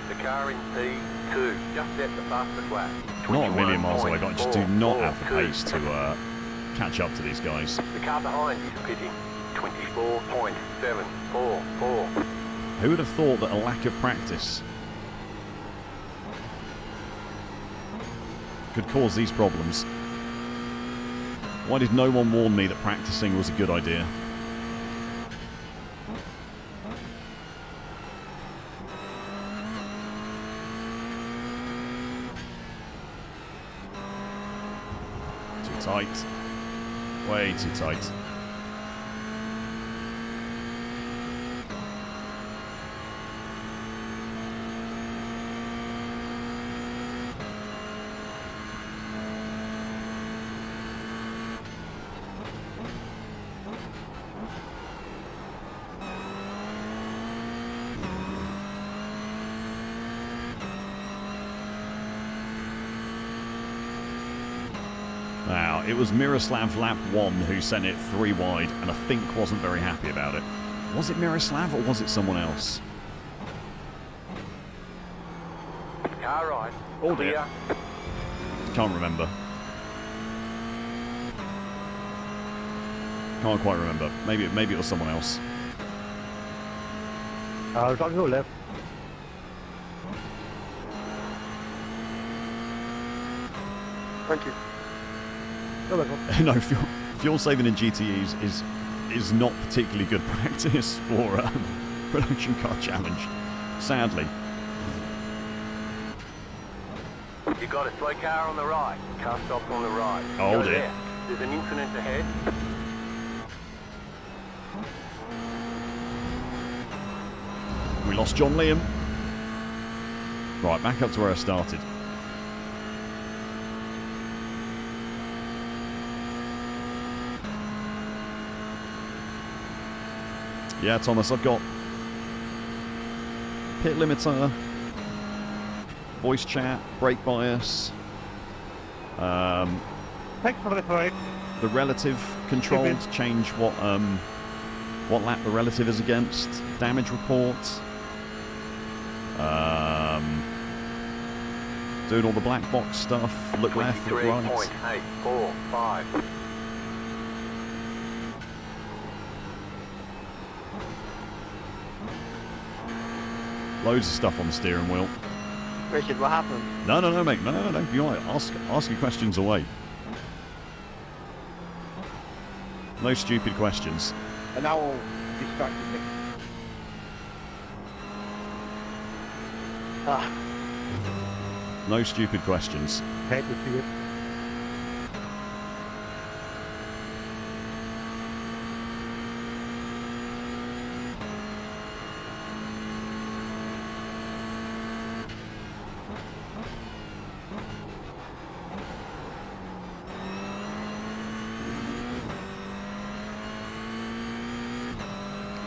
The car in P2 just set the fastest lap. Not a million miles away, but I just do not have the 21.442. pace to catch up to these guys. The car behind is pitting 24.744. Who would have thought that a lack of practice could cause these problems? Why did no one warn me that practicing was a good idea? Too tight. Way too tight. Now, it was Miroslav lap 1 who sent it 3 wide and I think wasn't very happy about it. Was it Miroslav or was it someone else? Car right. Oh dear. Clear. Can't remember. Can't quite remember. Maybe it was someone else. It's on your left. Thank you. No, fuel saving in GTEs is not particularly good practice for production car challenge, sadly. You got a slow car on the right. Car stopped on the right. Oh, Go dear. left. There's an incident ahead. We lost John Liam. Right, back up to where I started. Yeah, Thomas, I've got pit limiter, voice chat, brake bias, Thanks for the parade. the relative control to change what lap the relative is against, damage report, doing all the black box stuff, look left, look right. 23.845. Loads of stuff on the steering wheel. Richard, what happened? No, mate, no. You're all right. Ask your questions away. No stupid questions. And now all distracted me. Ah, No stupid questions. Hate to see it.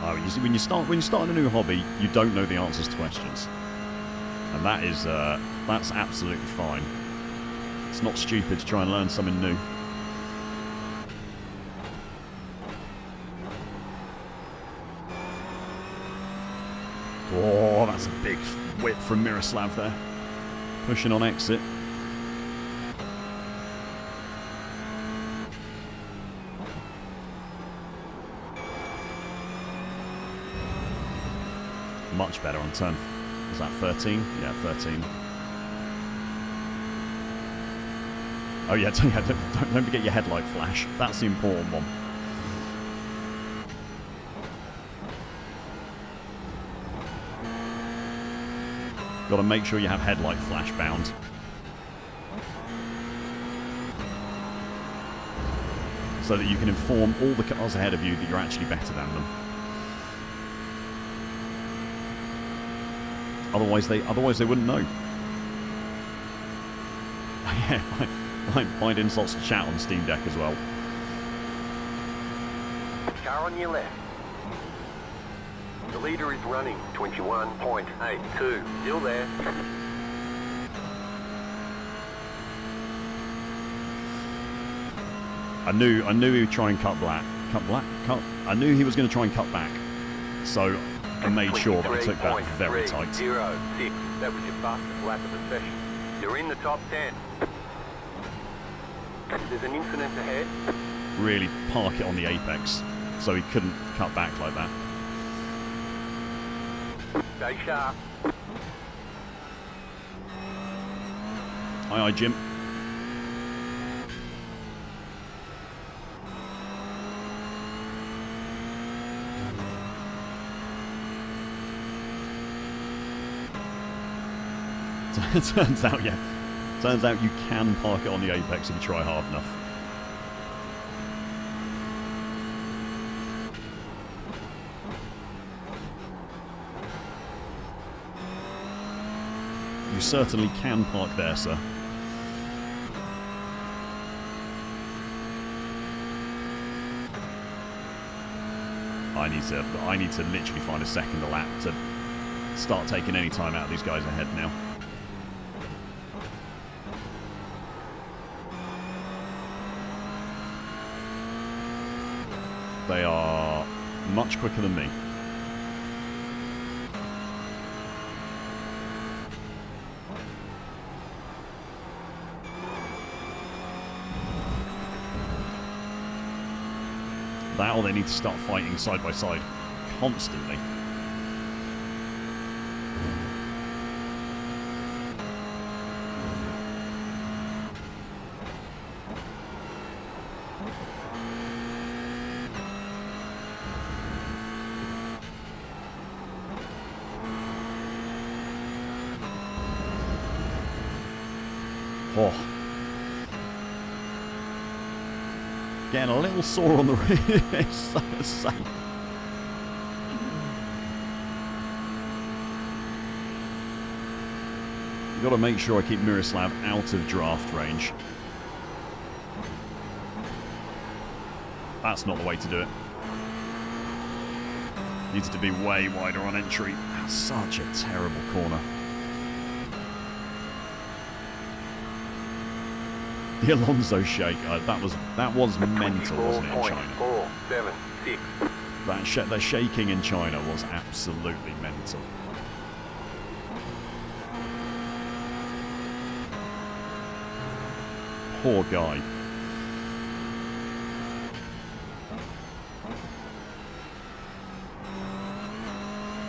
Oh, you see, when you start a new hobby, you don't know the answers to questions, and that's absolutely fine. It's not stupid to try and learn something new. Oh, that's a big whip from Miroslav there, pushing on exit. Much better on turn. Is that 13? Yeah, 13. Oh yeah, don't forget your headlight flash. That's the important one. Got to make sure you have headlight flash bound. So that you can inform all the cars ahead of you that you're actually better than them. Otherwise they wouldn't know. Yeah, find insults to chat on Steam Deck as well. Car on your left. The leader is running 21.82. Still there. I knew he would try and cut black. I knew he was going to try and cut back. So I made sure that I took that very tight. 23.06. That was your fastest lap of the session. You're in the top 10. There's an incident ahead. Really park it on the apex so he couldn't cut back like that. Stay sharp. Aye, Jim. Turns out, yeah. Turns out you can park it on the apex if you try hard enough. You certainly can park there, sir. I need to literally find a second lap to start taking any time out of these guys ahead now. They are much quicker than me. That or they need to start fighting side by side constantly. Oh. Getting a little sore on the rear. It's so insane. You've got to make sure I keep Miroslav out of draft range. That's not the way to do it. Needs to be way wider on entry. That's such a terrible corner. The Alonso shake, that was mental, wasn't it, in China? 4.76. The shaking in China was absolutely mental. Poor guy.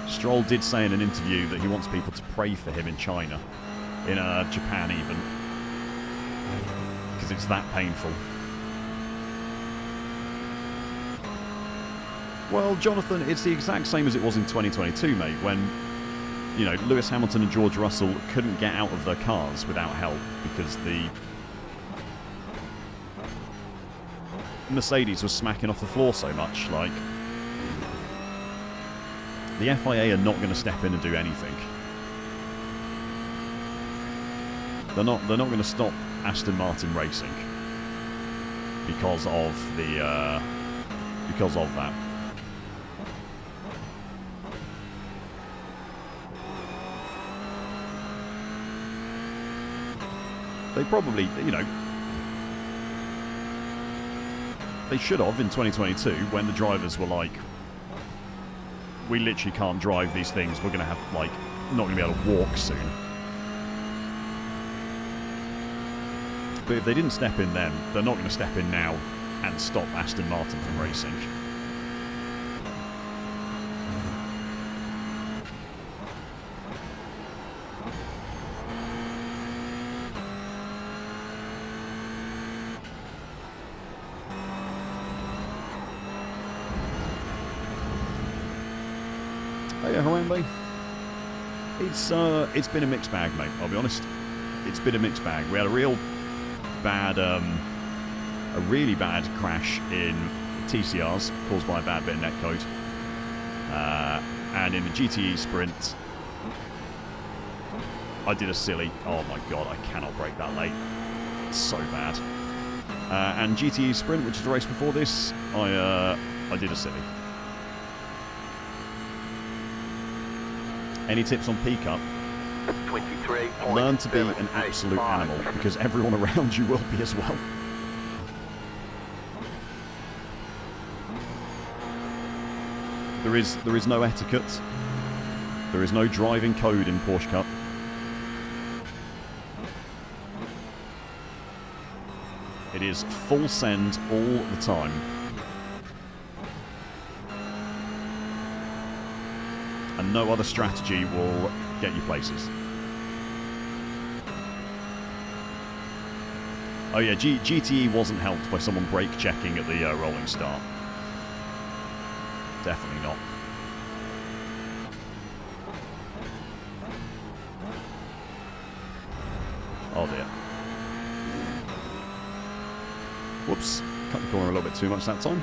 Stroll did say in an interview that he wants people to pray for him in China, in Japan even. Because it's that painful. Well, Jonathan, it's the exact same as it was in 2022, mate, when, you know, Lewis Hamilton and George Russell couldn't get out of their cars without help because the Mercedes was smacking off the floor so much. Like, the FIA are not going to step in and do anything. They're not going to stop Aston Martin racing because of that. They probably, you know, they should have in 2022 when the drivers were like, we literally can't drive these things, we're going to have, like, not going to be able to walk soon. But if they didn't step in then, they're not going to step in now and stop Aston Martin from racing. Hey, Harambe. It's been a mixed bag, mate, I'll be honest. It's been a mixed bag. We had a really bad crash in TCRs caused by a bad bit of netcode. And in the GTE Sprint, I did a silly. Oh my god, I cannot brake that late. It's so bad. And GTE Sprint, which is the race before this, I did a silly. Any tips on P-Cup? 23. Learn to be an absolute animal, because everyone around you will be as well. There is no etiquette. There is no driving code in Porsche Cup. It is full send all the time. And no other strategy will get you places. Oh yeah, GTE wasn't helped by someone brake checking at the rolling start. Definitely not. Oh dear. Whoops. Cut the corner a little bit too much that time.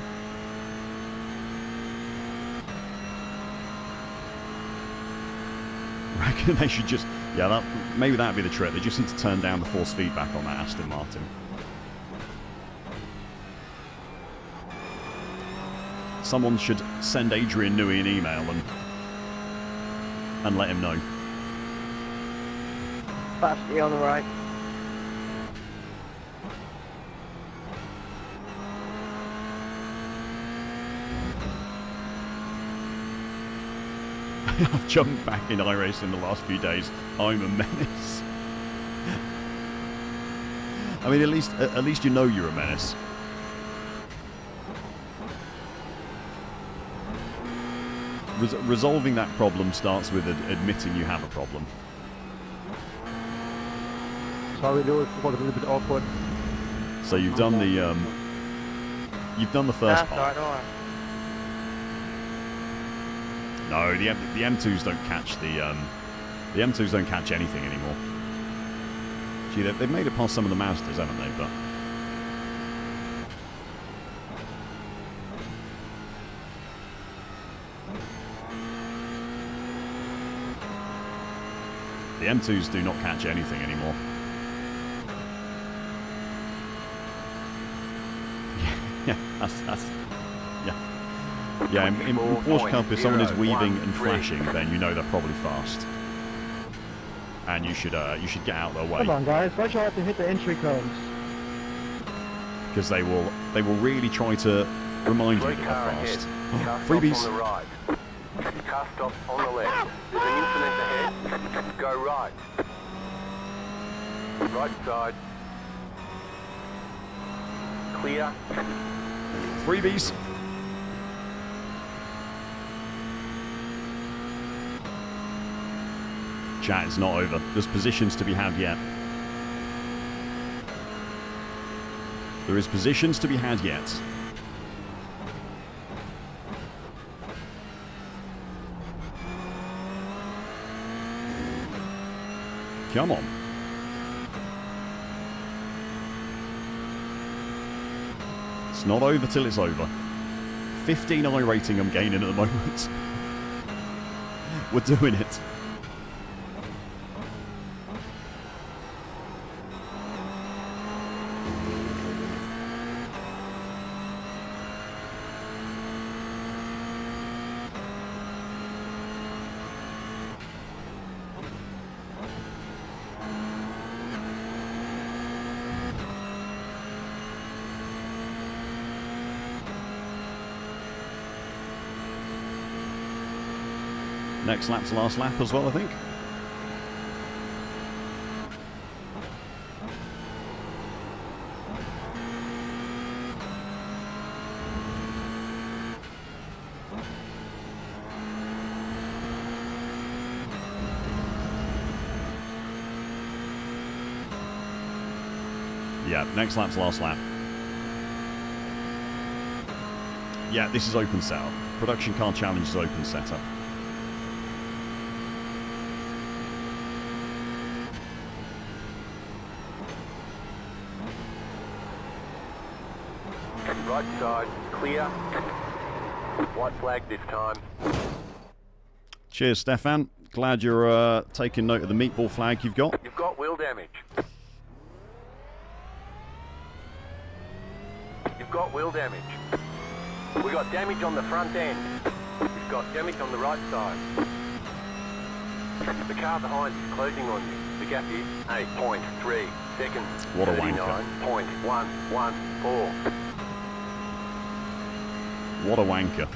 I reckon they should just... Yeah, maybe that'd be the trick. They just need to turn down the force feedback on that Aston Martin. Someone should send Adrian Newey an email and let him know. Fastly on the right. I've jumped back in iRacing in the last few days. I'm a menace. I mean, at least you know you're a menace. Resolving that problem starts with admitting you have a problem. Sorry, Lewis, it got a little bit awkward. So you've done the first That's part. alright. No, the M2s don't catch the M2s don't catch anything anymore. Gee, they've made it past some of the Mazdas, haven't they? But the M2s do not catch anything anymore. Yeah, that's yeah. In Porsche Cup, if someone is weaving and flashing, then you know they're probably fast, and you should get out of their way. Come on, guys, why should I have to hit the entry cones? Because they will really try to remind you that they're fast. Freebies. On the right. Car stop on the left. There's an incident ahead. Go right. Right side. Clear. Freebies. Chat, it's not over. There's positions to be had yet. There is positions to be had yet. Come on. It's not over till it's over. 15 iRating I'm gaining at the moment. We're doing it. Next lap's the last lap as well, I think. Yeah, next lap's the last lap. Yeah, this is open setup. Production car challenge is open setup. Right side, clear. White flag this time. Cheers, Stefan. Glad you're taking note of the meatball flag you've got. You've got wheel damage. You've got wheel damage. We've got damage on the front end. We've got damage on the right side. The car behind is closing on you. The gap is 8.3 seconds. What a wanker. 39.114. What a wanker.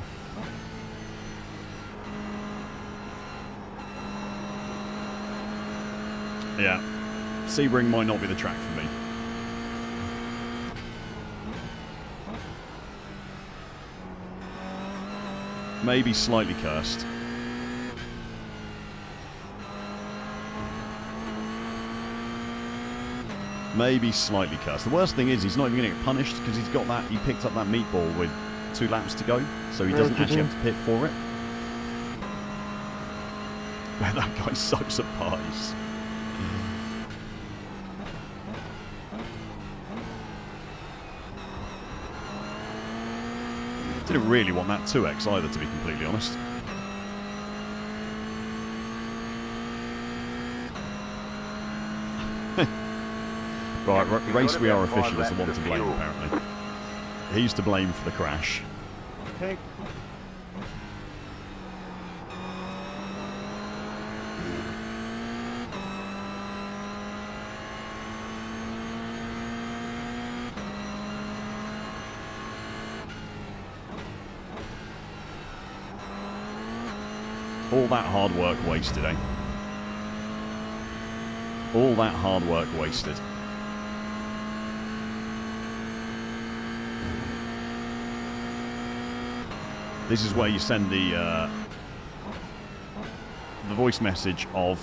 Yeah. Sebring might not be the track for me. Maybe slightly cursed. Maybe slightly cursed. The worst thing is he's not even going to get punished because he's got that. He picked up that meatball with 2 laps to go, so he doesn't actually have to pit for it. That guy sucks at parties. Didn't really want that 2x either, to be completely honest. Right, Race We Are Official is the one to blame, apparently. He's to blame for the crash. Okay. All that hard work wasted, eh? All that hard work wasted. This is where you send the voice message of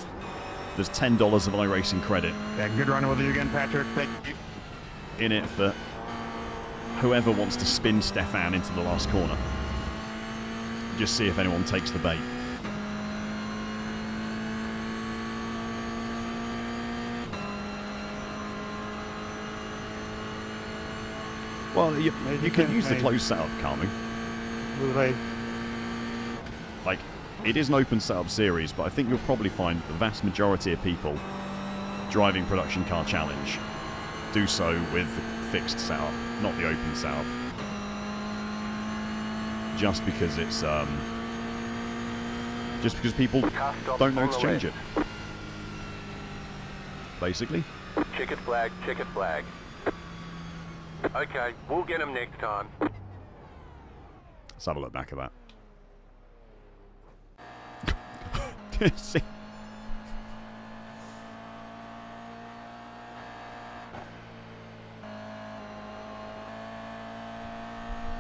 there's $10 of iRacing credit. Yeah, good running with you again, Patrick. Thank you. In it for whoever wants to spin Stefan into the last corner. Just see if anyone takes the bait. Well, you can use the closed setup, can't we? Like, it is an open setup series, but I think you'll probably find the vast majority of people driving Production Car Challenge do so with the fixed setup, not the open setup. Just because it's, just because people don't know to change it. Basically. Checkered flag, checkered flag. Okay, we'll get him next time. Let's have a look back at that. See?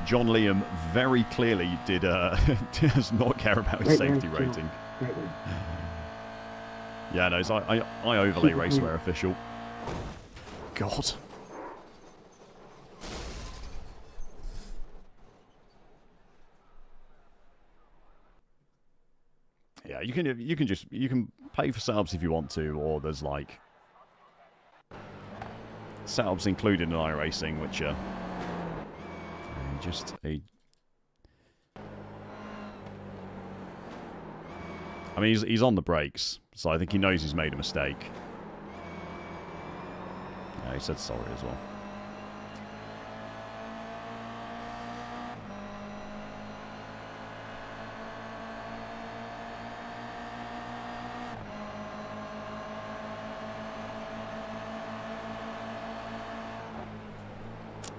John Liam very clearly did does not care about his safety rating. Yeah, no, so I overlay racewear official. God. Yeah, you can pay for setups if you want to, or there's like setups included in iRacing, which are just a. I mean, he's on the brakes, so I think he knows he's made a mistake. Yeah, he said sorry as well.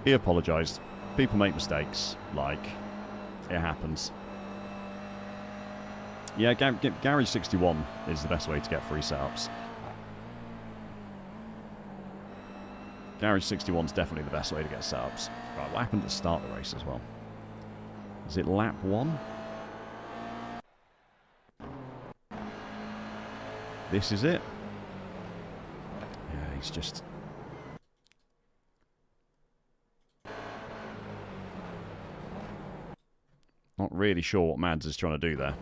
He apologised. People make mistakes. Like, it happens. Yeah, Garage 61 is the best way to get free setups. Garage 61 is definitely the best way to get setups. Right, what happened at the start of the race as well? Is it lap 1? This is it. Yeah, he's just... Not really sure what Mads is trying to do there.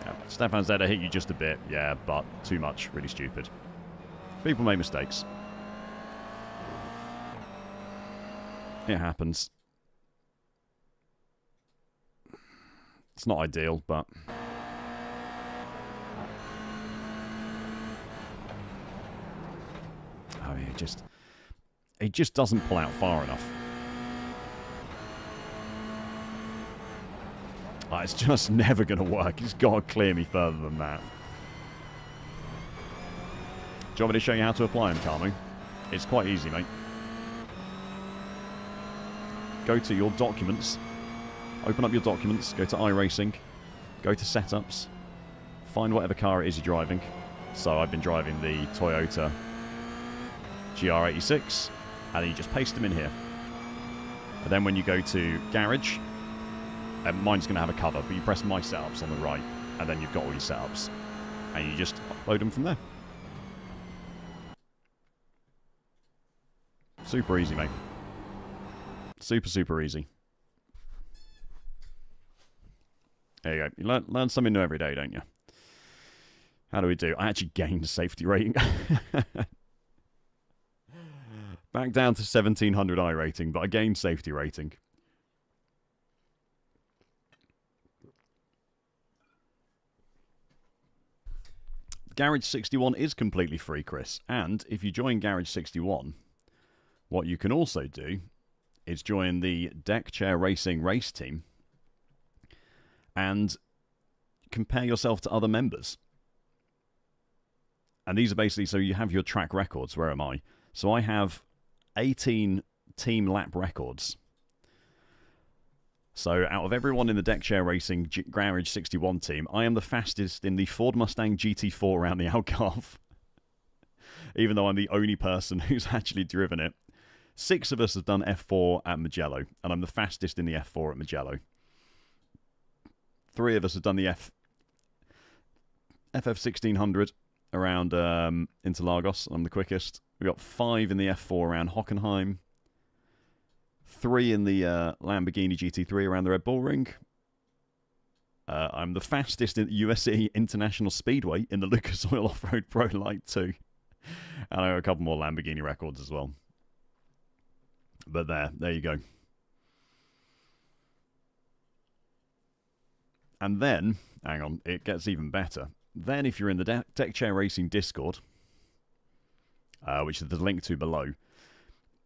Yeah, Stefan said I hit you just a bit, yeah, but too much, really stupid. People make mistakes. It happens. It's not ideal, but... Oh mean, it just doesn't pull out far enough. It's just never going to work. He's got to clear me further than that. Do you want me to show you how to apply them, Carmu? It's quite easy, mate. Go to your documents. Open up your documents. Go to iRacing. Go to setups. Find whatever car it is you're driving. So I've been driving the Toyota GR86. And then you just paste them in here. And then when you go to Garage... mine's going to have a cover, but you press My Setups on the right, and then you've got all your setups. And you just upload them from there. Super easy, mate. Super, super easy. There you go. You learn something new every day, don't you? How do we do? I actually gained safety rating. Back down to 1700 I rating, but I gained safety rating. Garage 61 is completely free, Chris. And if you join Garage 61, what you can also do is join the Deck Chair Racing race team and compare yourself to other members. And these are basically, so you have your track records. Where am I? So I have 18 team lap records. So out of everyone in the Deck Chair Racing Garage 61 team, I am the fastest in the Ford Mustang GT4 around the Algarve. Even though I'm the only person who's actually driven it. 6 of us have done F4 at Mugello, and I'm the fastest in the F4 at Mugello. 3 of us have done the FF1600 around Interlagos, and I'm the quickest. We've got 5 in the F4 around Hockenheim. 3 in the Lamborghini GT3 around the Red Bull Ring. I'm the fastest in the USE International Speedway in the Lucas Oil Off-Road Pro Light 2. And I have a couple more Lamborghini records as well. But there you go. And then, hang on, it gets even better. Then if you're in the Deck Chair Racing Discord, which there's a link to below,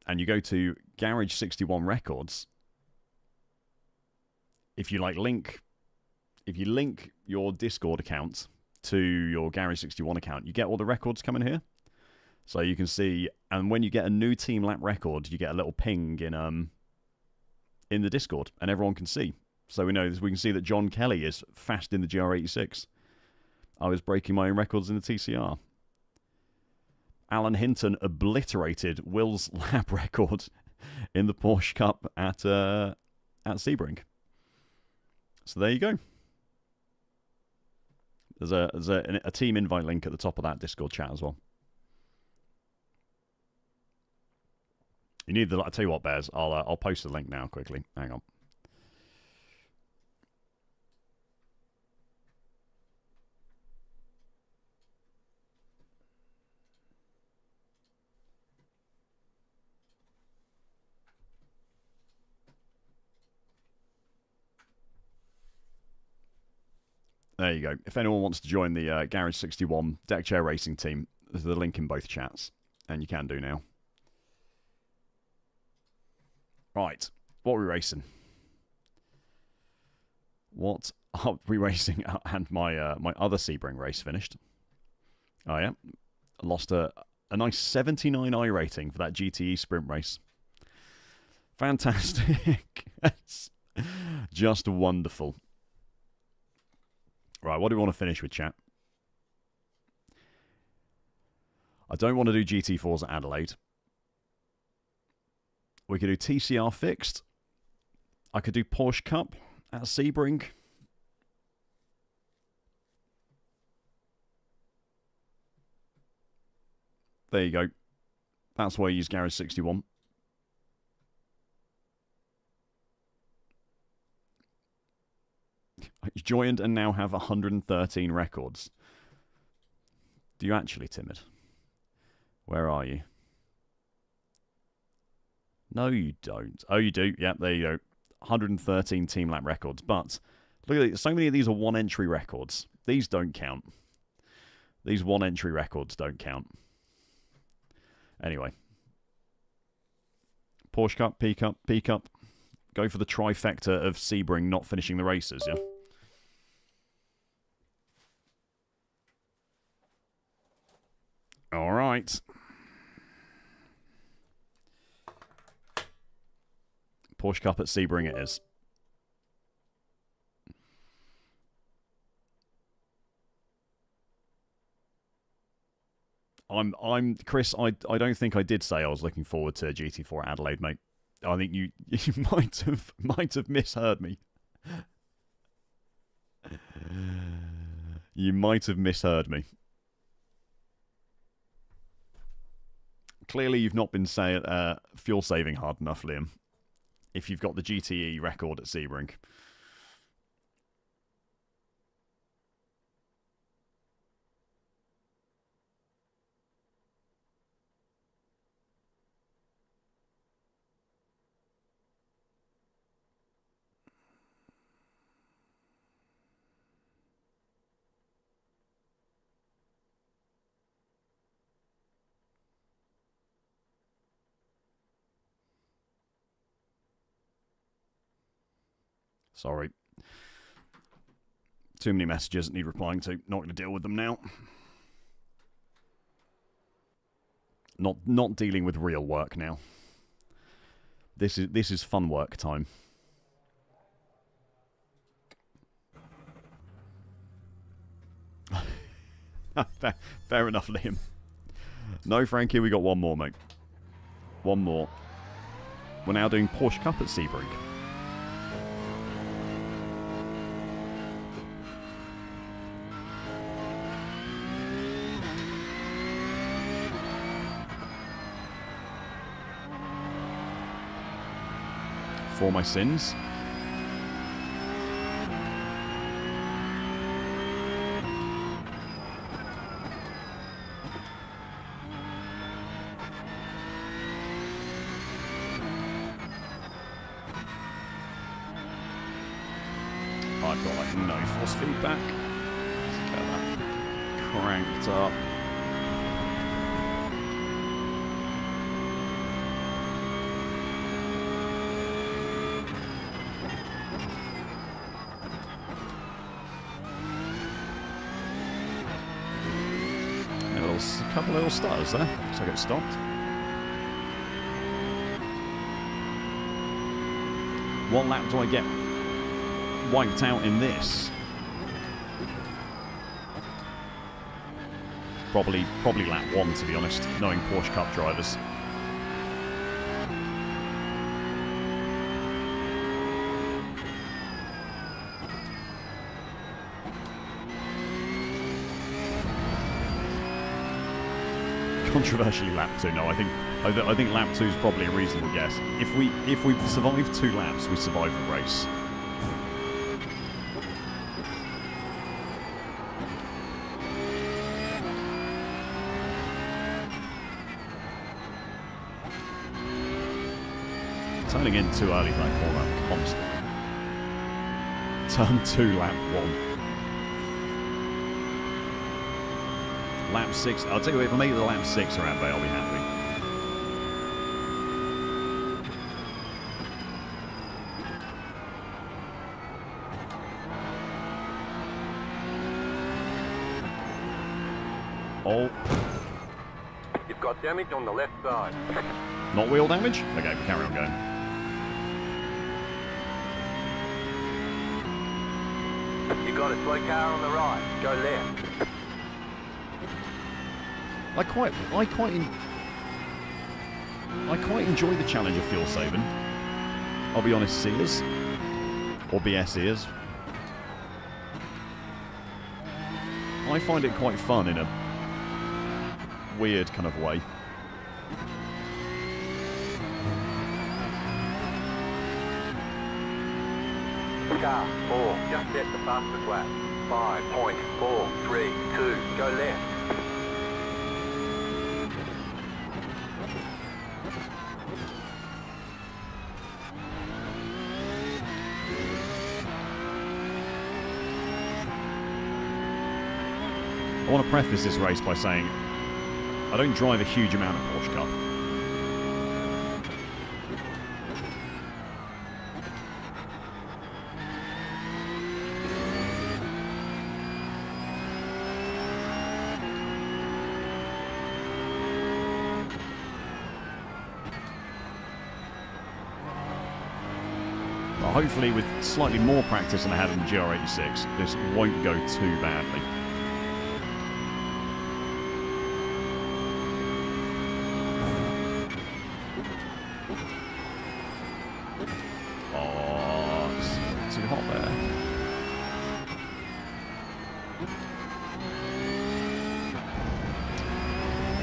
and you go to Garage 61 Records, if you link your Discord account to your Garage 61 account, you get all the records coming here. So you can see, and when you get a new team lap record, you get a little ping in the Discord, and everyone can see. So we can see that John Kelly is fast in the GR86. I was breaking my own records in the TCR. Alan Hinton obliterated Will's lap record in the Porsche Cup at Sebring. So there you go. There's a team invite link at the top of that Discord chat as well. You need I'll tell you what, Bears. I'll post the link now quickly. Hang on. There you go. If anyone wants to join the Garage 61 Deck Chair Racing team, there's the link in both chats, and you can do now. Right, what are we racing? What are we racing? And my my other Sebring race finished. Oh yeah, I lost a nice 79 I rating for that GTE sprint race. Fantastic. It's just wonderful. Right, what do we want to finish with, chat? I don't want to do GT4s at Adelaide. We could do TCR fixed. I could do Porsche Cup at Sebring. There you go. That's why I use Garage 61. I joined and now have 113 records. Do you actually, Timid? Where are you? No, you don't. Oh, you do. Yep, there you go. 113 team lap records. But look at it. So many of these are one entry records. These don't count. These one entry records don't count. Anyway. Porsche Cup, P Cup, P Cup. Go for the trifecta of Sebring not finishing the races, yeah? All right. Porsche Cup at Sebring it is. I'm Chris. I don't think I did say I was looking forward to GT4 Adelaide, mate. I think you might have misheard me. You might have misheard me. Clearly, you've not been fuel saving hard enough, Liam. If you've got the GTE record at Sebring. Sorry. Too many messages that need replying to. Not going to deal with them now. Not dealing with real work now. This is fun work time. Fair enough, Liam. No, Frankie, we got one more, mate. One more. We're now doing Porsche Cup at Sebring. For my sins. I've got like no force feedback. Let's get that cranked up. A couple of little stutters there, so I get stopped. What lap do I get wiped out in this? Probably lap 1, to be honest, knowing Porsche Cup drivers. Controversially, lap 2. No, I think lap 2 is probably a reasonable guess. If we survive 2 laps, we survive the race. Turning in too early for that corner, constantly. Turn 2, lap 1. Lap 6, I'll tell you what, if I make it to lap 6 around there, I'll be happy. Oh. You've got damage on the left side. Not wheel damage? Okay, we'll carry on going. You got a slow car on the right. Go left. I quite enjoy the challenge of fuel saving. I'll be honest, Sears. Or BS ears. I find it quite fun in a weird kind of way. Car 4, just set the fastest lap. 5.432, go left. I want to preface this race by saying I don't drive a huge amount of Porsche Cup. Hopefully with slightly more practice than I had in the GR86, this won't go too badly. Oh, it's too hot there.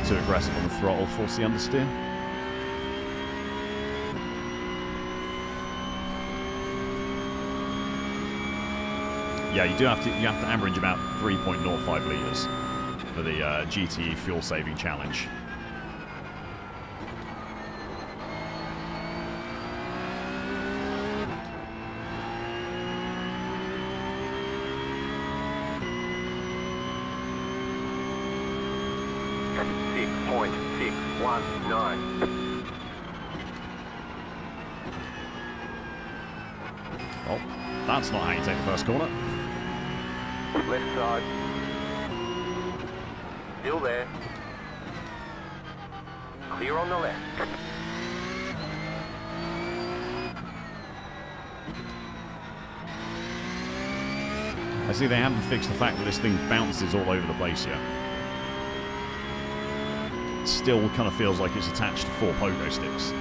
Too aggressive on the throttle, force the understeer. Yeah, you have to average about 3.05 litres for the GTE fuel saving challenge. Well, that's not how you take the first corner. Left side. Still there. Clear on the left. I see they haven't fixed the fact that this thing bounces all over the place yet. It still kind of feels like it's attached to 4 pogo sticks.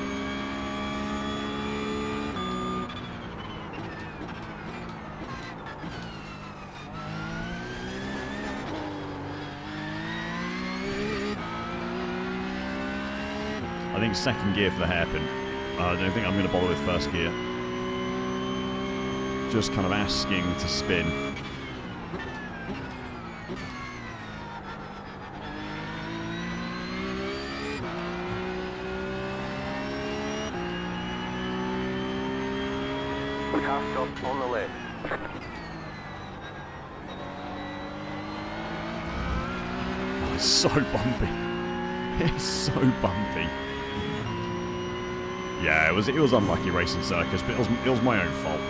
I think second gear for the hairpin. I don't think I'm going to bother with first gear. Just kind of asking to spin. Car stop on the left. Oh, it's so bumpy. It's so bumpy. Yeah, it was unlucky racing circus, but it was my own fault.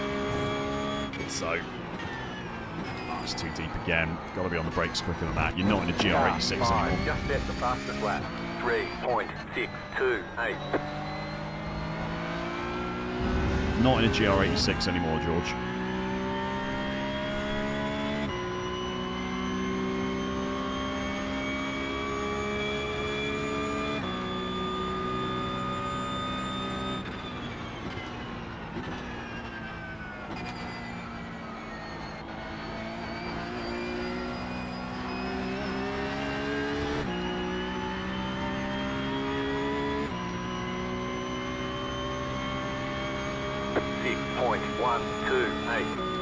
So, oh, it's too deep again. Got to be on the brakes quicker than that. You're not in a GR86 anymore. Just set the fastest lap. 3.628. Not in a GR86 anymore, George.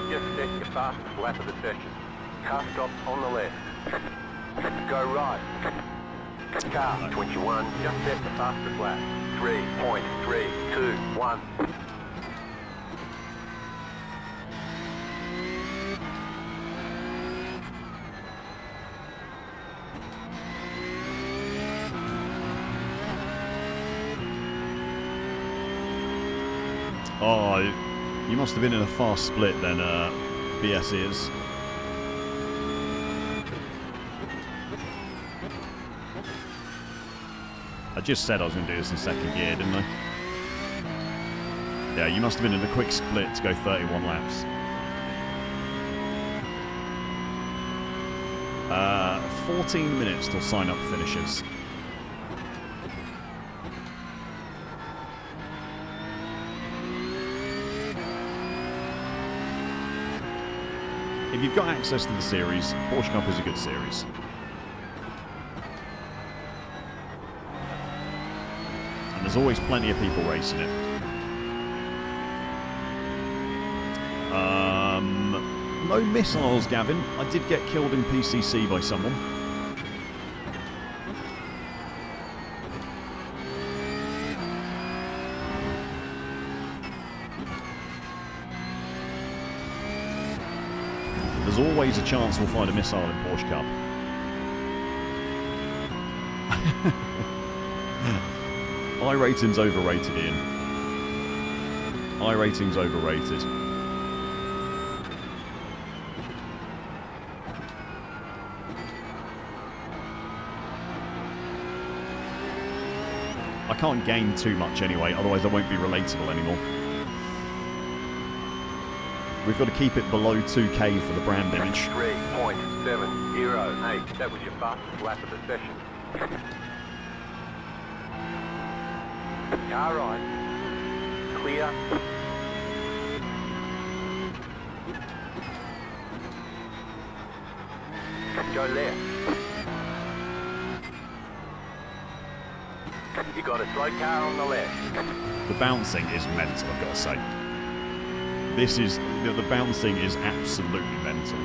Just set your fastest lap of the session. Car stop on the left. Go right. Car 21, just set the fastest lap. 3.321. Oh, you must have been in a fast split then, BS is. I just said I was going to do this in second gear, didn't I? Yeah, you must have been in a quick split to go 31 laps. 14 minutes till sign-up finishes. If you've got access to the series, Porsche Cup is a good series. And there's always plenty of people racing it. No missiles, Gavin. I did get killed in PCC by someone. There's always a chance we'll find a missile in Porsche Cup. iRating's overrated, Ian. iRating's overrated. I can't gain too much anyway, otherwise I won't be relatable anymore. We've got to keep it below 2k for the brand image. 3.708. That was your fastest lap of the session. Car right. Clear. Go left. You got a slow car on the left. The bouncing is mental, I've got to say. This is, the bouncing is absolutely mental.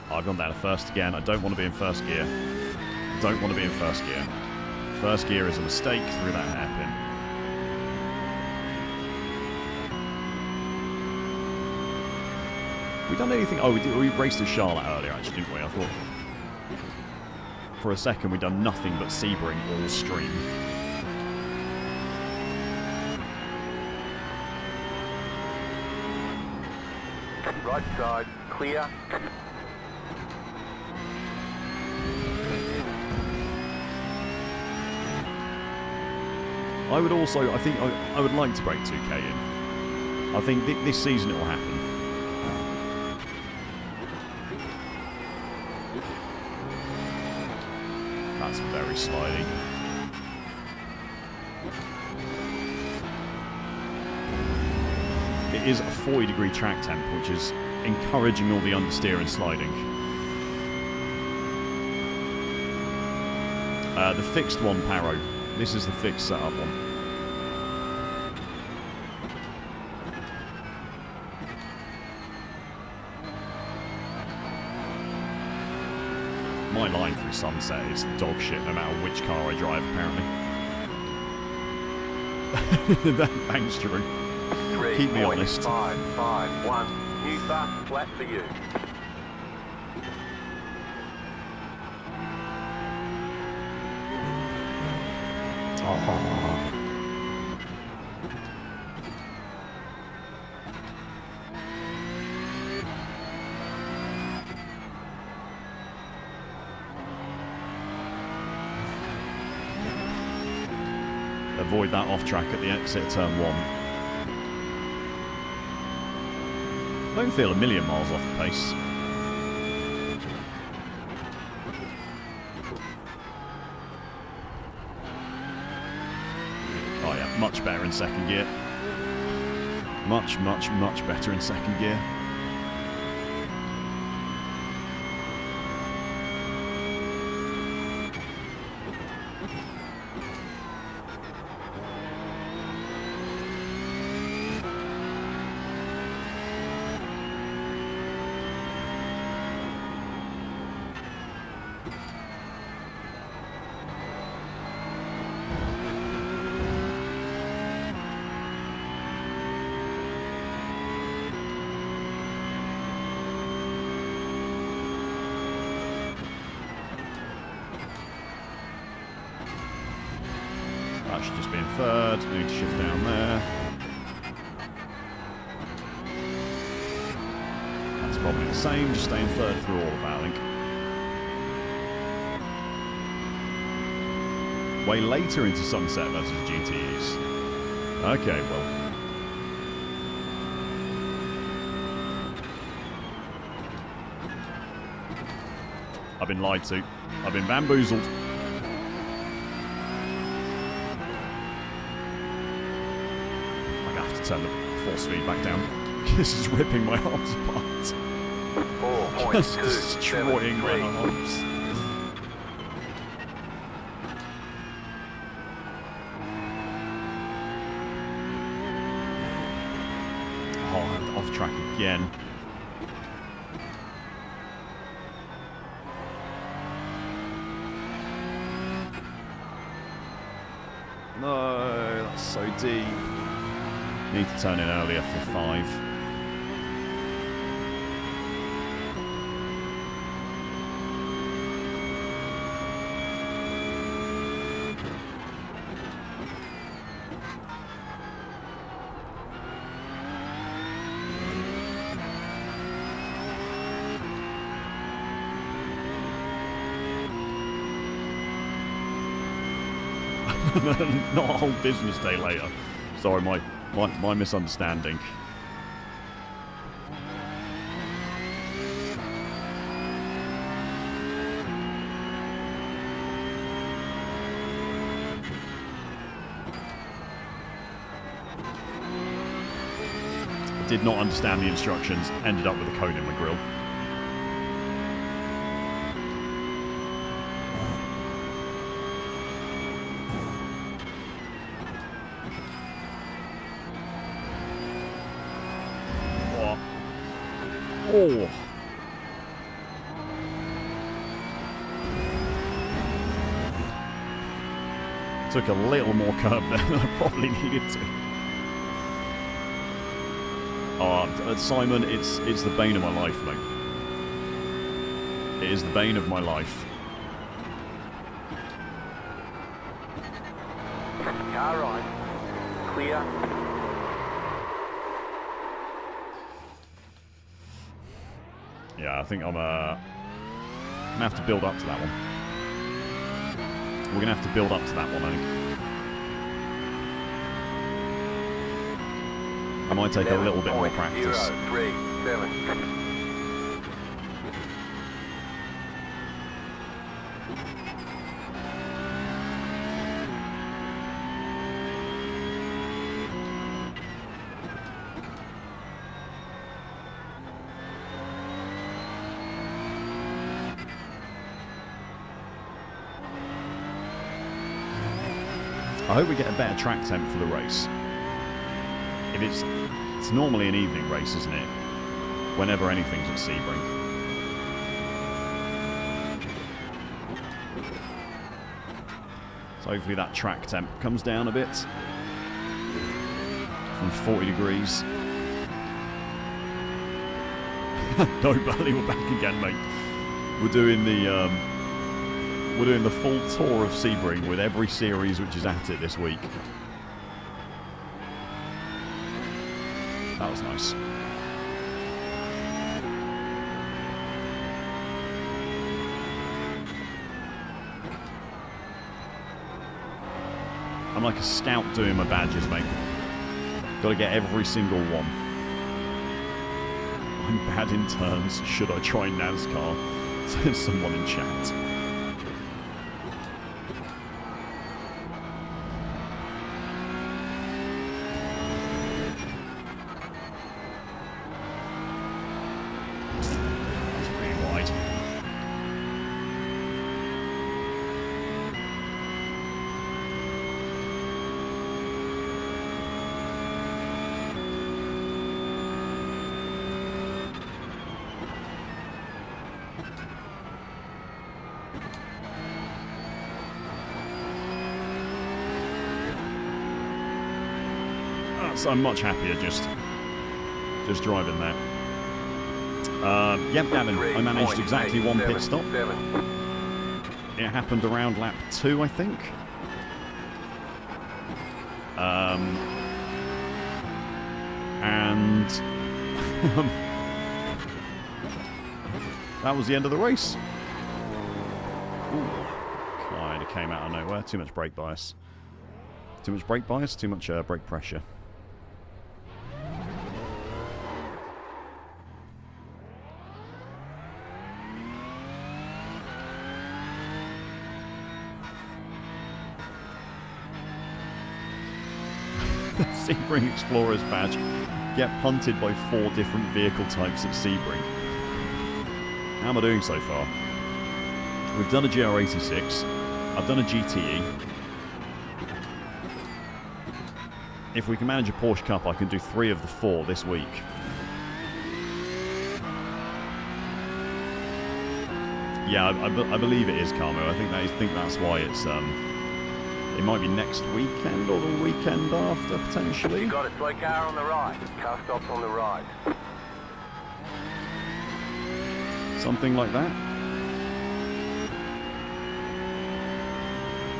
I've gone down to first again. I don't want to be in first gear. Don't want to be in first gear. First gear is a mistake through that hairpin. We done anything? Oh, we raced to Charlotte earlier, actually, didn't we? I thought for a second we'd done nothing but Sebring all stream. Right side, clear. I would also, I think, I would like to break 2k in. I think this season it will happen. That's very slidey. It is a 40-degree track temp, which is encouraging all the understeer and sliding. The fixed one, Paro. This is the fixed setup one. My line through Sunset is dog shit no matter which car I drive, apparently. Thanks, Drew. Keep me honest. 3.551. New fast flat for you. Oh. Avoid that off track at the exit of turn 1. Don't feel a million miles off the pace. Oh yeah, much better in second gear. Much, much, much better in second gear. That should just be in third. Need to shift down there. That's probably the same. Just stay in third through all of that, I think. Way later into Sunset versus GTEs. Okay, well. I've been lied to. I've been bamboozled. Turn the force feed back down. This is ripping my arms apart. 4.273. Just destroying my arms. Oh, I'm off track again. No, that's so deep. Need to turn in earlier for 5. Not a whole business day later. Sorry, my misunderstanding. Did not understand the instructions, ended up with a cone in my grill. Oh. Took a little more curve there than I probably needed to. Oh, Simon, it's the bane of my life, mate. It is the bane of my life. Car right. Clear. Yeah, I think I'm gonna have to build up to that one. We're gonna have to build up to that one, I think. I might take a little bit more practice. 037. I hope we get a better track temp for the race. If it's normally an evening race, isn't it? Whenever anything's at Sebring. So hopefully that track temp comes down a bit. From 40 degrees. No, Burley, we're back again, mate. We're doing the full tour of Sebring with every series which is at it this week. That was nice. I'm like a scout doing my badges, mate. Got to get every single one. I'm bad in turns. Should I try NASCAR? Says someone in chat. So I'm much happier just driving that. Yep, Gavin, I managed exactly one pit stop. It happened around lap 2, I think. And that was the end of the race. Ooh, kind of came out of nowhere. Too much brake bias. Too much brake bias, too much brake pressure. Sebring Explorers badge. Get punted by 4 different vehicle types at Sebring. How am I doing so far? We've done a GR86. I've done a GTE. If we can manage a Porsche Cup, I can do 3 of the 4 this week. Yeah, I believe it is, Carmo. I think that's why it's it might be next weekend or the weekend after, potentially. You got a slow car on the right. Car stops on the right. Something like that.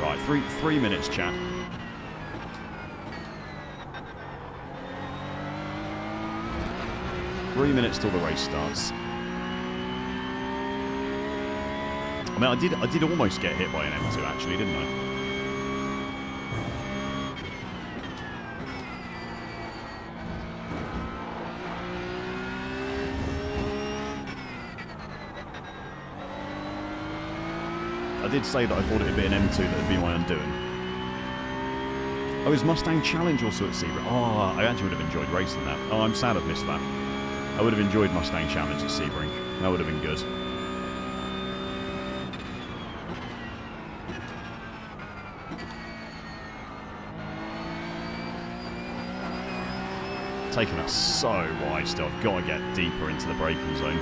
Right, 3 minutes, chat. Three minutes till the race starts. I mean, I did almost get hit by an M2, actually, didn't I? I did say that I thought it would be an M2 that would be my undoing. Oh, is Mustang Challenge also at Sebring? Oh, I actually would have enjoyed racing that. Oh, I'm sad I've missed that. I would have enjoyed Mustang Challenge at Sebring. That would have been good. Taking us so wide still. I've got to get deeper into the braking zone.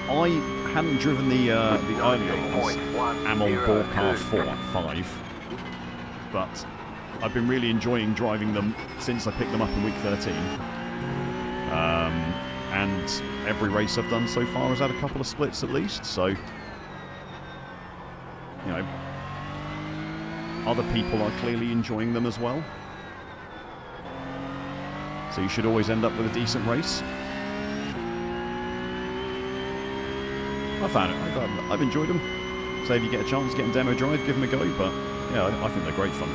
I hadn't driven the earlier ones, Amel Borcar 5, but I've been really enjoying driving them since I picked them up in week 13. And every race I've done so far has had a couple of splits at least, so, you know, other people are clearly enjoying them as well. So you should always end up with a decent race. I found it. I've enjoyed them. So if you get a chance to get in demo drive, give them a go. But yeah, I think they're great fun.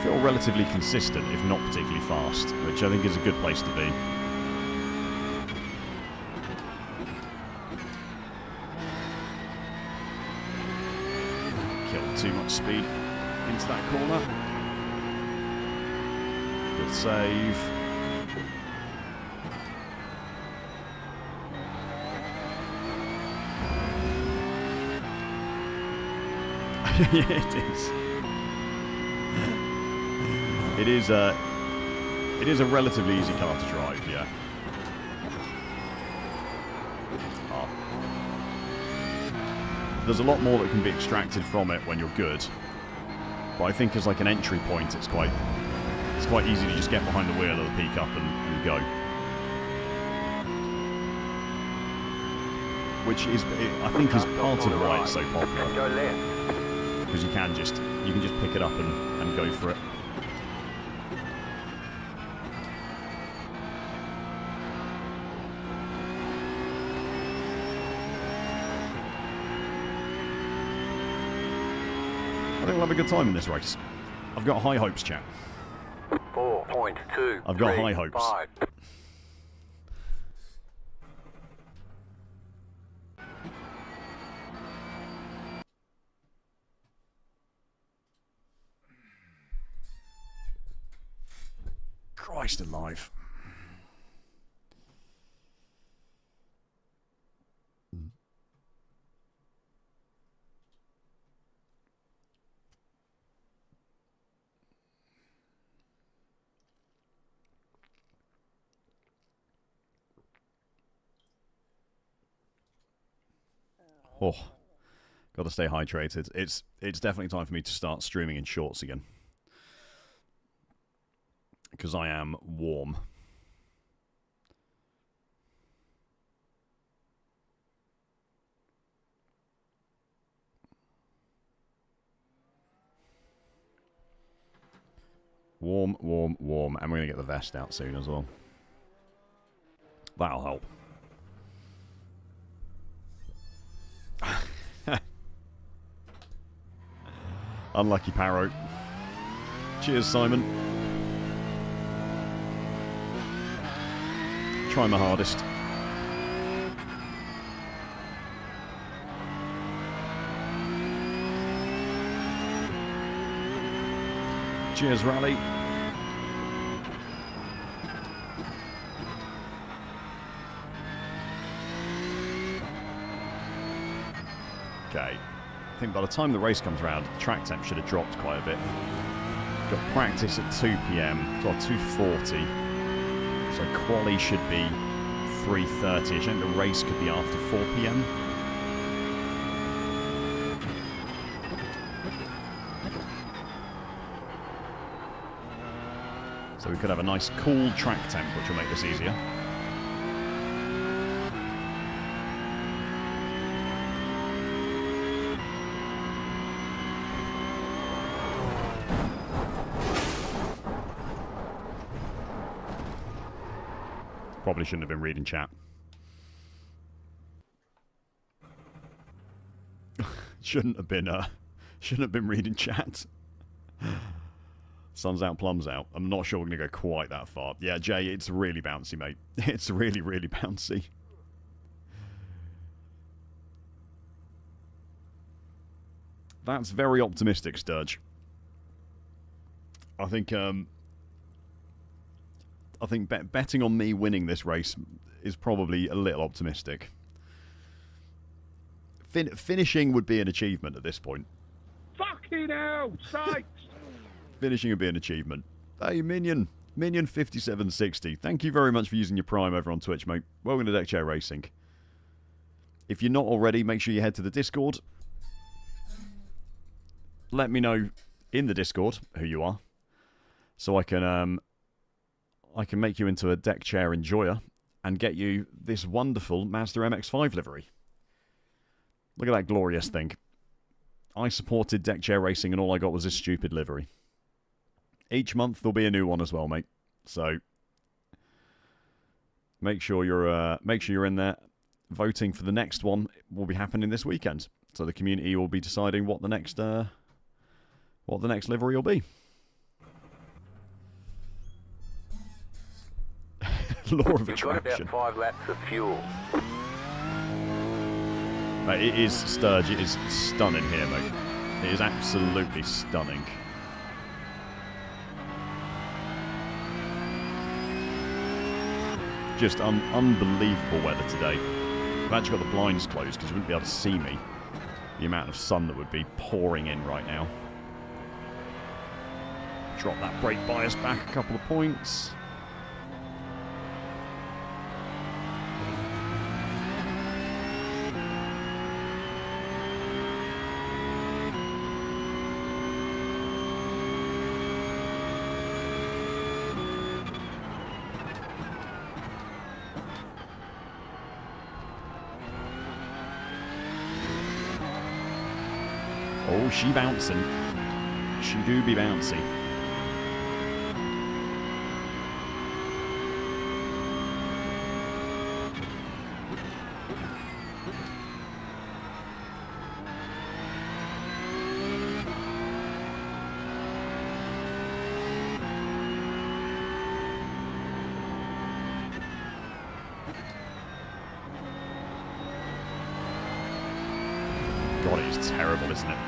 Feel relatively consistent, if not particularly fast, which I think is a good place to be. Too much speed into that corner. Good save. Yeah, it is. It is a relatively easy car to drive, yeah. There's a lot more that can be extracted from it when you're good, but I think as like an entry point, it's quite easy to just get behind the wheel of the pickup and go. Which is, I think, is part of why it's so popular, because you can just pick it up and go for it. I think we'll have a good time in this race. I've got high hopes, chat. 4.2. I've got high hopes. 5. Christ alive. Oh, got to stay hydrated. It's definitely time for me to start streaming in shorts again, because I am warm. Warm, warm, warm. And we're going to get the vest out soon as well. That'll help. Unlucky Parrot. Cheers, Simon. Try my hardest. Cheers, Rally. Okay. I think by the time the race comes around, the track temp should have dropped quite a bit. Got practice at 2 PM, well, 2:40. So quali should be 3:30. I think the race could be after 4 PM. So we could have a nice cool track temp, which will make this easier. Probably shouldn't have been reading chat. shouldn't have been reading chat. Sun's out, plums out. I'm not sure we're going to go quite that far. Yeah, Jay, it's really bouncy, mate. It's really, really bouncy. That's very optimistic, Sturge. I think betting on me winning this race is probably a little optimistic. Finishing would be an achievement at this point. Fucking hell, sakes! Finishing would be an achievement. Hey, Minion 5760. Thank you very much for using your Prime over on Twitch, mate. Welcome to Deck Chair Racing. If you're not already, make sure you head to the Discord. Let me know in the Discord who you are, so I can make you into a deck chair enjoyer and get you this wonderful Mazda MX-5 livery. Look at that glorious thing. I supported deck chair racing and all I got was this stupid livery. Each month there'll be a new one as well, mate. So make sure you're in there. Voting for the next one will be happening this weekend. So the community will be deciding what the next livery will be. Law of You've got attraction. about 5 laps of fuel. It is, Sturge, it is stunning here, mate. It is absolutely stunning. Just unbelievable weather today. I've actually got the blinds closed because you wouldn't be able to see me. The amount of sun that would be pouring in right now. Drop that brake bias back a couple of points. Oh, she bouncing. She do be bouncy. God, it is terrible, isn't it?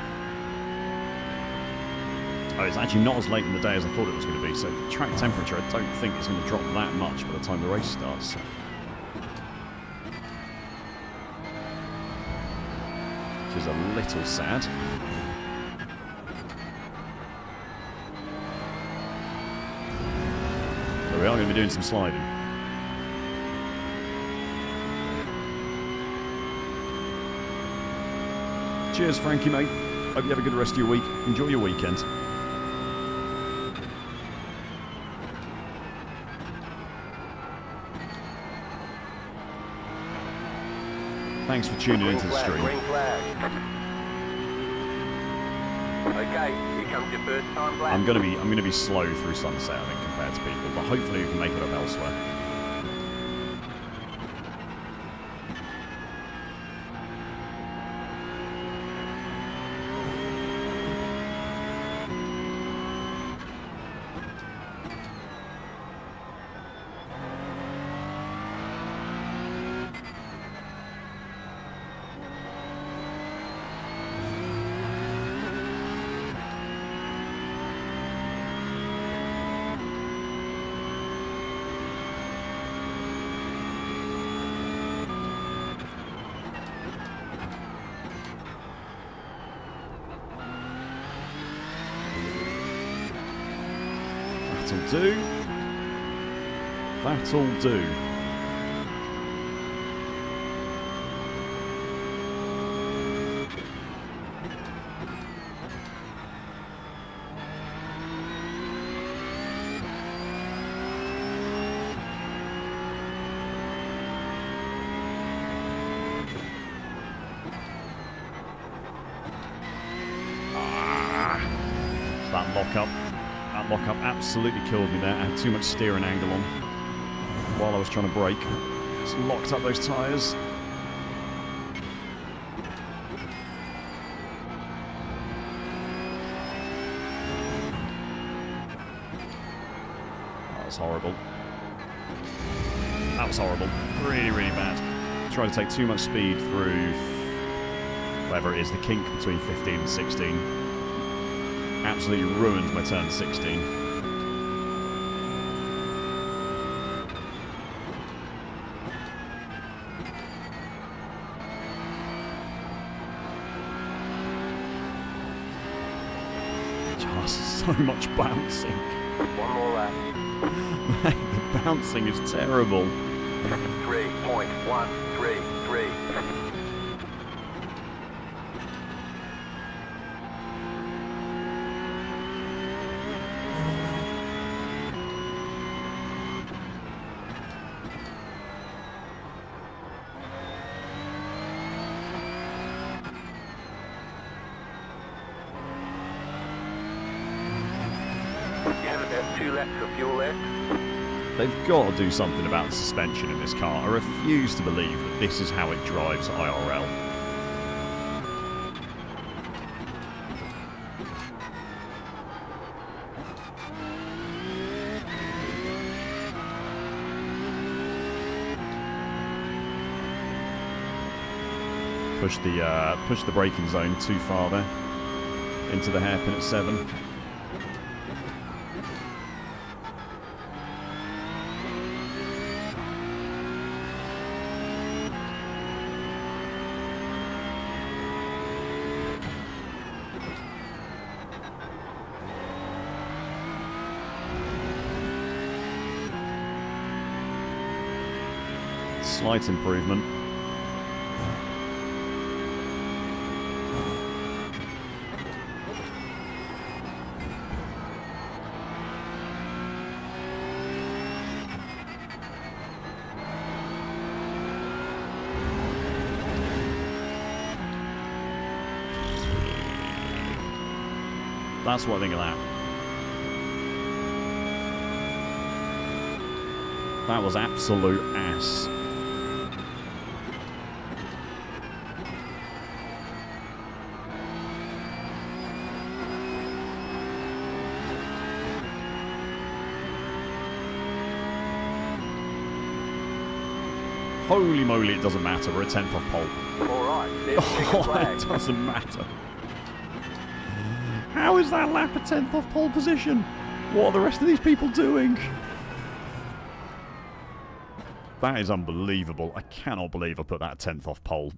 Oh, it's actually not as late in the day as I thought it was going to be, so track temperature I don't think is going to drop that much by the time the race starts. Which is a little sad. So we are going to be doing some sliding. Cheers, Frankie, mate. Hope you have a good rest of your week. Enjoy your weekend. Thanks for tuning into the stream. Green flag. Okay, here comes your first time black. I'm gonna be slow through sunset, I think, compared to people, but hopefully we can make it up elsewhere. That'll do. That lock-up absolutely killed me there. I had too much steering angle on while I was trying to brake. Just locked up those tyres. horrible. That was horrible. Really, really bad. Trying to take too much speed through whatever it is, the kink between 15 and 16. Absolutely ruined my turn 16. So much bouncing. One more lap. Mate, the bouncing is terrible. 3.133. You have about 2 laps of fuel left. They've got to do something about the suspension in this car. I refuse to believe that this is how it drives IRL. Push the braking zone too far there. Into the hairpin at 7. Slight improvement. That's what I think of that. That was absolute ass. Holy moly, it doesn't matter. We're a 10th off pole. Alright, there's the checkered Oh, flag. it doesn't matter. How is that lap a 10th off pole position? What are the rest of these people doing? That is unbelievable. I cannot believe I put that 10th off pole.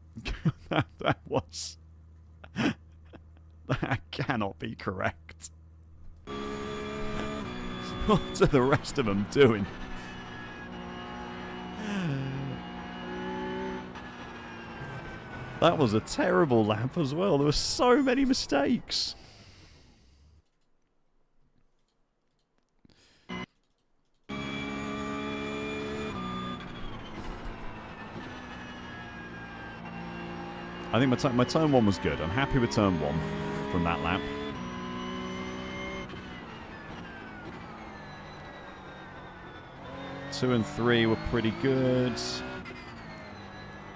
that was... That cannot be correct. What are the rest of them doing? That was a terrible lap as well. There were so many mistakes. I think my turn 1 was good. I'm happy with turn 1 from that lap. Two and 3 were pretty good.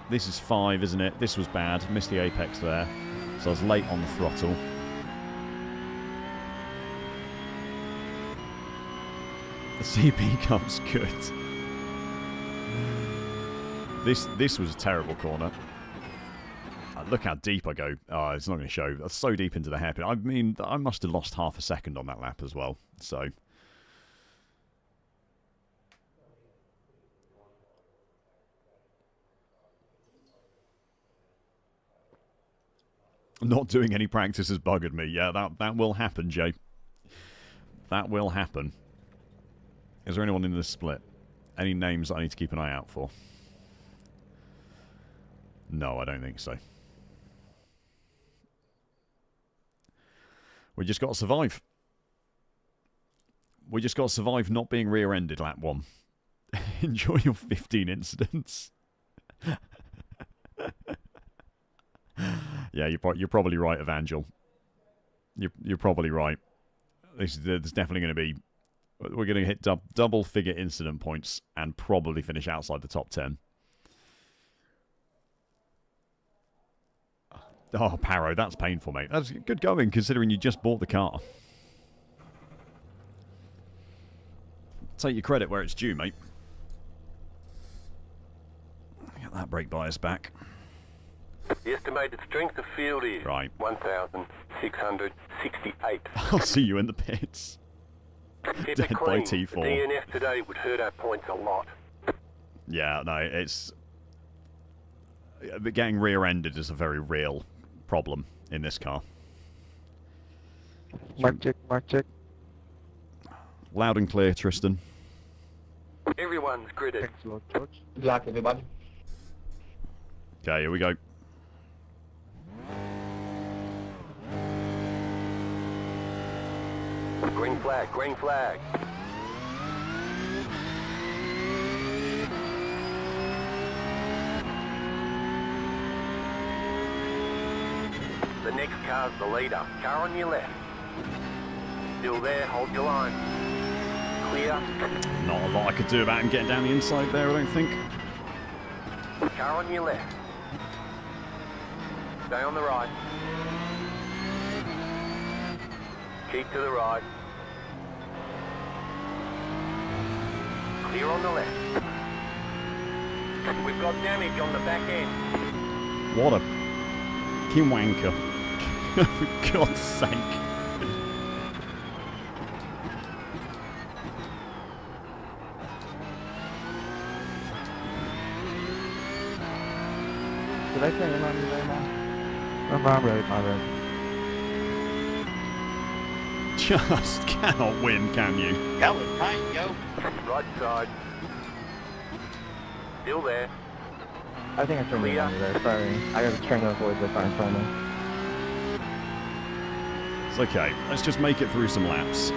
This is 5, isn't it? This was bad. Missed the apex there. So I was late on the throttle. The CP Cup's good. This was a terrible corner. Look how deep I go. Oh, it's not going to show. That's so deep into the hairpin. I mean, I must have lost half a second on that lap as well. So... Not doing any practice has buggered me. Yeah, that will happen, Jay. That will happen. Is there anyone in this split? Any names that I need to keep an eye out for? No, I don't think so. We just got to survive. We just got to survive not being rear-ended lap 1. Enjoy your 15 incidents. Yeah, you're probably right, Evangel. You're probably right. There's definitely going to be... We're going to hit double-figure incident points and probably finish outside the top 10. Oh, Paro, that's painful, mate. That's good going, considering you just bought the car. Take your credit where it's due, mate. Get that brake bias back. The estimated strength of field is Right. 1,668. I'll see you in the pits. Keep Dead it by clean. T4. The DNF today would hurt our points a lot. Yeah, no, it's... But getting rear-ended is a very real problem in this car. Mark check, mark check. Loud and clear, Tristan. Everyone's gridded. Thanks a lot, George. Good luck, everybody. Okay, here we go. Green flag, green flag. The next car's the leader. Car on your left. Still there, hold your line. Clear. Not a lot I could do about him getting down the inside there, I don't think. Car on your left. Stay on the right. Keep to the right. Clear on the left. We've got damage on the back end. What a fucking wanker. For God's sake. Did I say in on you there, man? My road. Just cannot win, can you? That was tight, yo. Right side. Still there. I think I turned Clear. on you there, sorry. I was trying to avoid the car in front of me. It's okay. Let's just make it through some laps.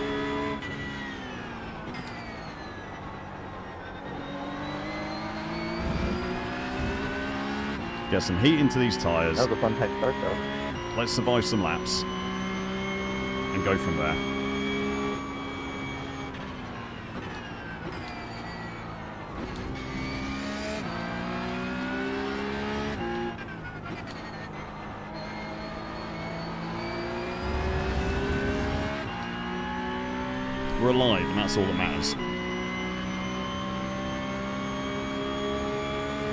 Get some heat into these tyres. That was a fun tight start, though. Let's survive some laps. And go from there. We're alive, and that's all that matters.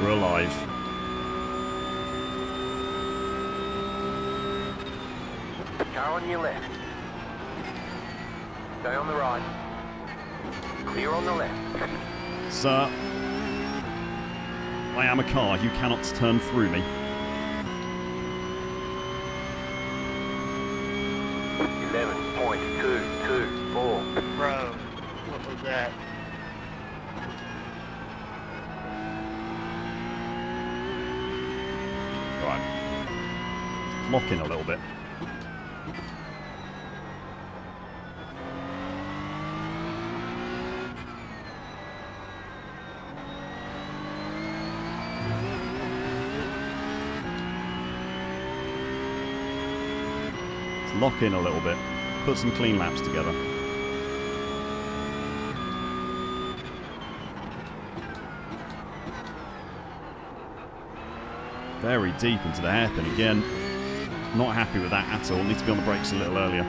We're alive. Car on your left. Stay on the right. Clear on the left. Sir, I am a car. You cannot turn through me. 11.224. Bro, what was that? Right. Lock in a little bit. Let's lock in a little bit. Put some clean laps together. Very deep into the hairpin again. Not happy with that at all. Need to be on the brakes a little earlier.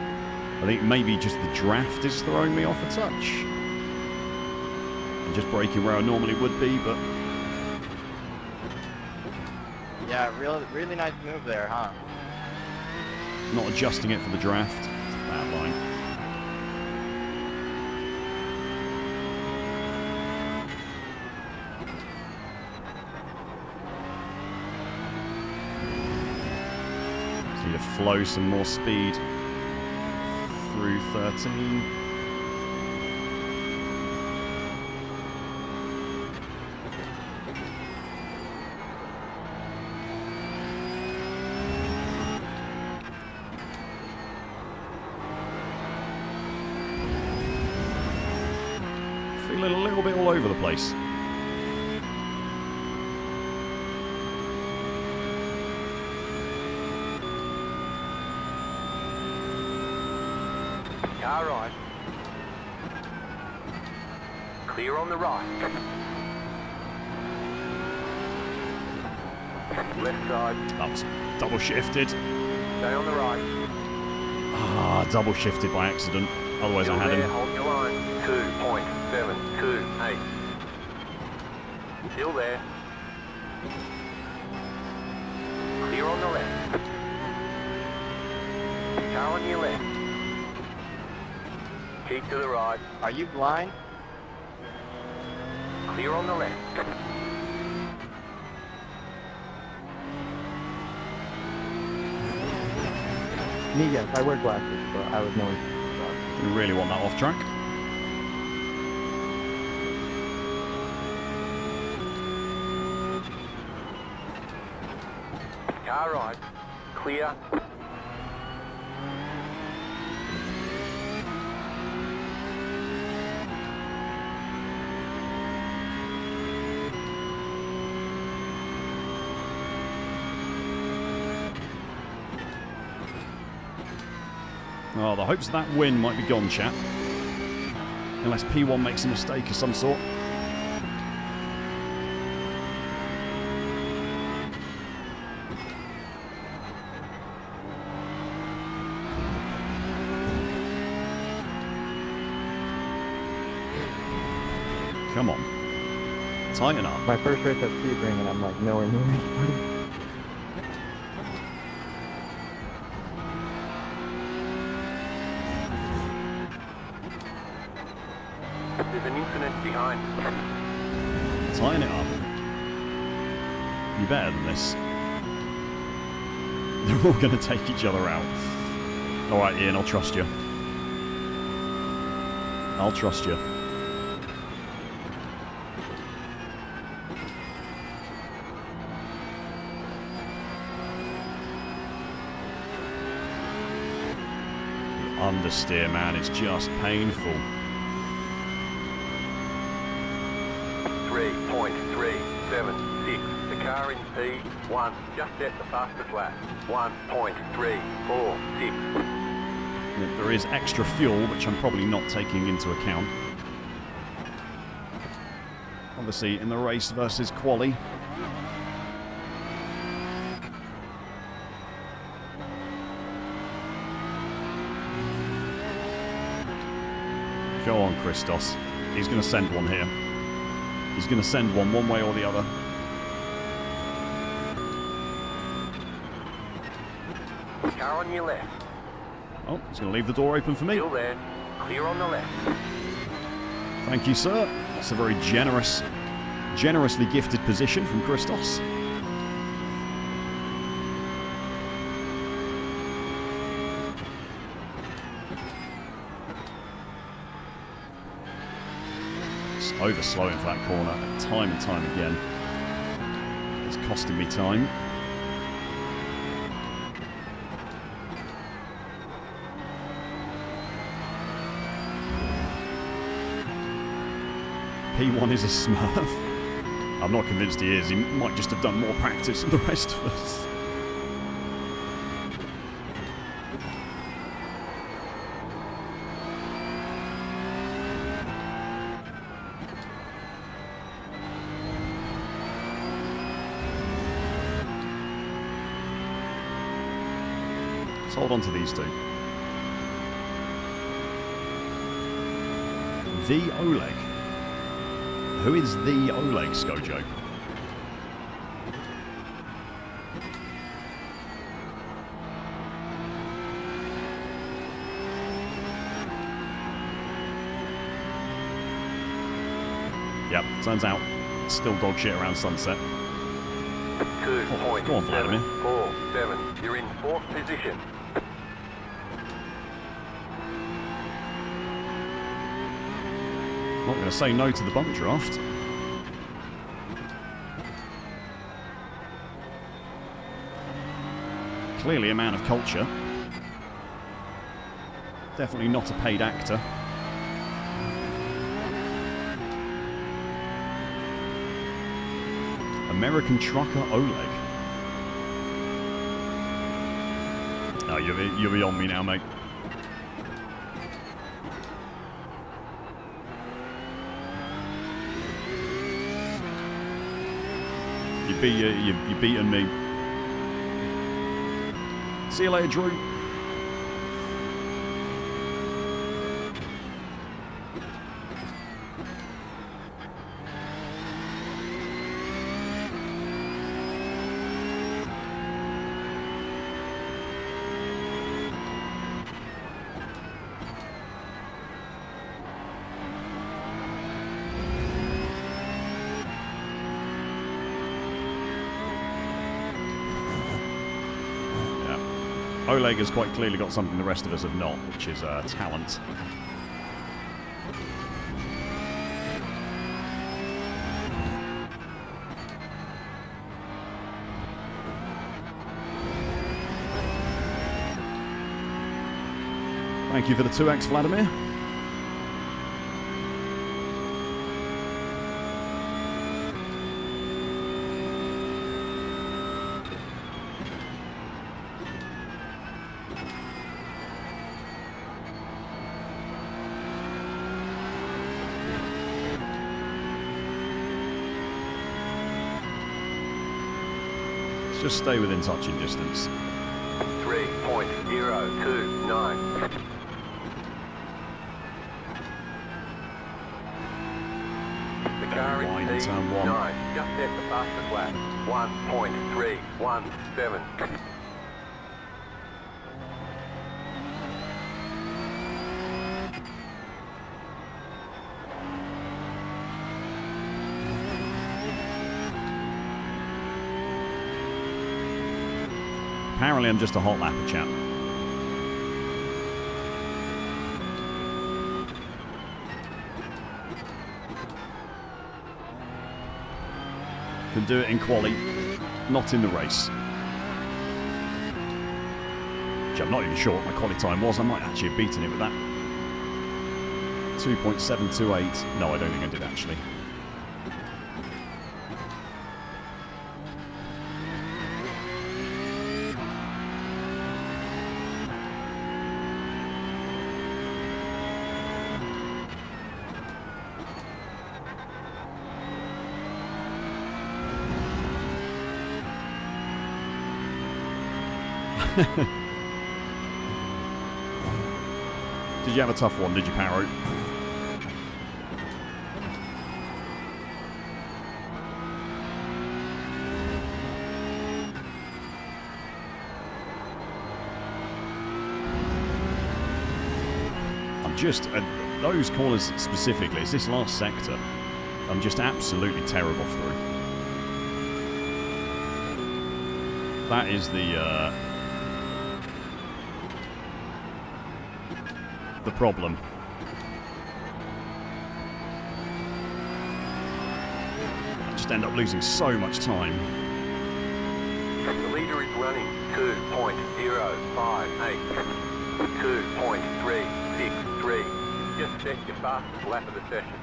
I think maybe just the draft is throwing me off a touch. I'm just braking where I normally would be, but Yeah, really nice move there, huh? not adjusting it for the draft. It's a bad line. Just need to flow some more speed through 13. Feeling a little bit all over the place. Car right. Clear on the right. Left side. That was double shifted. Stay on the right. Ah, double shifted by accident. Otherwise I Still had there, him. hold your line. 728. Still there. Clear on the left. Car on your left. Keep to the right. Are you blind? Clear on the left. Me, yes, I wear glasses, but I was knowing. We really want that off track. Car right. Clear. Oh, the hopes of that win might be gone, chat. Unless P1 makes a mistake of some sort. Come on. Tighten up. My first race at Sebring, and I'm like nowhere near. There's an incident behind. Tighten it up. You better than this. They're all going to take each other out. Alright, Ian, I'll trust you. I'll trust you. The understeer, man, it's just painful. 3.376. The car in P1 just set the fastest lap. 1.346. There is extra fuel, which I'm probably not taking into account. Obviously, in the race versus quali. Go on, Christos. He's going to send one here. He's going to send one way or the other. Car on your left. Oh, he's going to leave the door open for me. Still there. Clear on the left. Thank you, sir. That's a very generously gifted position from Christos. It's overslowing for that corner time and time again. It's costing me time. P1 is a smurf. I'm not convinced he is. He might just have done more practice than the rest of us. Let's hold on to these two. The Oleg. Who is the Oleg, Skojo? Yep, turns out it's still dog shit around sunset. 2.747. Go on, Vladimir. You're in 4th position. Not going to say no to the bump draft. Clearly a man of culture. Definitely not a paid actor. American trucker Oleg. Oh, you're beyond me now, mate. You're beating me. See you later, Drew. Oleg has quite clearly got something the rest of us have not, which is talent. Thank you for the 2x, Vladimir. Let's just stay within touching distance. 3.029. The car Wide in is turn one. P9, just set the fastest lap. 1.317. Apparently I'm just a hot lapper, chap. Can do it in quali, not in the race. Which I'm not even sure what my quali time was. I might actually have beaten it with that. 2.728. No, I don't think I did actually. Did you have a tough one, did you, Parrot? I'm just, those corners specifically, it's this last sector, I'm just absolutely terrible through. That is the problem. I just end up losing so much time. The leader is running 2.058. 2.363. Just set your fastest lap of the session.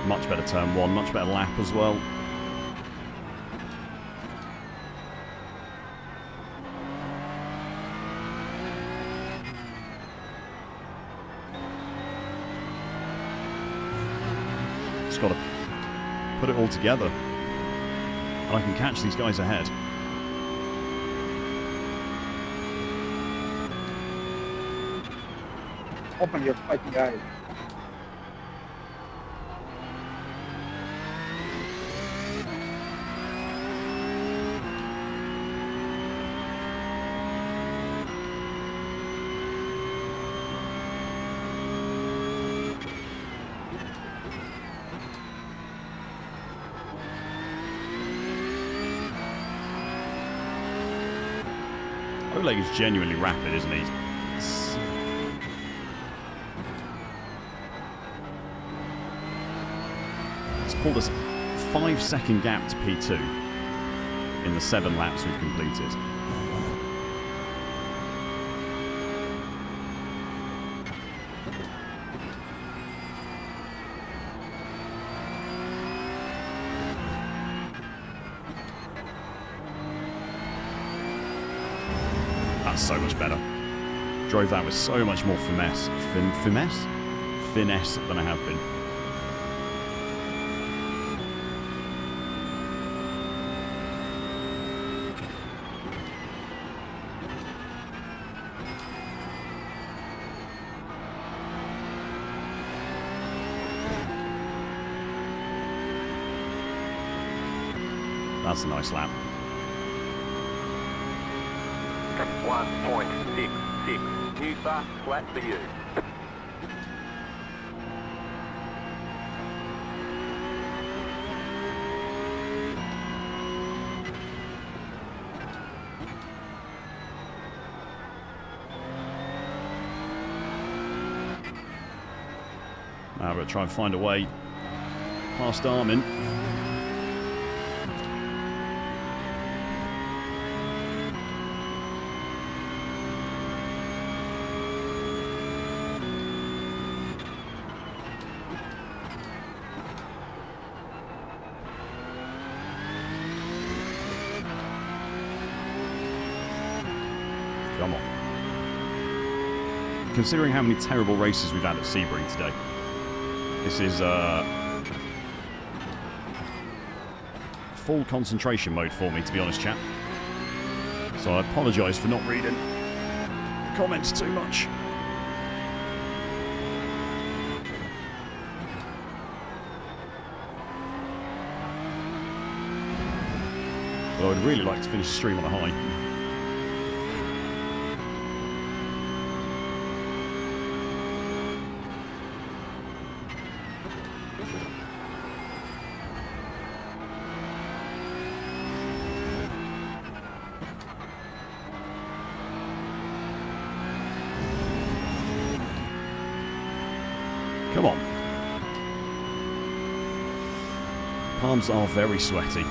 Much better turn one, much better lap as well. Just got to put it all together, and I can catch these guys ahead. Open your fighting eyes. Oleg is genuinely rapid, isn't he? It's pulled us 5-second gap to P2 in the 7 laps we've completed. So much better. Drove that with so much more finesse than I have been. That's a nice lap. 1.66. New fast flat for you. Now we'll try and find a way past Armin. Come on. Considering how many terrible races we've had at Sebring today, this is full concentration mode for me, to be honest, chat. So I apologise for not reading the comments too much. But I would really like to finish the stream on a high. Come on. Palms are very sweaty.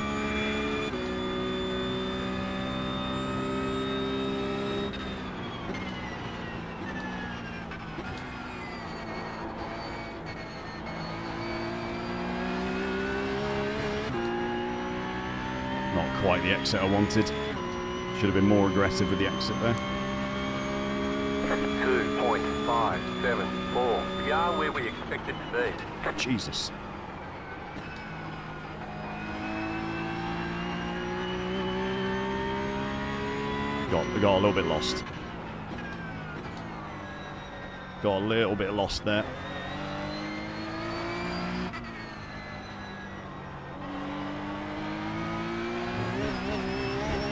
Not quite the exit I wanted. Should have been more aggressive with the exit there. 2.574. We are where we expected to be. Jesus. We got a little bit lost. Got a little bit lost there.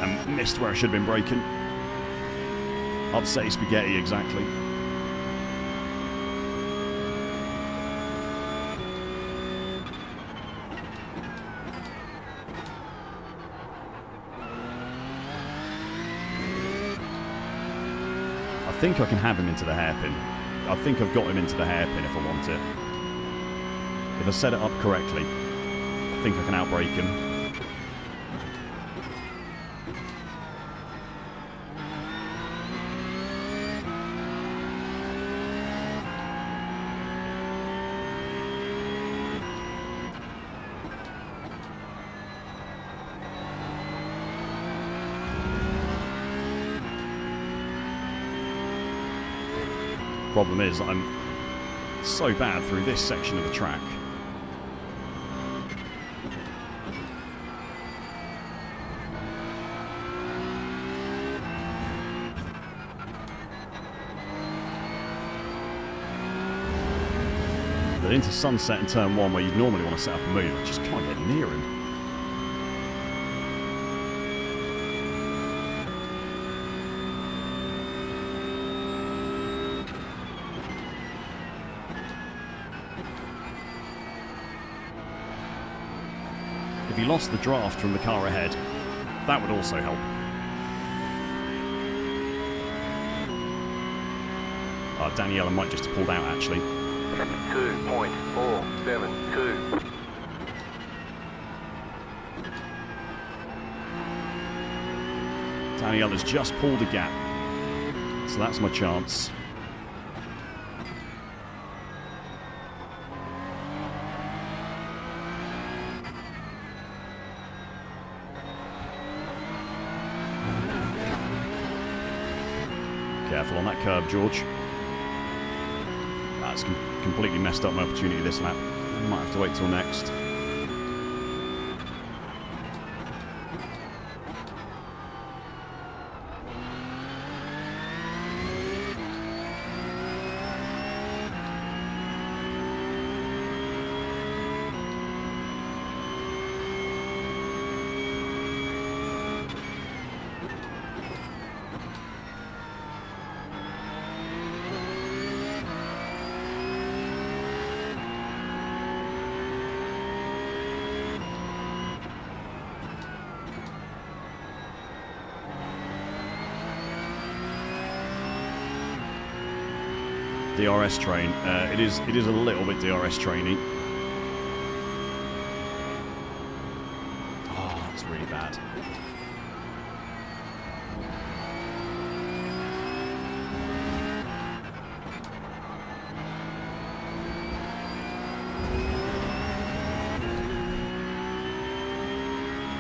And missed where I should have been braking. Upset spaghetti, exactly. I think I can have him into the hairpin. I think I've got him into the hairpin if I want it. If I set it up correctly, I think I can outbrake him. Problem is that I'm so bad through this section of the track. But into Sunset in turn 1 where you'd normally want to set up a move, I just can't get near him. If he lost the draft from the car ahead, that would also help. Daniela might just have pulled out, actually. 2.472. Daniela's just pulled a gap. So that's my chance. Careful on that curb, George. That's completely messed up my opportunity this lap. I might have to wait till next. DRS train. It is a little bit DRS trainy. Oh, that's really bad.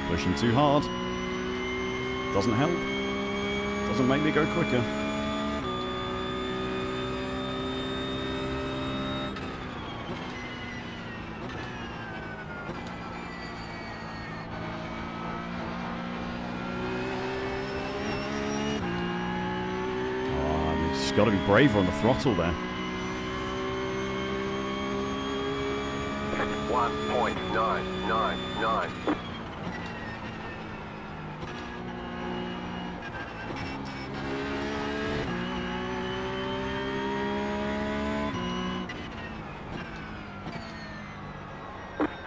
Pushing too hard. Doesn't help. Doesn't make me go quicker. He's got to be braver on the throttle there. 1.999.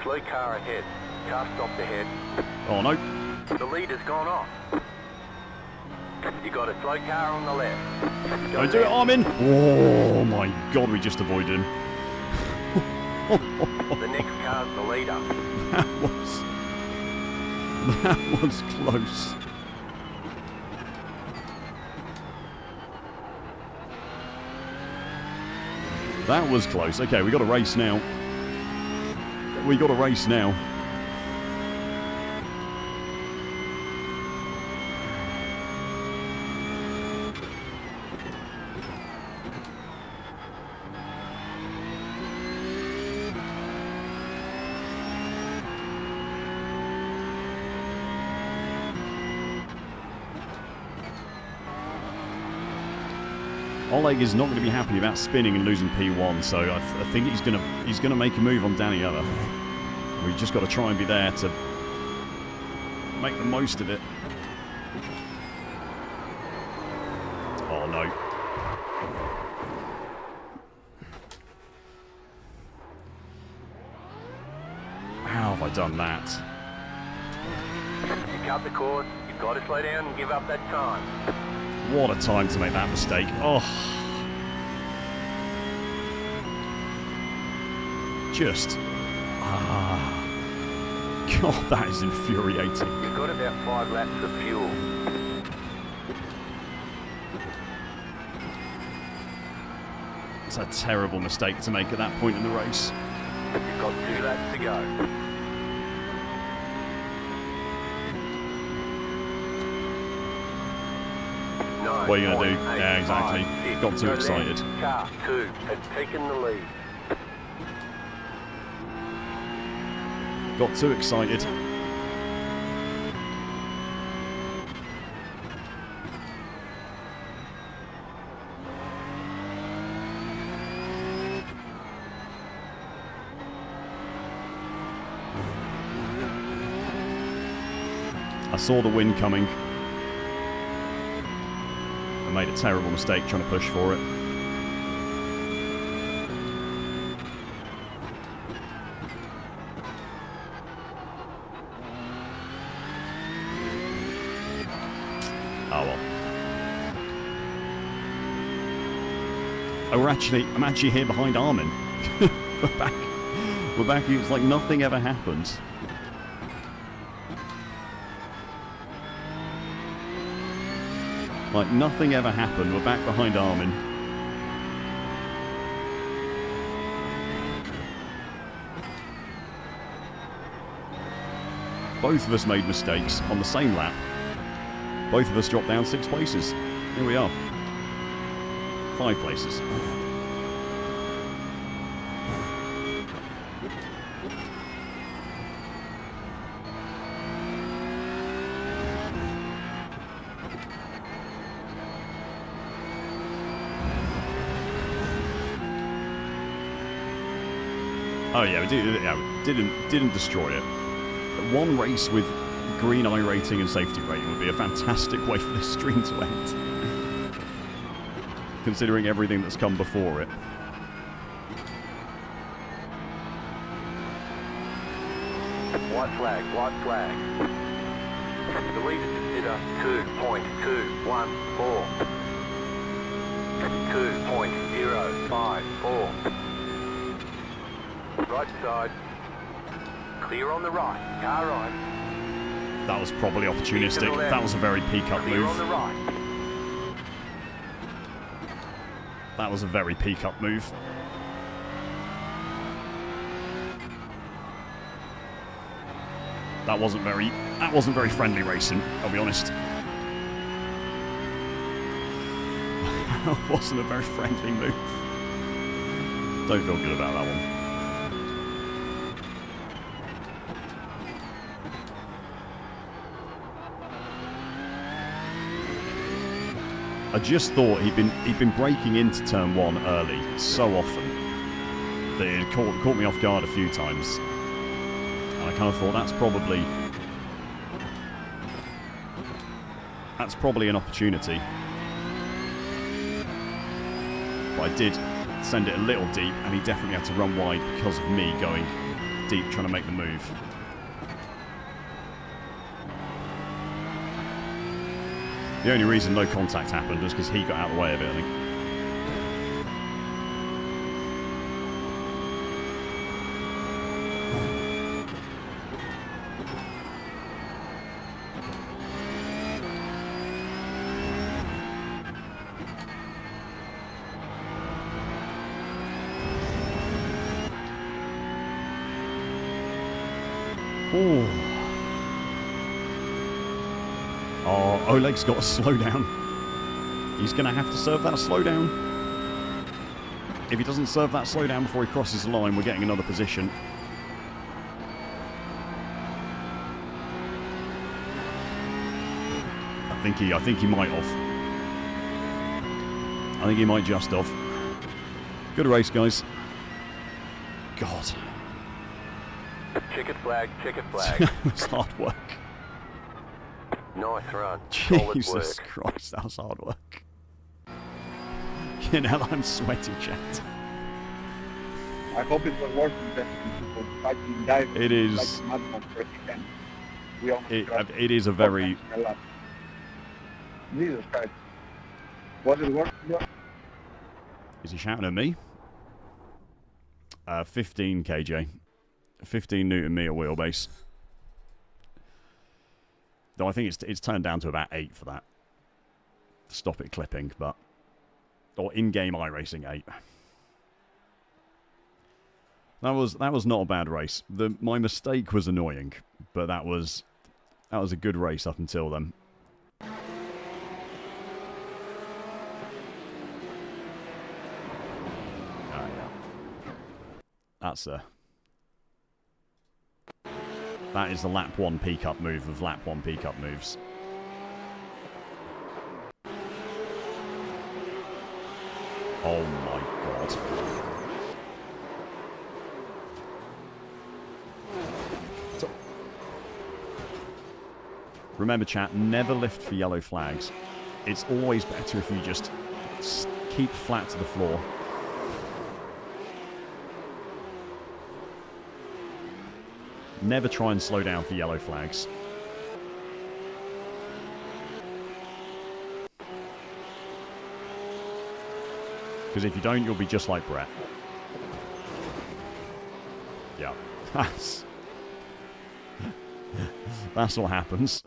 Slow car ahead. Car stopped ahead. Oh no. The leader's gone off. You got a slow car on the left. Don't do it, Armin! Oh my god, we just avoided him. The next car's the leader. That was close. That was close. Okay, we got a race now. We got a race now. Oleg is not going to be happy about spinning and losing P1, so I think he's going to make a move on Danny Other. We've just got to try and be there to make the most of it. Oh no. How have I done that? You cut the course, you've got to slow down and give up that time. What a time to make that mistake. Oh. Just. God, that is infuriating. You've got about 5 laps of fuel. It's a terrible mistake to make at that point in the race. You've got 2 laps to go. What are you going to do? Yeah, exactly. Got too excited. Car 2 has taken the lead. Got too excited. I saw the wind coming. I made a terrible mistake trying to push for it. Oh well. Oh, I'm actually here behind Armin. We're back. It's like nothing ever happened. Like nothing ever happened. We're back behind Armin. Both of us made mistakes on the same lap. Both of us dropped down 6 places. Here we are. 5 places. Oh yeah, we didn't destroy it. But one race with green iRating and safety rating would be a fantastic way for this stream to end. Considering everything that's come before it. White flag, white flag. The leader just did a 2.214. 2.054. Right side. Clear on the right. Car right. That was probably opportunistic. That was a very peak-up Clear move. on the right. That was a very peak-up move. That wasn't very friendly racing, I'll be honest. That wasn't a very friendly move. Don't feel good about that one. I just thought he'd been breaking into turn 1 early so often that it caught me off guard a few times. And I kind of thought that's probably an opportunity. But I did send it a little deep, and he definitely had to run wide because of me going deep trying to make the move. The only reason no contact happened was because he got out of the way of it, I think. Ooh. Oh, Oleg's got a slowdown. He's going to have to serve that slowdown. If he doesn't serve that slowdown before he crosses the line, we're getting another position. I think he might have. I think he might just have. Good race, guys. God. Checkered flag, checkered flag. That's hard work. Nice run. Solid Jesus work. Christ, that was hard work. You know, I'm sweaty, chat. I hope it was worth investing for fighting divers. It is. Like mad monster again. We almost crashed. It is a very... a lot. Jesus Christ. Was it worth it? Is he shouting at me? 15 kj. 15 Newton meter wheelbase. Though I think it's turned down to about 8 for that. Stop it clipping, but... Or in-game iRacing 8. That was not a bad race. My mistake was annoying, but that was a good race up until then. That is the lap 1 peak up move of lap 1 peak up moves. Oh my god. Remember, chat, never lift for yellow flags. It's always better if you just keep flat to the floor. Never try and slow down for yellow flags. Because if you don't, you'll be just like Brett. Yeah. That's what happens.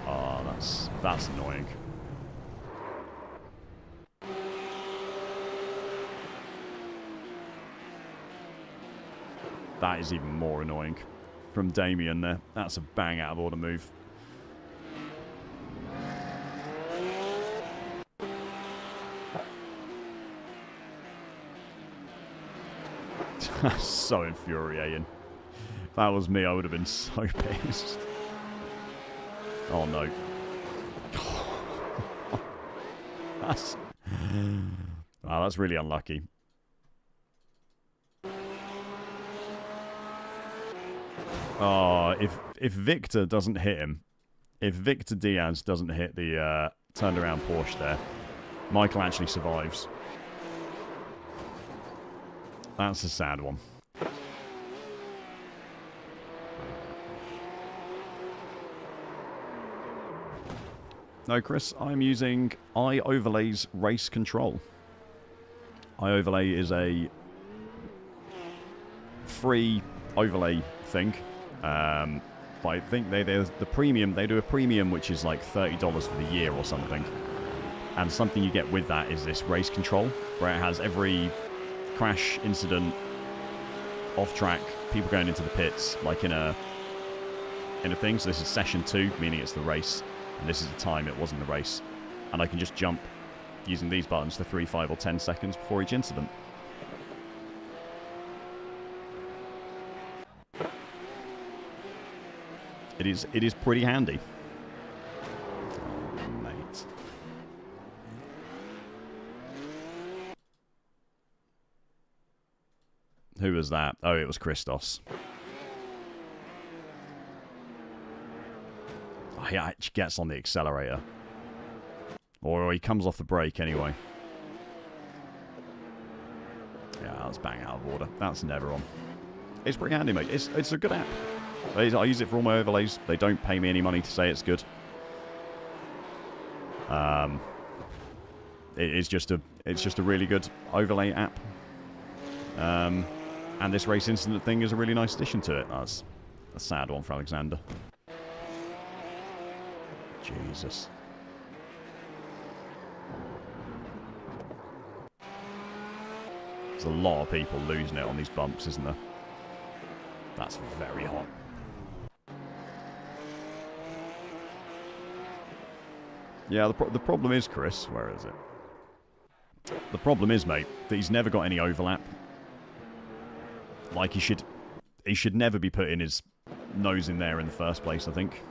Oh, that's annoying. That is even more annoying. From Damien there. That's a bang out of order move. That's so infuriating. If that was me, I would have been so pissed. Oh no. Wow, that's really unlucky. Oh, if Victor doesn't hit him, if Victor Diaz doesn't hit the turned around Porsche there, Michael actually survives. That's a sad one. No, Chris, I'm using iOverlay's race control. iOverlay is a free overlay thing. But I think there's the premium. They do a premium which is like $30 for the year or something. And something you get with that is this race control, where it has every crash incident, off track, people going into the pits, like in a thing. So this is session 2, meaning it's the race, and this is the time it wasn't the race. And I can just jump using these buttons to 3, 5, or 10 seconds before each incident. It is pretty handy. Mate. Who was that? Oh, it was Christos. Oh, he actually gets on the accelerator. Or he comes off the brake anyway. Yeah, that's bang out of order. That's never on. It's pretty handy, mate. It's a good app. I use it for all my overlays. They don't pay me any money to say it's good. It's just a really good overlay app. And this race incident thing is a really nice addition to it. That's a sad one for Alexander. Jesus. There's a lot of people losing it on these bumps, isn't there? That's very hot. Yeah, the problem is, Chris, where is it? The problem is, mate, that he's never got any overlap. Like, he should never be putting his nose in there in the first place, I think.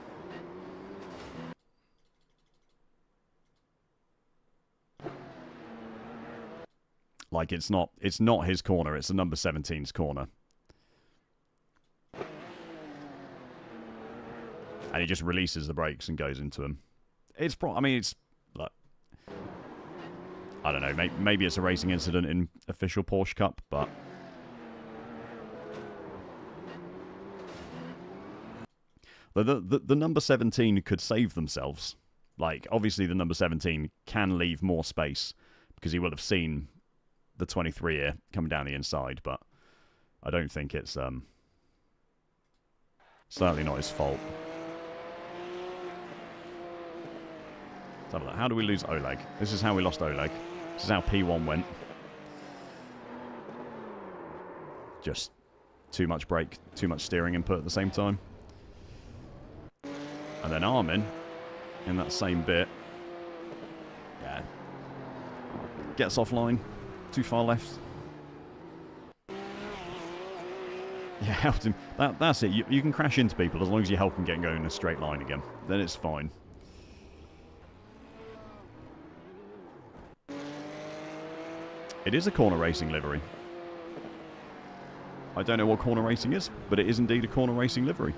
Like, it's not his corner, it's the number 17's corner. And he just releases the brakes and goes into him. It's like, I don't know, maybe it's a racing incident in official Porsche Cup, but the number 17 could save themselves. Like, obviously the number 17 can leave more space because he will have seen the 23 here coming down the inside, but I don't think it's certainly not his fault. How do we lose Oleg? This is how we lost Oleg. This is how P1 went. Just too much brake, too much steering input at the same time. And then Armin, in that same bit, yeah, gets offline, too far left. Yeah, helped him. That's it. You can crash into people as long as you help them get going in a straight line again. Then it's fine. It is a corner racing livery. I don't know what corner racing is, but it is indeed a corner racing livery.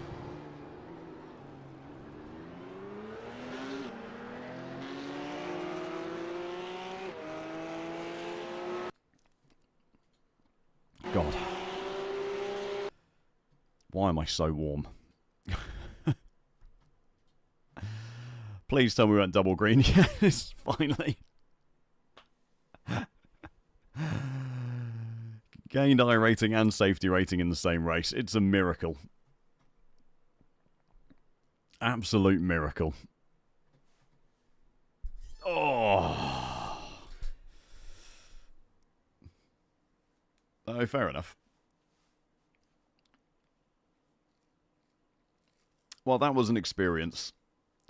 God. Why am I so warm? Please tell me we went double green. Yes, finally. Gained I rating and safety rating in the same race. It's a miracle. Absolute miracle. Oh. Oh, fair enough. Well, that was an experience.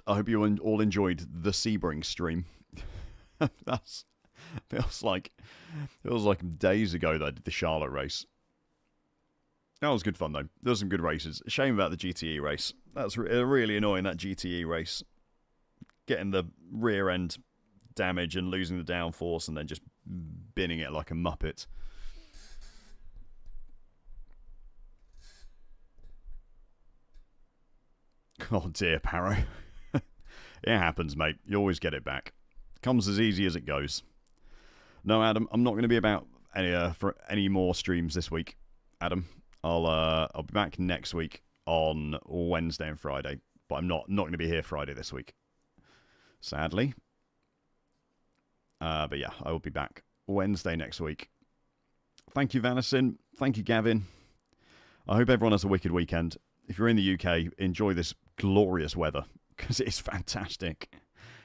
I hope you all enjoyed the Sebring stream. Feels like days ago that I did the Charlotte race. That was good fun though. There were some good races. Shame about the GTE race. That's really annoying, that GTE race. Getting the rear end damage and losing the downforce and then just binning it like a muppet. Oh dear, Parrow. It happens, mate. You always get it back. Comes as easy as it goes. No, Adam, I'm not going to be about for any more streams this week, Adam. I'll be back next week on Wednesday and Friday, but I'm not going to be here Friday this week. sadly. But yeah, I will be back Wednesday next week. Thank you, Vanison. Thank you, Gavin. I hope everyone has a wicked weekend. If you're in the UK, enjoy this glorious weather, because it's fantastic.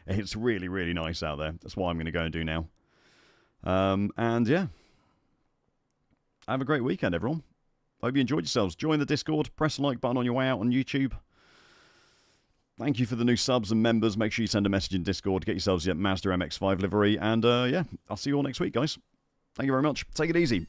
It's really, really nice out there. That's what I'm going to go and do now. And yeah, have a great weekend, everyone. Hope you enjoyed yourselves. Join the Discord. Press the like button on your way out on YouTube. Thank you for the new subs and members. Make sure you send a message in Discord. Get yourselves your Mazda MX-5 livery. And yeah, I'll see you all next week, guys. Thank you very much. Take it easy.